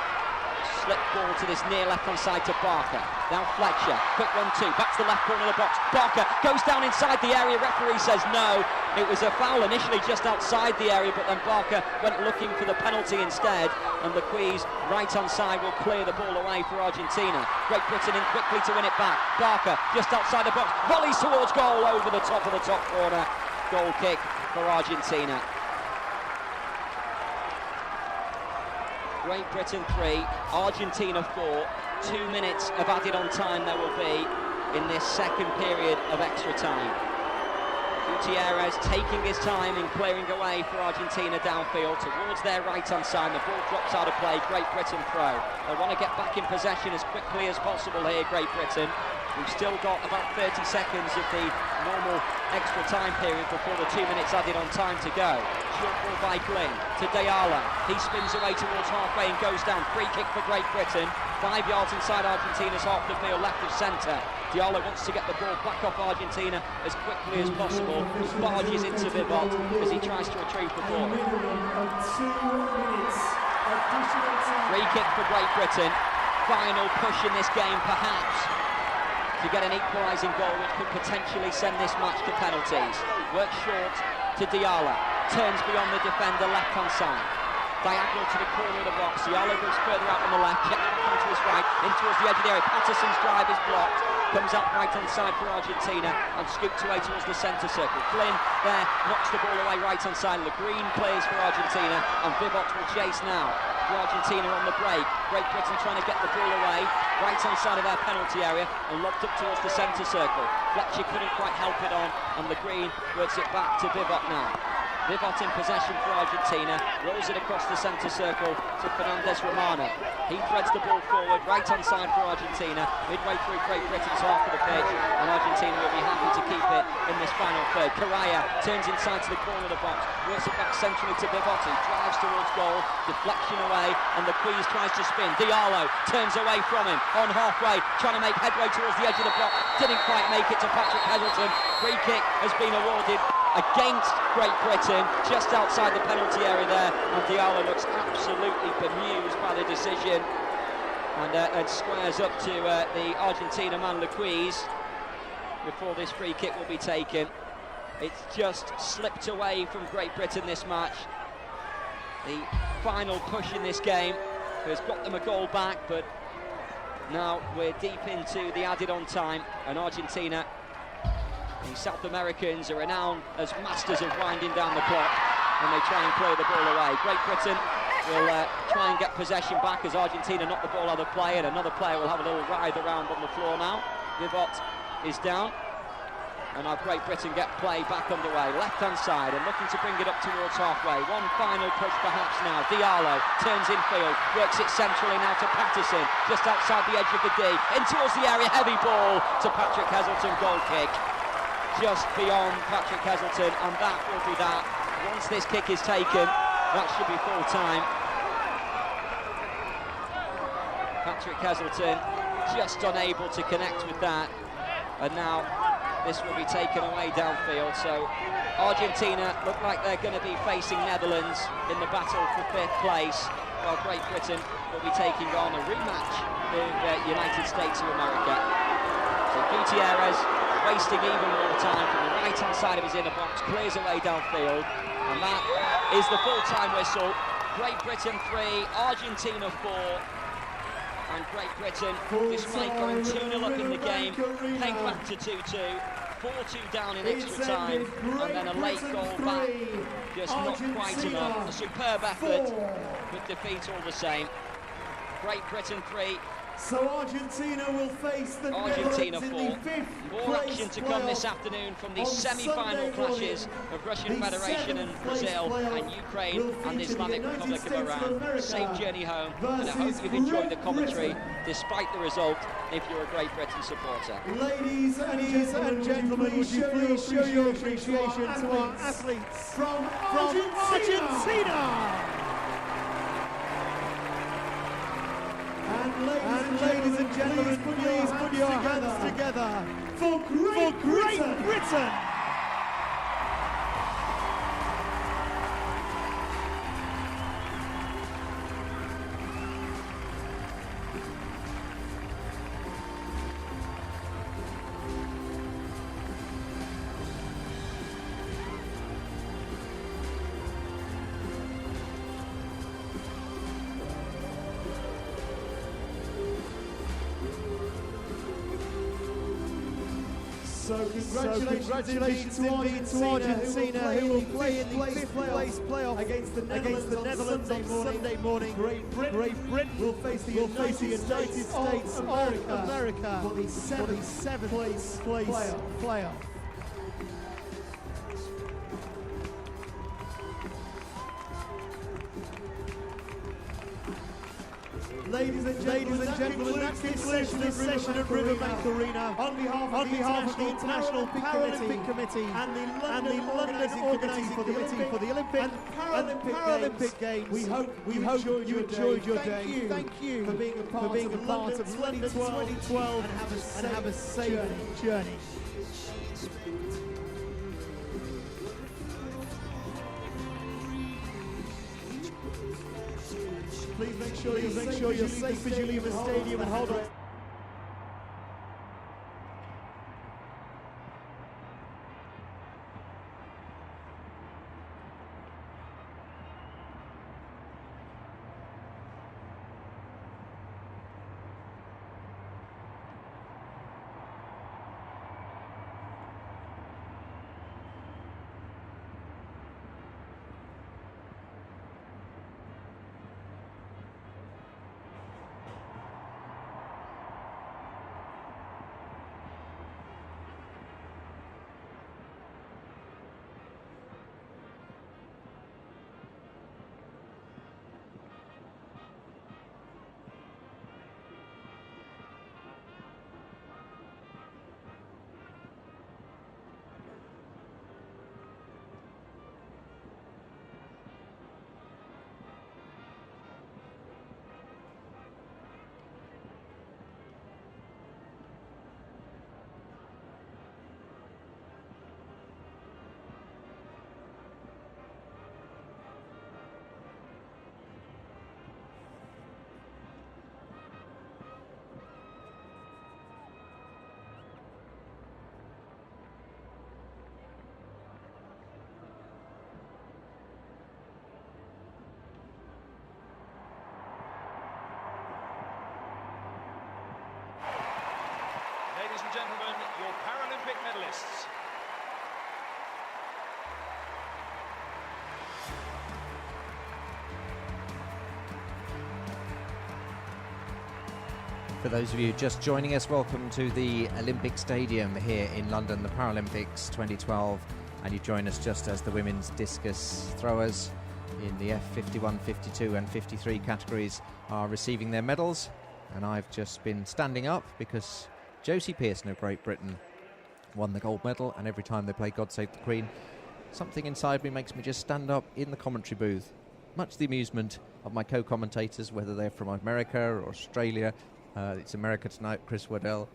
Slip ball to this near left-hand side to Barker. Now Fletcher, quick 1-2, back to the left corner of the box. Barker goes down inside the area, referee says no. It was a foul initially just outside the area, but then Barker went looking for the penalty instead, and Luquez, right-hand side, will clear the ball away for Argentina. Great Britain in quickly to win it back. Barker just outside the box, volleys towards goal over the top of the top corner. Goal kick for Argentina. Great Britain 3, Argentina 4. 2 minutes of added on time there will be in this second period of extra time. Gutierrez taking his time in clearing away for Argentina downfield towards their right-hand side. The ball drops out of play. Great Britain throw. They want to get back in possession as quickly as possible here, Great Britain. We've still got about 30 seconds of the normal extra time period before the 2 minutes added on time to go. Short ball by Glynn to Diallo. He spins away towards halfway and goes down. Free kick for Great Britain. 5 yards inside Argentina's half the field, left of centre. Diallo wants to get the ball back off Argentina as quickly as possible. Barges into Vivot as he tries to retrieve the ball. 2 minutes. Free kick for Great Britain. Final push in this game, perhaps, to get an equalising goal which could potentially send this match to penalties. Works short to Diallo. Turns beyond the defender, left-hand side. Diagonal to the corner of the box. Diallo goes further out on the left, checks back onto his right, in towards the edge of the area. Patterson's drive is blocked. Comes up right-hand side for Argentina and scoops away towards the centre circle. Flynn there knocks the ball away right-hand side. Le Green plays for Argentina and Vivot will chase now for Argentina on the break. Great Britain trying to get the ball away right-hand side of their penalty area and lobbed up towards the centre circle. Fletcher couldn't quite help it on and Le Green works it back to Vivot now. Vivot in possession for Argentina, rolls it across the centre circle to Fernandez Romano. He threads the ball forward, right-hand side for Argentina, midway through Great Britain's half of the pitch, and Argentina will be happy to keep it in this final third. Correa turns inside to the corner of the box, works it back centrally to Vivot, he drives towards goal, deflection away, and the Queens tries to spin. Diallo turns away from him, on halfway, trying to make headway towards the edge of the block, didn't quite make it to Patrick Heselton. Free kick has been awarded against Great Britain, just outside the penalty area there, and Diallo looks absolutely bemused by the decision, and squares up to the Argentina man Luquez before this free kick will be taken. It's just slipped away from Great Britain this match. The final push in this game has got them a goal back, but now we're deep into the added on time, and Argentina, the South Americans, are renowned as masters of winding down the clock when they try and clear the ball away. Great Britain will try and get possession back as Argentina knock the ball out of play, and another player will have a little ride around on the floor now. Vivot is down, and now Great Britain get play back underway. Left-hand side and looking to bring it up towards halfway. One final push perhaps now. Diallo turns infield, works it centrally now to Patterson, just outside the edge of the D, in towards the area, heavy ball to Patrick Heselton, goal kick. Just beyond Patrick Heselton, and that will be that. Once this kick is taken, that should be full time. Patrick Heselton just unable to connect with that, and now this will be taken away downfield. So Argentina look like they're going to be facing Netherlands in the battle for 5th place, while Great Britain will be taking on a rematch with United States of America. So Gutierrez wasting even more time from the right-hand side of his inner box, clears away downfield, and that is the full-time whistle. Great Britain 3, Argentina 4, and Great Britain, despite going 2-0 up in the game, pegged back to 2-2, 4-2 down in extra time, and then a late goal back, just not quite enough. A superb effort, but defeat all the same. Great Britain 3, so Argentina will face the Argentina Netherlands 4. in the 5th More action to come this afternoon from the semi-final clashes of Russian Federation and Brazil and Ukraine and the Islamic Republic of Iran. Safe journey home, and I hope you've enjoyed the commentary despite the result if you're a Great Britain supporter. Ladies and gentlemen, would you please show your appreciation to our athletes from Argentina. And ladies and gentlemen, please put your hands together for Great Britain. So So congratulations to Argentina, who will play in the 5th place playoff against the Netherlands on Sunday morning. Great Britain will face the United States of America for the 7th place playoff. Ladies and gentlemen, that concludes this session at Riverbank Arena. On behalf of the International Paralympic Committee and the London Organising Committee for the Olympic and Paralympic Games, we hope you enjoyed your day. Thank you for being a part of London 2012 and have a safe journey. Please make sure you're safe as you leave the stadium and hold on. Ladies and gentlemen, your Paralympic medalists. For those of you just joining us, welcome to the Olympic Stadium here in London, the Paralympics 2012, and you join us just as the women's discus throwers in the F51, 52 and 53 categories are receiving their medals. And I've just been standing up because Josie Pearson of Great Britain won the gold medal, and every time they play God Save the Queen, something inside me makes me just stand up in the commentary booth, much to the amusement of my co-commentators, whether they're from America or Australia. It's America tonight, Chris Waddell,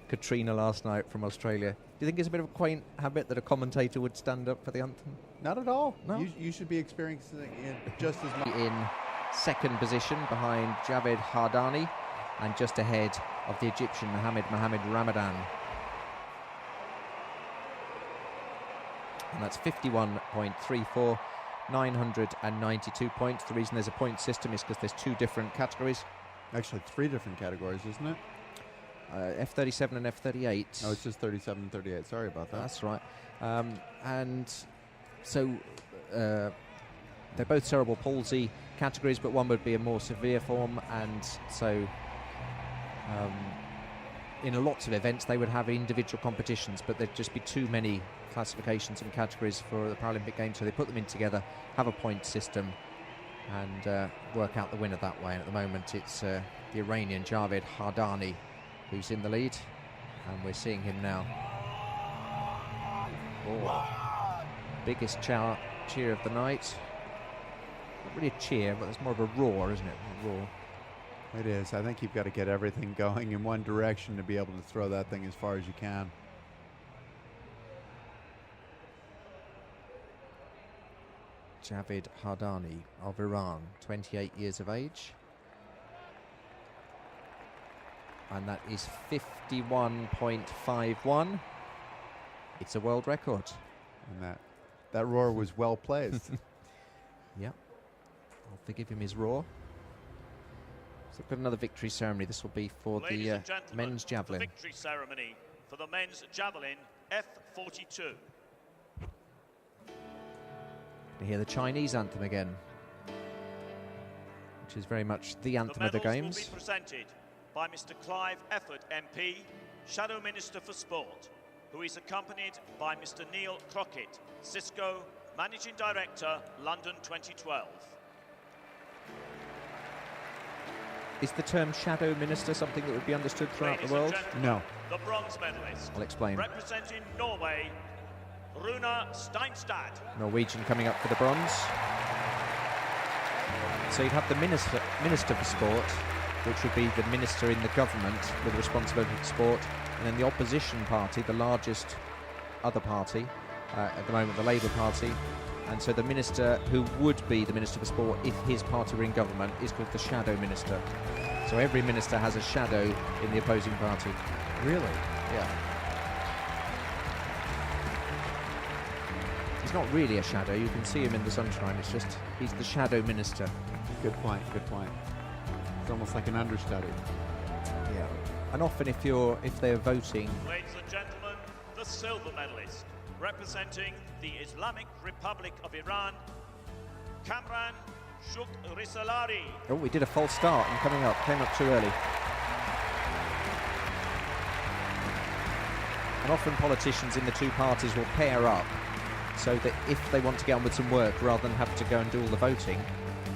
Katrina last night from Australia. Do you think it's a bit of a quaint habit that a commentator would stand up for the anthem? Not at all. No? You should be experiencing it just as much. In second position behind Javed Hardani and just ahead of the Egyptian Mohammed Ramadan. And that's 51.34, 992 points. The reason there's a point system is because there's two different categories. Actually, three different categories, isn't it? F37 and F38. Oh, it's just 37 and 38. Sorry about that. That's right. And so they're both cerebral palsy categories, but one would be a more severe form, and so in lots of events they would have individual competitions, but there'd just be too many classifications and categories for the Paralympic Games, so they put them in together, have a point system, and work out the winner that way. And at the moment it's the Iranian Javed Hardani who's in the lead, and we're seeing him now. Oh, biggest cheer of the night. Not really a cheer, but it's more of a roar, isn't it? A roar. It is. I think you've got to get everything going in one direction to be able to throw that thing as far as you can. Javed Hardani of Iran, 28 years of age. And that is 51.51. It's a world record. And that roar was well placed. Yep. I'll forgive him his roar. So we've got another victory ceremony. This will be for the men's javelin. The victory ceremony for the men's javelin F42. To hear the Chinese anthem again, which is very much the anthem of the Games. Will be presented by Mr. Clive Efford MP, Shadow Minister for Sport, who is accompanied by Mr. Neil Crockett, Cisco Managing Director, London 2012. Is the term Shadow Minister something that would be understood throughout the world? No. The bronze medalist. I'll explain. Representing Norway, Rune Steinstad. Norwegian coming up for the bronze. So you'd have the Minister for Sport, which would be the minister in the government with responsibility for sport, and then the opposition party, the largest other party, at the moment the Labour Party, and so the minister who would be the Minister for Sport if his party were in government is called the Shadow Minister. So every minister has a shadow in the opposing party. Really? Yeah. He's not really a shadow, you can see him in the sunshine, it's just he's the Shadow Minister. Good point, good point. It's almost like an understudy. Yeah. And often if they're voting... Ladies and gentlemen, the silver medalist, representing the Islamic Republic of Iran, Kamran Shukrisalari. Oh, we did a false start and came up too early. And often politicians in the two parties will pair up so that if they want to get on with some work rather than have to go and do all the voting,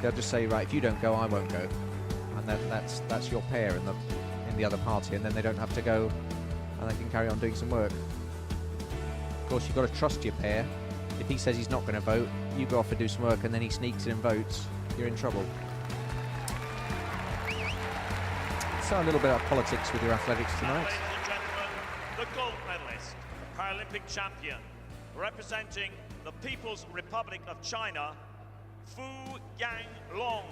they'll just say, right, if you don't go, I won't go. And that's your pair in the other party, and then they don't have to go and they can carry on doing some work. Of course, you've got to trust your pair. If he says he's not going to vote, you go off and do some work, and then he sneaks in and votes, you're in trouble. So a little bit of politics with your athletics tonight. Ladies and gentlemen, the gold medalist, Paralympic champion, representing the People's Republic of China, Fu Yanglong.